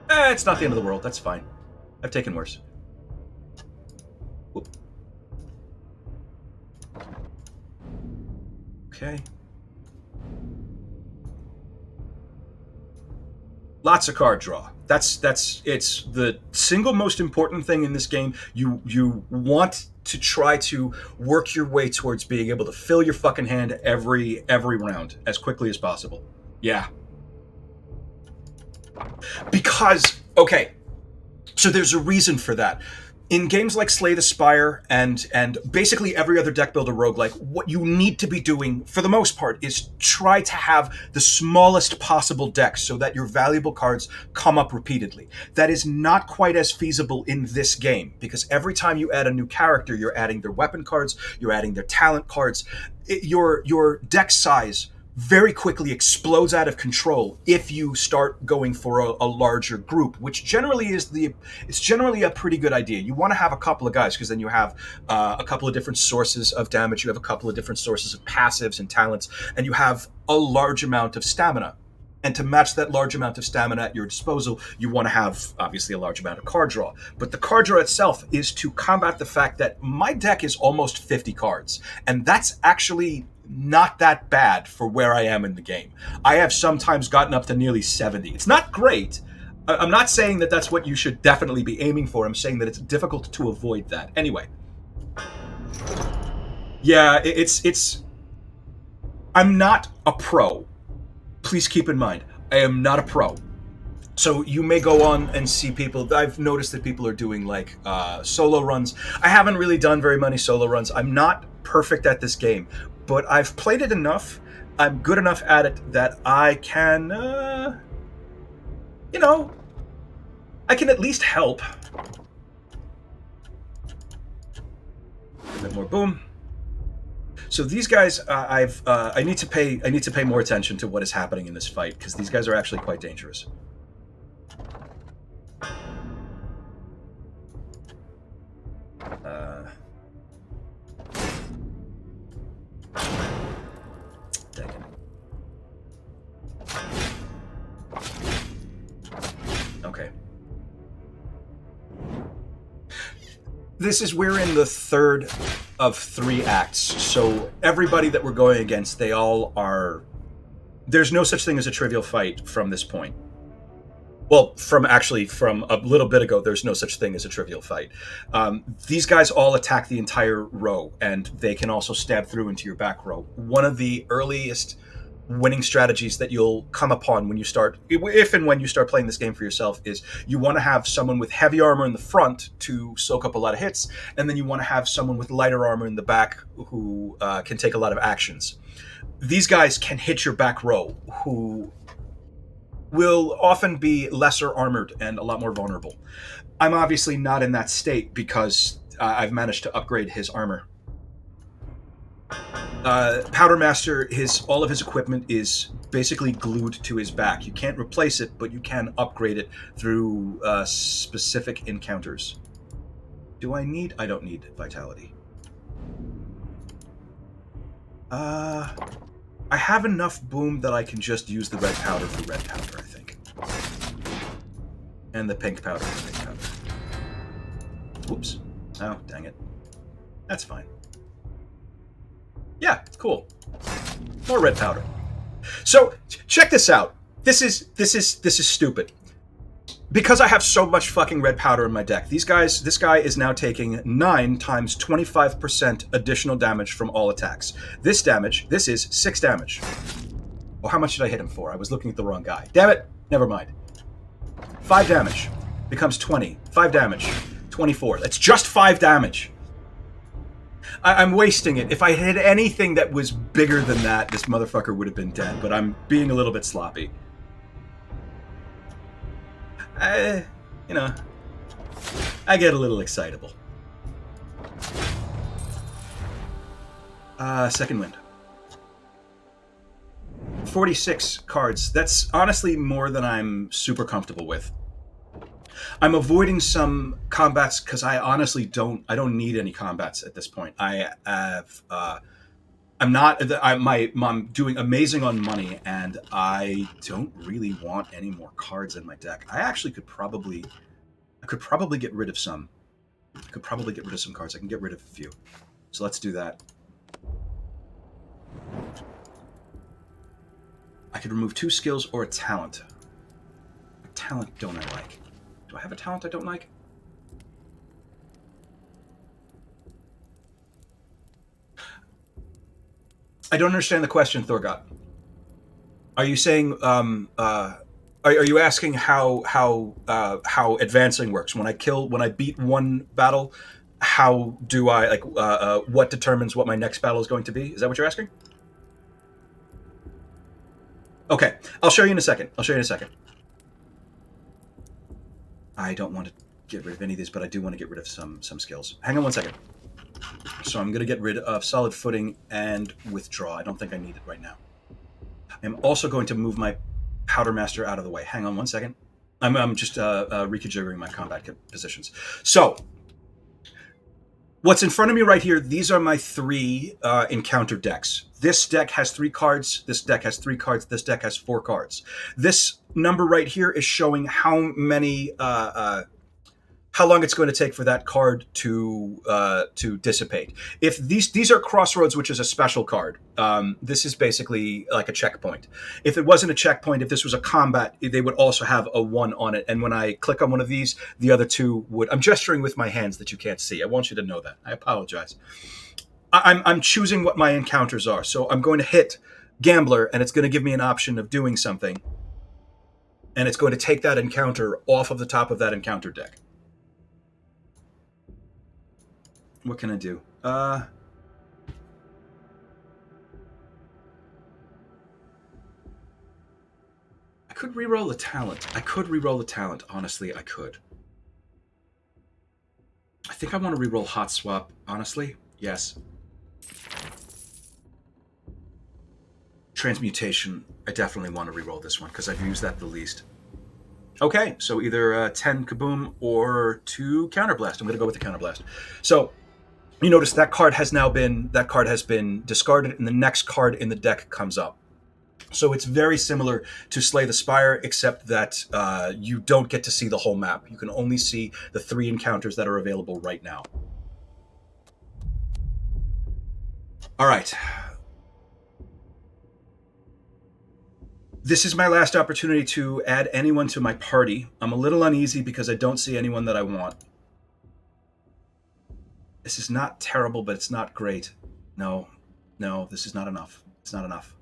It's not the end of the world. That's fine. I've taken worse. Whoop. Okay. Lots of card draw. It's the single most important thing in this game. You want to try to work your way towards being able to fill your fucking hand every round as quickly as possible. Yeah. Because, okay, so there's a reason for that. in games like Slay the Spire and basically every other deck builder roguelike, what you need to be doing for the most part is try to have the smallest possible deck so that your valuable cards come up repeatedly. That is not quite as feasible in this game because every time you add a new character, you're adding their weapon cards, you're adding their talent cards. Your deck size very quickly explodes out of control if you start going for a larger group, which generally it's generally a pretty good idea. You want to have a couple of guys because then you have a couple of different sources of damage, you have a couple of different sources of passives and talents, and you have a large amount of stamina. And to match that large amount of stamina at your disposal, you want to have, obviously, a large amount of card draw. But the card draw itself is to combat the fact that my deck is almost 50 cards. And that's actually not that bad for where I am in the game. I have sometimes gotten up to nearly 70. It's not great. I'm not saying that that's what you should definitely be aiming for. I'm saying that it's difficult to avoid that. Anyway. Yeah, it's... I'm not a pro. Please keep in mind, I am not a pro. So you may go on and see people. I've noticed that people are doing like solo runs. I haven't really done very many solo runs. I'm not perfect at this game, but I've played it enough. I'm good enough at it that I can, I can at least help. A bit more boom. So these guys, I need to pay more attention to what is happening in this fight because these guys are actually quite dangerous. Dang it. Okay. We're in the third of 3 acts, so everybody that we're going against, they all are... There's no such thing as a trivial fight from this point. Well, from a little bit ago, there's no such thing as a trivial fight. These guys all attack the entire row, and they can also stab through into your back row. One of the earliest winning strategies that you'll come upon when you start, if and when you start playing this game for yourself, is you want to have someone with heavy armor in the front to soak up a lot of hits, and then you want to have someone with lighter armor in the back who can take a lot of actions. These guys can hit your back row, who will often be lesser armored and a lot more vulnerable. I'm obviously not in that state because I've managed to upgrade his armor. Powdermaster, all of his equipment is basically glued to his back. You can't replace it, but you can upgrade it through specific encounters. I don't need vitality. I have enough boom that I can just use the red powder for red powder, I think. And the pink powder for pink powder. Whoops. Oh, dang it. That's fine. Yeah, cool. More red powder. So, check this out. This is stupid. Because I have so much fucking red powder in my deck, this guy is now taking 9 times 25% additional damage from all attacks. This is 6 damage. Oh, how much did I hit him for? I was looking at the wrong guy. Damn it! Never mind. 5 damage. Becomes 20. 5 damage. 24. That's just 5 damage. I'm wasting it. If I hit anything that was bigger than that, this motherfucker would have been dead, but I'm being a little bit sloppy. I get a little excitable. Second wind. 46 cards. That's honestly more than I'm super comfortable with. I'm avoiding some combats because I honestly don't need any combats at this point. I'm doing amazing on money, and I don't really want any more cards in my deck. I could probably get rid of some. I could probably get rid of some cards. I can get rid of a few. So let's do that. I could remove 2 skills or a talent. What talent don't I like? Do I have a talent I don't like? I don't understand the question, Thorgot. Are you saying Are you asking how advancing works? When I beat one battle, how do I what determines what my next battle is going to be? Is that what you're asking? Okay, I'll show you in a second. I don't want to get rid of any of these, but I do want to get rid of some skills. Hang on one second. So I'm going to get rid of solid footing and withdraw. I don't think I need it right now. I'm also going to move my Powdermaster out of the way. Hang on one second. I'm just reconfiguring my combat positions. So, what's in front of me right here, these are my 3 encounter decks. This deck has 3 cards, this deck has 3 cards, this deck has 4 cards. This number right here is showing how many how long it's going to take for that card to dissipate. If these are Crossroads, which is a special card, this is basically like a checkpoint. If it wasn't a checkpoint, if this was a combat, they would also have a 1 on it. And when I click on one of these, the other 2 would. I'm gesturing with my hands that you can't see. I want you to know that. I apologize. I'm choosing what my encounters are. So I'm going to hit Gambler, and it's going to give me an option of doing something. And it's going to take that encounter off of the top of that encounter deck. What can I do? I could reroll the talent. Honestly, I could. I think I want to reroll Hot Swap. Honestly, yes. Transmutation. I definitely want to reroll this one because I've used that the least. Okay, so either 10 Kaboom or 2 Counterblast. I'm going to go with the Counterblast. So you notice that card has been discarded, and the next card in the deck comes up. So it's very similar to Slay the Spire, except that you don't get to see the whole map. You can only see the 3 encounters that are available right now. All right. This is my last opportunity to add anyone to my party. I'm a little uneasy because I don't see anyone that I want. This is not terrible, but it's not great. No, this is not enough. It's not enough.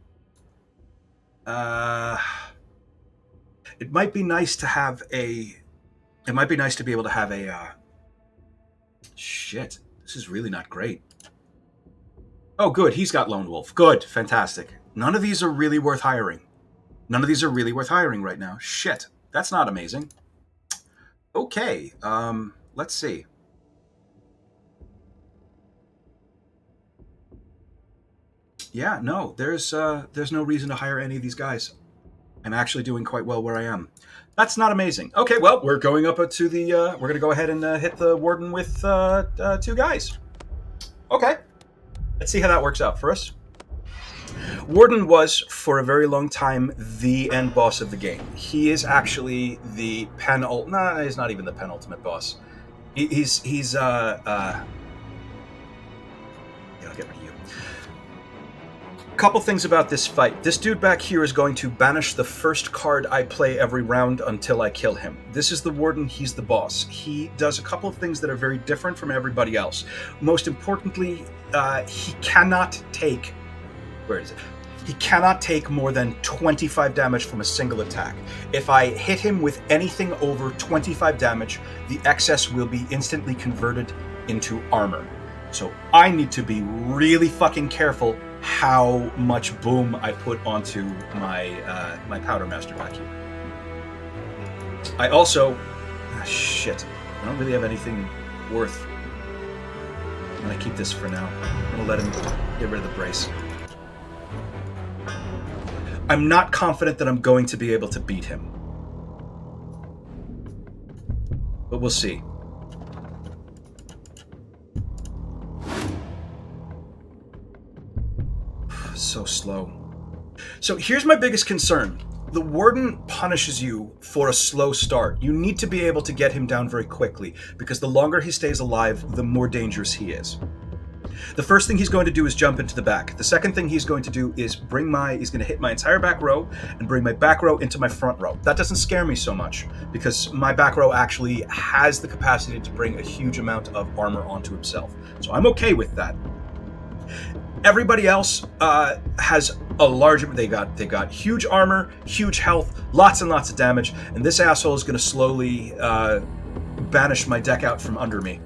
It might be nice to have a... It might be nice to be able to have a... Shit, this is really not great. Oh, good, he's got Lone Wolf. Good, fantastic. None of these are really worth hiring. None of these are really worth hiring right now. Shit, that's not amazing. Okay, let's see. Yeah, no, there's no reason to hire any of these guys. I'm actually doing quite well where I am. That's not amazing. Okay, well, we're going up to the... we're going to go ahead and hit the Warden with 2 guys. Okay. Let's see how that works out for us. Warden was, for a very long time, the end boss of the game. He is actually the he's not even the penultimate boss. He's yeah, I'll get rid of you. Couple things about this fight. This dude back here is going to banish the first card I play every round until I kill him. This is the Warden, he's the boss. He does a couple of things that are very different from everybody else. Most importantly, he cannot take... Where is it? He cannot take more than 25 damage from a single attack. If I hit him with anything over 25 damage, the excess will be instantly converted into armor. So I need to be really fucking careful how much boom I put onto my my Powdermaster back here. I also... shit. I don't really have anything worth... I'm going to keep this for now. I'm going to let him get rid of the brace. I'm not confident that I'm going to be able to beat him. But we'll see. So slow. So here's my biggest concern. The Warden punishes you for a slow start. You need to be able to get him down very quickly, because the longer he stays alive, the more dangerous he is. The first thing he's going to do is jump into the back. The second thing he's going to do is he's going to hit my entire back row and bring my back row into my front row. That doesn't scare me so much, because my back row actually has the capacity to bring a huge amount of armor onto himself. So I'm okay with that. Everybody else has a large. They got huge armor, huge health, lots and lots of damage, and this asshole is going to slowly banish my deck out from under me.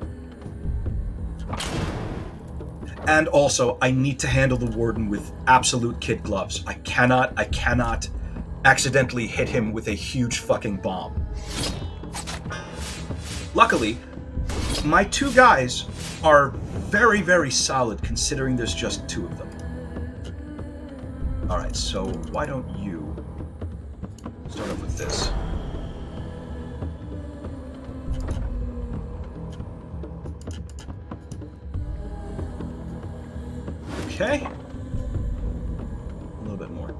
And also, I need to handle the warden with absolute kid gloves. I cannot accidentally hit him with a huge fucking bomb. Luckily, my two guys are very, very solid considering there's just two of them. Alright, so why don't you start off with this? Okay. A little bit more.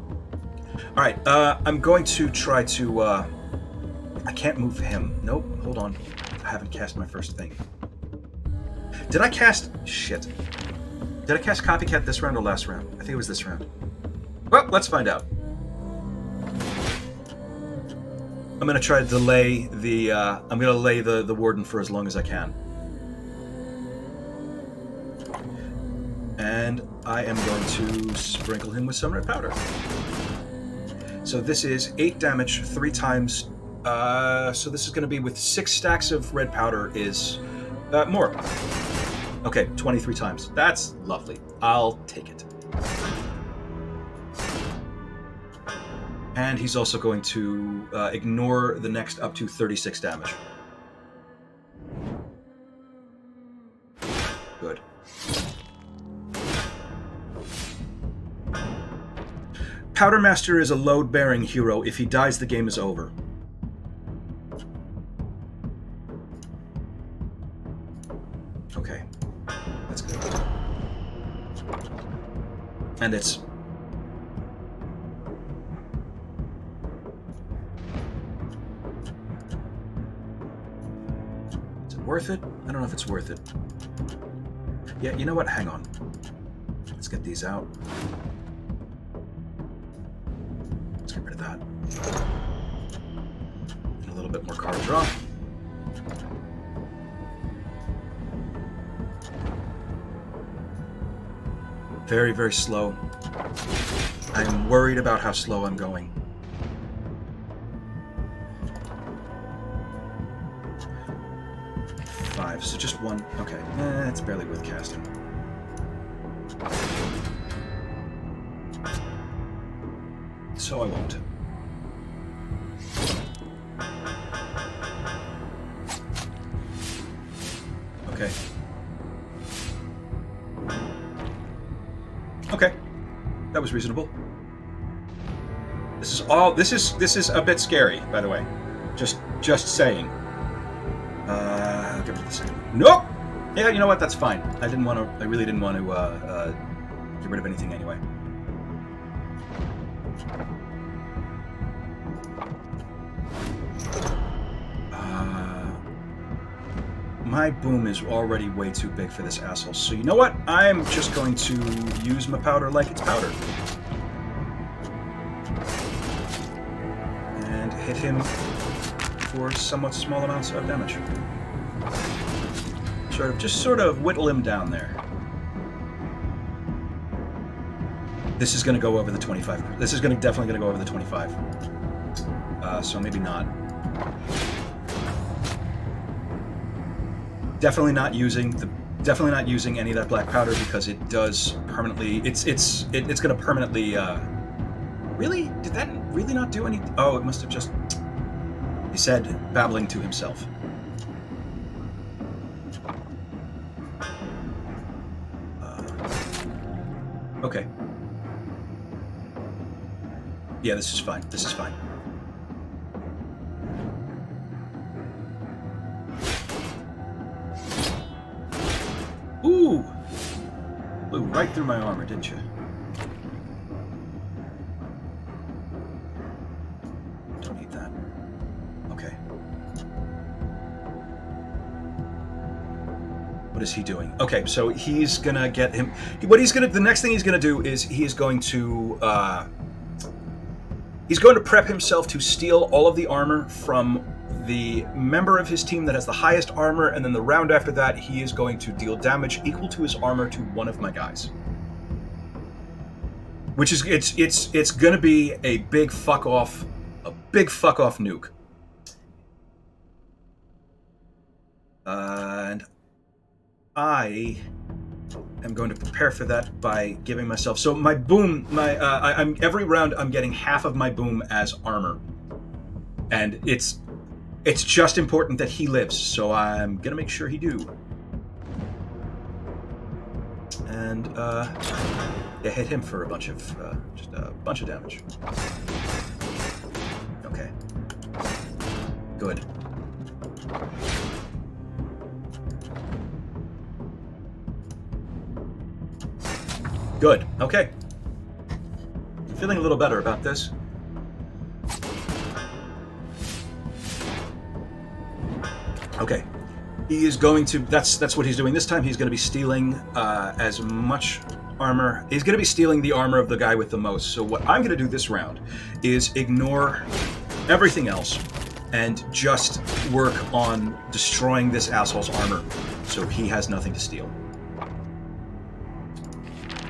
Alright, I'm going to try to, I can't move him. Nope, hold on. I haven't cast my first thing. Did I cast... Shit. Did I cast Copycat this round or last round? I think it was this round. Well, let's find out. I'm gonna try to delay the, I'm gonna delay the warden for as long as I can. And I am going to sprinkle him with some red powder. So this is 8 damage 3 times. So this is going to be with 6 stacks of red powder is more. Okay, 23 times. That's lovely. I'll take it. And he's also going to ignore the next up to 36 damage. Good. Powdermaster is a load-bearing hero. If he dies, the game is over. Okay, that's good. And it's... Is it worth it? I don't know if it's worth it. Yeah, you know what? Hang on. Let's get these out. Let's get rid of that. And a little bit more card draw. Very, very slow. I'm worried about how slow I'm going. Five, so just one. Okay, it's barely worth casting. So I won't. Okay. Okay. That was reasonable. This is a bit scary, by the way. Just saying. I'll give it a second. Nope! Yeah, you know what? That's fine. I really didn't want to get rid of anything anyway. My boom is already way too big for this asshole. So you know what? I'm just going to use my powder like it's powder. And hit him for somewhat small amounts of damage. Sort of whittle him down there. This is going to go over the 25. This is definitely going to go over the 25. So maybe not. Definitely not using any of that black powder because it does permanently. It's going to permanently. Really? Did that really not do any? Oh, it must have just. He said, babbling to himself. Okay. Yeah, this is fine. This is fine. Ooh! Blew right through my armor, didn't you? Don't need that. Okay. What is he doing? Okay, so he's gonna get him... The next thing he's gonna do is he's going to prep himself to steal all of the armor from the member of his team that has the highest armor, and then the round after that, he is going to deal damage equal to his armor to one of my guys. which is it's gonna be a big fuck off nuke. And I am going to prepare for that by giving myself. So my boom, I'm every round I'm getting half of my boom as armor, and it's just important that he lives. So I'm gonna make sure he do. And hit him for a bunch of just a bunch of damage. Okay. Good. Good. Okay. I'm feeling a little better about this. Okay. He is going to. That's what he's doing this time. He's going to be stealing as much armor. He's going to be stealing the armor of the guy with the most. So what I'm going to do this round is ignore everything else and just work on destroying this asshole's armor, so he has nothing to steal.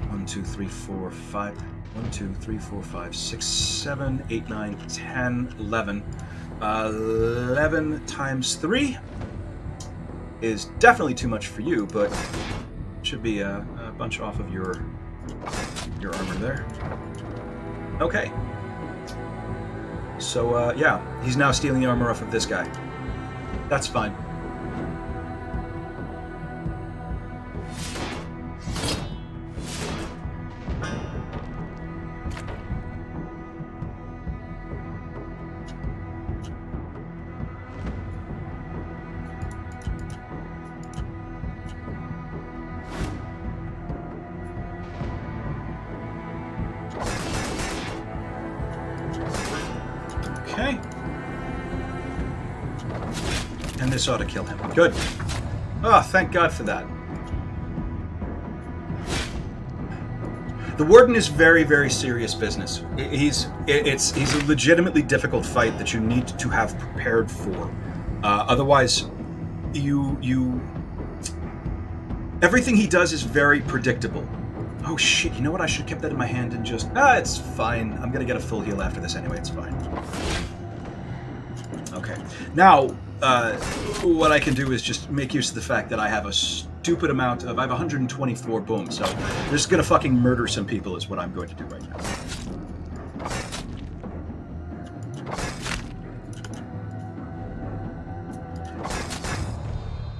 1, 2, 3, 4, 5. 1, 2, 3, 4, 5, 6, 7, 8, 9, 10, 11. 11 times 3 is definitely too much for you, but it should be a bunch off of your armor there. Okay. So, yeah, he's now stealing the armor off of this guy. That's fine. Okay. And this ought to kill him. Good. Oh, thank God for that. The Warden is very, very serious business. He's a legitimately difficult fight that you need to have prepared for. Otherwise, everything he does is very predictable. Oh shit, you know what? I should have kept that in my hand and just... it's fine. I'm gonna get a full heal after this anyway, it's fine. Okay. Now, what I can do is just make use of the fact that I have a stupid amount of... I have 124 boom, so I'm just gonna fucking murder some people is what I'm going to do right now.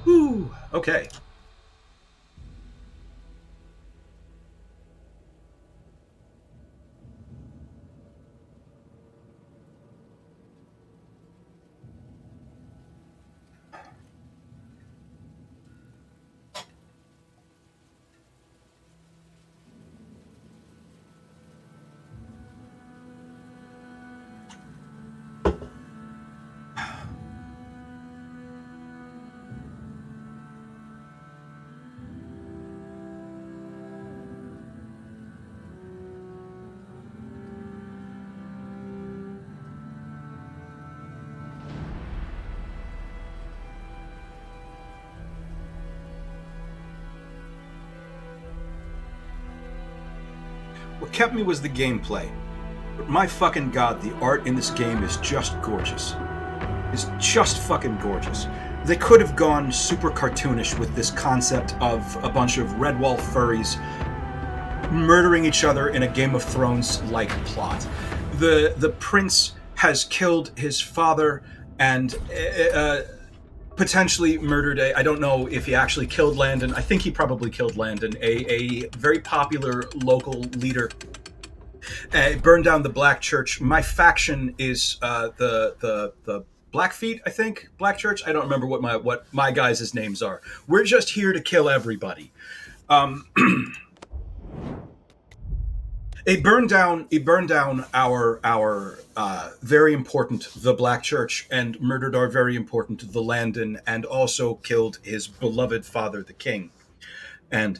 Whew. Okay. What kept me was the gameplay. But my fucking god, the art in this game is just gorgeous. It's just fucking gorgeous. They could have gone super cartoonish with this concept of a bunch of Redwall furries murdering each other in a Game of Thrones-like plot. The prince has killed his father and potentially murdered I don't know if he actually killed Landon. I think he probably killed Landon, a very popular local leader. Burned down the Black Church. My faction is the Blackfeet, I think. Black Church. I don't remember what my guys' names are. We're just here to kill everybody. It burned down our very important the Black Church and murdered our very important the Landon and also killed his beloved father the king. And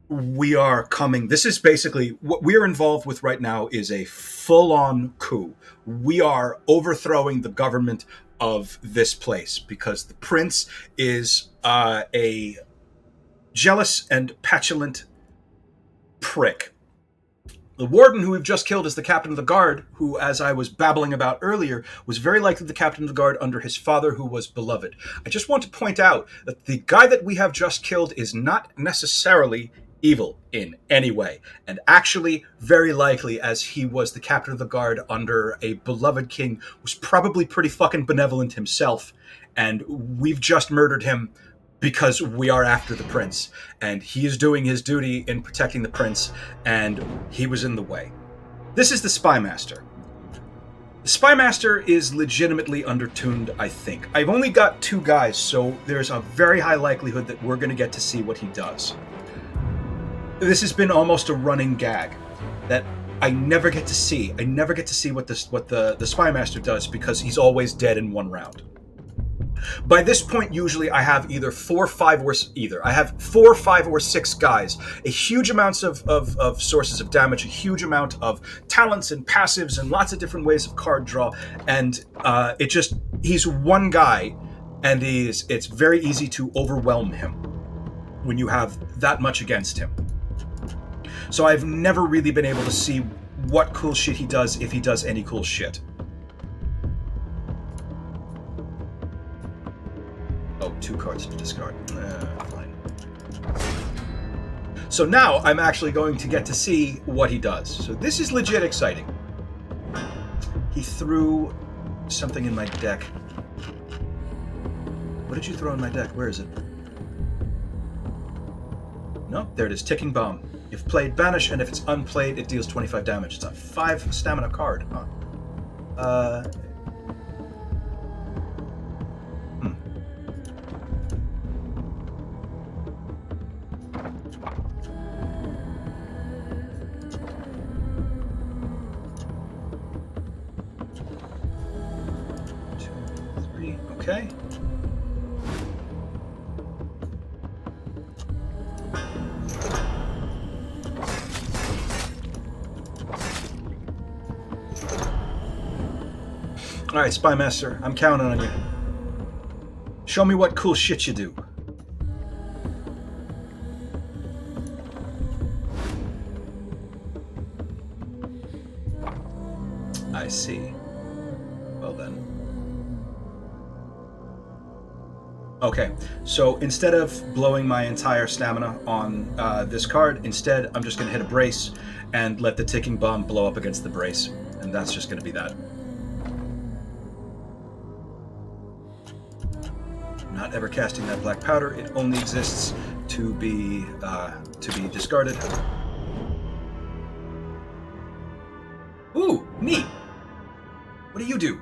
we are coming. This is basically what we're involved with right now is a full-on coup. We are overthrowing the government of this place because the prince is a jealous and petulant prick. The warden who we've just killed is the captain of the guard, who, as I was babbling about earlier, was very likely the captain of the guard under his father, who was beloved. I just want to point out that the guy that we have just killed is not necessarily evil in any way, and actually very likely, as he was the captain of the guard under a beloved king, was probably pretty fucking benevolent himself, and we've just murdered him because we are after the prince, and he is doing his duty in protecting the prince, and he was in the way. This is the Spymaster. The Spymaster is legitimately undertuned, I think. I've only got 2 guys, so there's a very high likelihood that we're going to get to see what he does. This has been almost a running gag that I never get to see. I never get to see what the Spymaster does because he's always dead in 1 round. By this point, usually I have either 4, 5, or 6 guys, a huge amounts of sources of damage, a huge amount of talents and passives, and lots of different ways of card draw. And he's 1 guy, and it's very easy to overwhelm him when you have that much against him. So I've never really been able to see what cool shit he does, if he does any cool shit. Oh, 2 cards to discard. Fine. So now I'm actually going to get to see what he does. So this is legit exciting. He threw something in my deck. What did you throw in my deck? Where is it? No, there it is. Ticking Bomb. If played, banish, and if it's unplayed, it deals 25 damage. It's a 5 stamina card, huh? Okay. All right, Spymaster, I'm counting on you. Show me what cool shit you do. I see. Well then. Okay, so instead of blowing my entire stamina on this card, instead I'm just going to hit a brace and let the ticking bomb blow up against the brace, and that's just going to be that. Not ever casting that black powder. It only exists to be discarded. Ooh, neat. What do you do?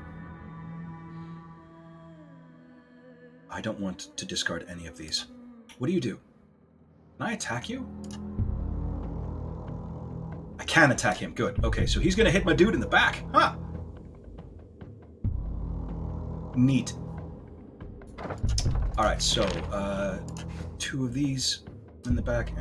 I don't want to discard any of these. What do you do? Can I attack you? I can attack him. Good. Okay, so he's gonna hit my dude in the back. Huh. Neat. Alright, so, 2 of these in the back.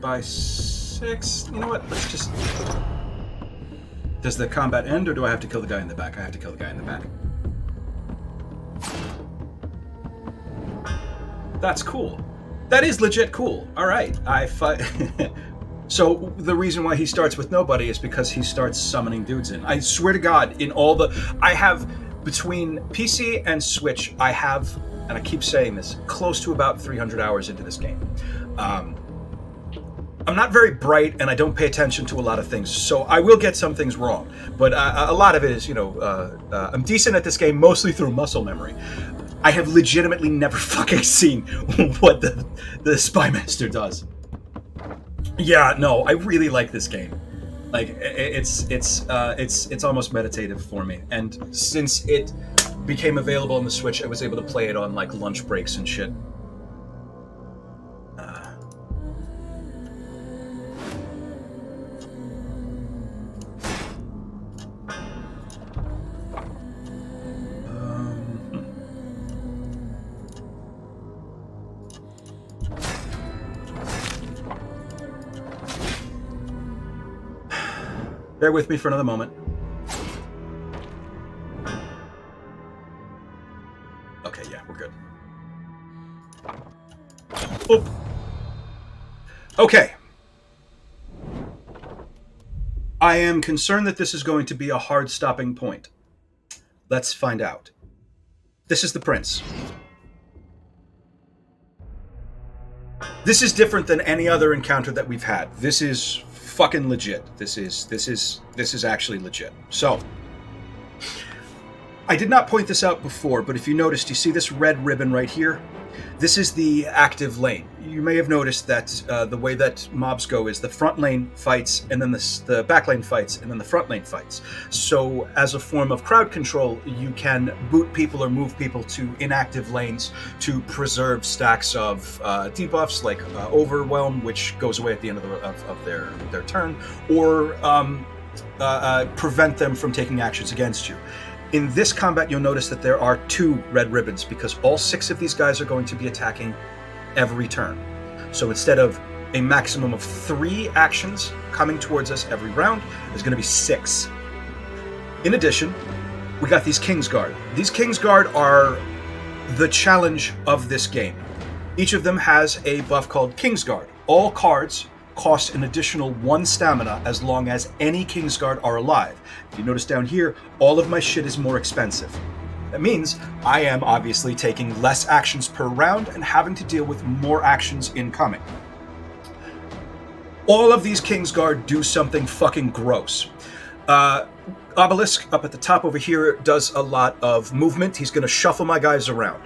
By 6. You know what? Let's just... Does the combat end, or do I have to kill the guy in the back? I have to kill the guy in the back. That's cool. That is legit cool. All right. So the reason why he starts with nobody is because he starts summoning dudes in. I swear to God, in all the... I have, between PC and Switch, I have, and I keep saying this, close to about 300 hours into this game. I'm not very bright, and I don't pay attention to a lot of things, so I will get some things wrong. But a lot of it is, I'm decent at this game mostly through muscle memory. I have legitimately never fucking seen what the Spymaster does. Yeah, no, I really like this game. Like, it's almost meditative for me. And since it became available on the Switch, I was able to play it on like lunch breaks and shit. Bear with me for another moment. Okay, yeah, we're good. Oop. Okay. I am concerned that this is going to be a hard stopping point. Let's find out. This is the prince. This is different than any other encounter that we've had. This is fucking legit. This is actually legit. So, I did not point this out before, but if you noticed, you see this red ribbon right here? This is the active lane. You may have noticed that the way that mobs go is the front lane fights, and then the back lane fights, and then the front lane fights. So as a form of crowd control, you can boot people or move people to inactive lanes to preserve stacks of debuffs like Overwhelm, which goes away at the end of their turn, or prevent them from taking actions against you. In this combat, you'll notice that there are 2 red ribbons because all 6 of these guys are going to be attacking every turn. So instead of a maximum of 3 actions coming towards us every round, there's going to be 6. In addition, we got these Kingsguard. These Kingsguard are the challenge of this game. Each of them has a buff called Kingsguard. All cards cost an additional 1 stamina as long as any Kingsguard are alive. If you notice down here, all of my shit is more expensive. That means I am obviously taking less actions per round and having to deal with more actions incoming. All of these Kingsguard do something fucking gross. Obelisk, up at the top over here, does a lot of movement. He's going to shuffle my guys around.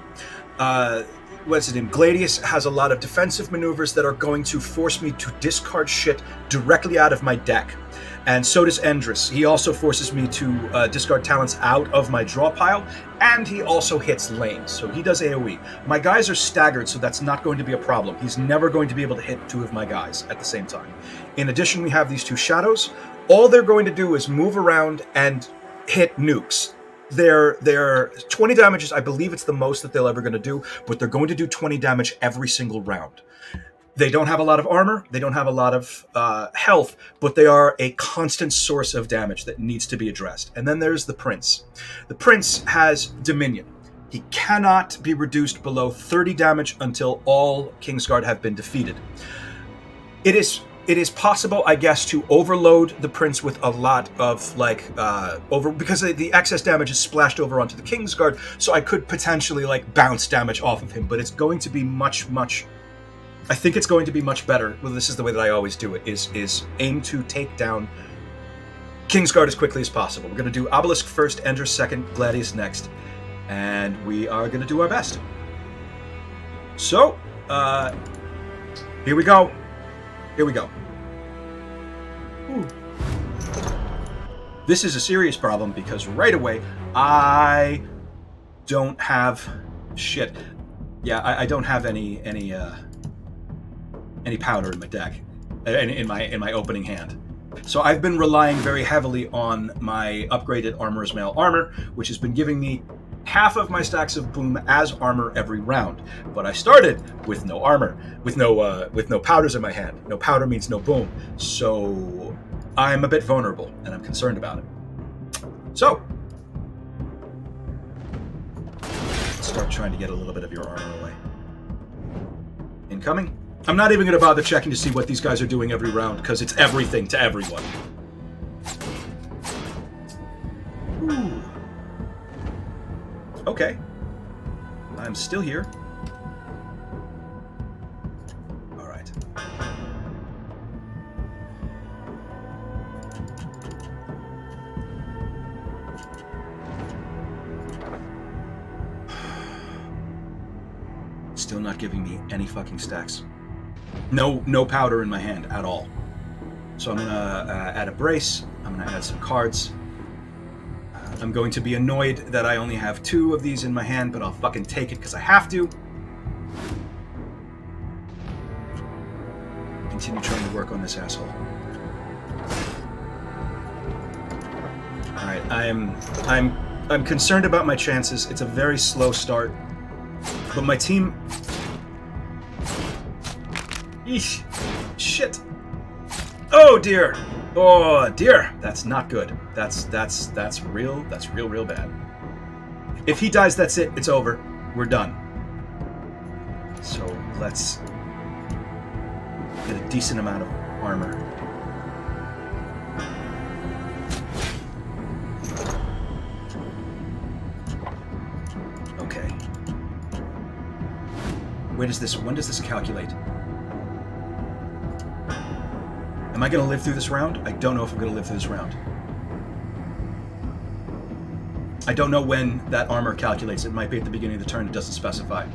What's his name? Gladius has a lot of defensive maneuvers that are going to force me to discard shit directly out of my deck. And so does Angriest. He also forces me to discard talents out of my draw pile, and he also hits lanes, so he does AoE. My guys are staggered, so that's not going to be a problem. He's never going to be able to hit 2 of my guys at the same time. In addition, we have these 2 shadows. All they're going to do is move around and hit nukes. They're 20 damages, I believe it's the most that they're ever going to do, but they're going to do 20 damage every single round. They don't have a lot of armor, they don't have a lot of health, but they are a constant source of damage that needs to be addressed. And then there's the Prince. The Prince has Dominion. He cannot be reduced below 30 damage until all Kingsguard have been defeated. It is possible, I guess, to overload the Prince with a lot of, because the excess damage is splashed over onto the Kingsguard, so I could potentially, bounce damage off of him, but it's going to be much I think it's going to be much better. Well, this is the way that I always do it, is aim to take down Kingsguard as quickly as possible. We're going to do Obelisk first, Ender second, Gladius next, and we are going to do our best. So, here we go. Here we go. Ooh. This is a serious problem because right away, I don't have shit. Yeah, I don't have any powder in my deck, in my opening hand. So I've been relying very heavily on my upgraded Armorer's Mail armor, which has been giving me half of my stacks of boom as armor every round. But I started with no armor, with no powders in my hand. No powder means no boom. So I'm a bit vulnerable, and I'm concerned about it. So let's start trying to get a little bit of your armor away. Incoming. I'm not even going to bother checking to see what these guys are doing every round, because it's everything to everyone. Ooh. Okay. I'm still here. Alright. Still not giving me any fucking stacks. No powder in my hand at all. So I'm gonna add a brace. I'm gonna add some cards. I'm going to be annoyed that I only have 2 of these in my hand, but I'll fucking take it because I have to. Continue trying to work on this asshole. Alright, I'm concerned about my chances. It's a very slow start. But my team... Eesh. Shit. Oh dear. Oh dear, that's not good. That's real bad. If he dies, that's it. It's over. We're done. So let's get a decent amount of armor. Okay. When does this calculate? Am I going to live through this round? I don't know if I'm going to live through this round. I don't know when that armor calculates. It might be at the beginning of the turn. It doesn't specify.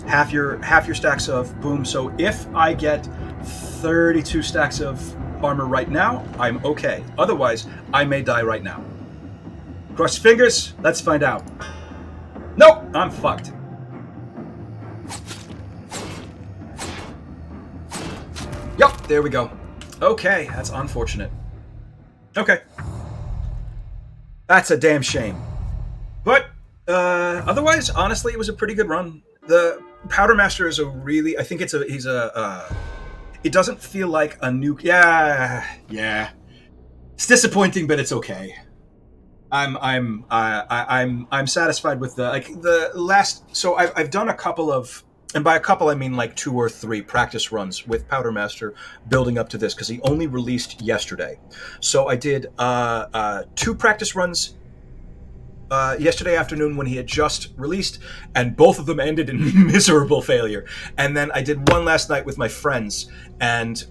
Half your stacks of boom. So if I get 32 stacks of armor right now, I'm okay. Otherwise, I may die right now. Cross your fingers. Let's find out. Nope, I'm fucked. Yup, there we go. Okay, that's unfortunate. Okay. That's a damn shame. But otherwise, honestly, it was a pretty good run. The Powdermaster is a really, I think it doesn't feel like a nuke. Yeah. It's disappointing, but it's okay. I'm satisfied with the last. So I've done a couple of, and by a couple I mean like 2 or 3 practice runs with Powdermaster building up to this, because he only released yesterday. So I did 2 practice runs yesterday afternoon when he had just released, and both of them ended in miserable failure. And then I did one last night with my friends, and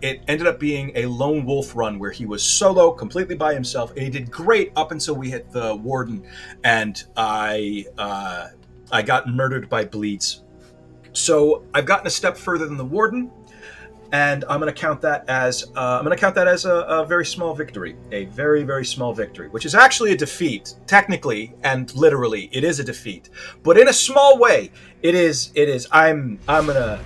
it ended up being a lone wolf run where he was solo, completely by himself, and he did great up until we hit the warden, and I got murdered by bleeds. So I've gotten a step further than the warden, and I'm going to count that as a very small victory, a very, very small victory, which is actually a defeat, technically and literally. It is a defeat, but in a small way, it is. I'm gonna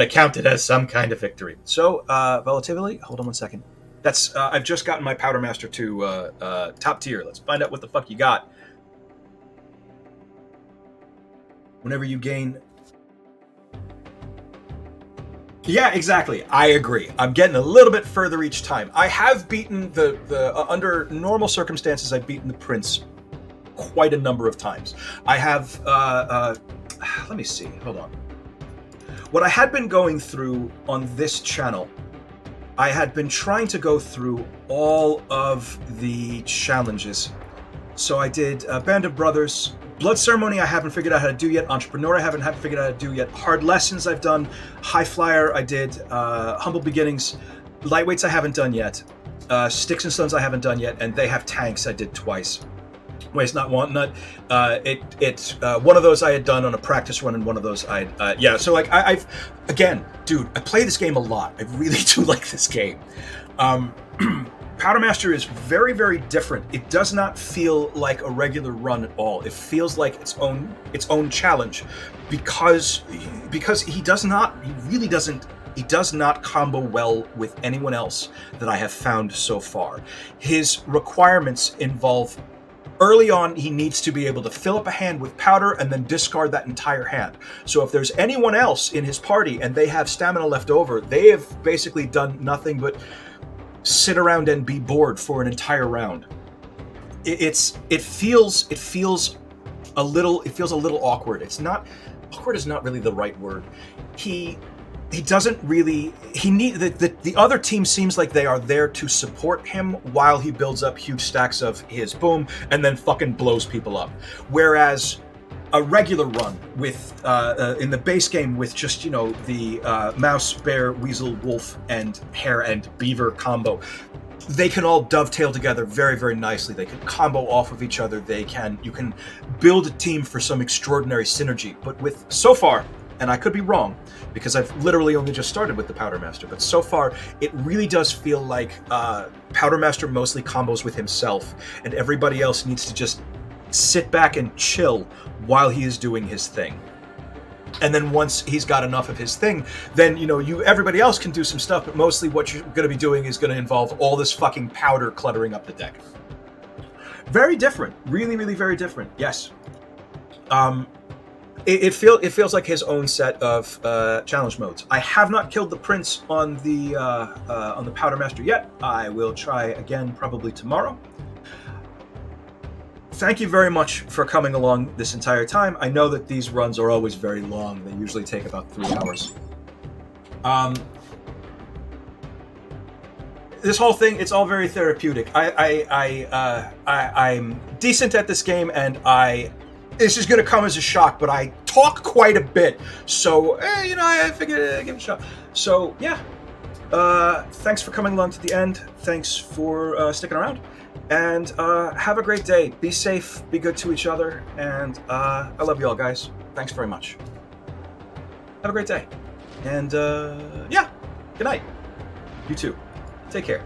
count it as some kind of victory. So, relatively, hold on one second. That's I've just gotten my Powdermaster to top tier. Let's find out what the fuck you got. Whenever you gain. Yeah, exactly. I agree. I'm getting a little bit further each time. I have beaten the under normal circumstances, I've beaten the Prince quite a number of times. I have, let me see, hold on. What I had been going through on this channel, I had been trying to go through all of the challenges. So I did Band of Brothers, Blood Ceremony I haven't figured out how to do yet, Entrepreneur I haven't figured out how to do yet, Hard Lessons I've done, High Flyer I did, Humble Beginnings, Lightweights I haven't done yet, Sticks and Stones I haven't done yet, and They Have Tanks I did twice. Waste Not, Want Not. One of those I had done on a practice run, and one of those so like I've again, dude, I play this game a lot. I really do like this game. Powdermaster is very, very different. It does not feel like a regular run at all. It feels like its own challenge, because he does not combo well with anyone else that I have found so far. His requirements involve, early on, he needs to be able to fill up a hand with powder and then discard that entire hand. So if there's anyone else in his party and they have stamina left over, they have basically done nothing but sit around and be bored for an entire round. It feels a little awkward. It's not awkward is not really the right word. He doesn't really. The other team seems like they are there to support him while he builds up huge stacks of his boom and then fucking blows people up. Whereas a regular run with in the base game with just the mouse, bear, weasel, wolf, and hare and beaver combo, they can all dovetail together very, very nicely. They can combo off of each other. You can build a team for some extraordinary synergy. But with so far, and I could be wrong because I've literally only just started with the Powdermaster, but so far it really does feel like Powdermaster mostly combos with himself, and everybody else needs to just sit back and chill while he is doing his thing. And then once he's got enough of his thing, then everybody else can do some stuff, but mostly what you're going to be doing is going to involve all this fucking powder cluttering up the deck. Very different. Really, really very different. Yes. It feels like his own set of challenge modes. I have not killed the prince on the Powdermaster yet. I will try again probably tomorrow. Thank you very much for coming along this entire time. I know that these runs are always very long. They usually take about 3 hours. This whole thing, it's all very therapeutic. I'm decent at this game, and this is going to come as a shock, but I talk quite a bit. So, I figured I'd give it a shot. So, yeah. Thanks for coming along to the end. Thanks for sticking around. And have a great day. Be safe. Be good to each other. And I love you all, guys. Thanks very much. Have a great day. And, yeah. Good night. You too. Take care.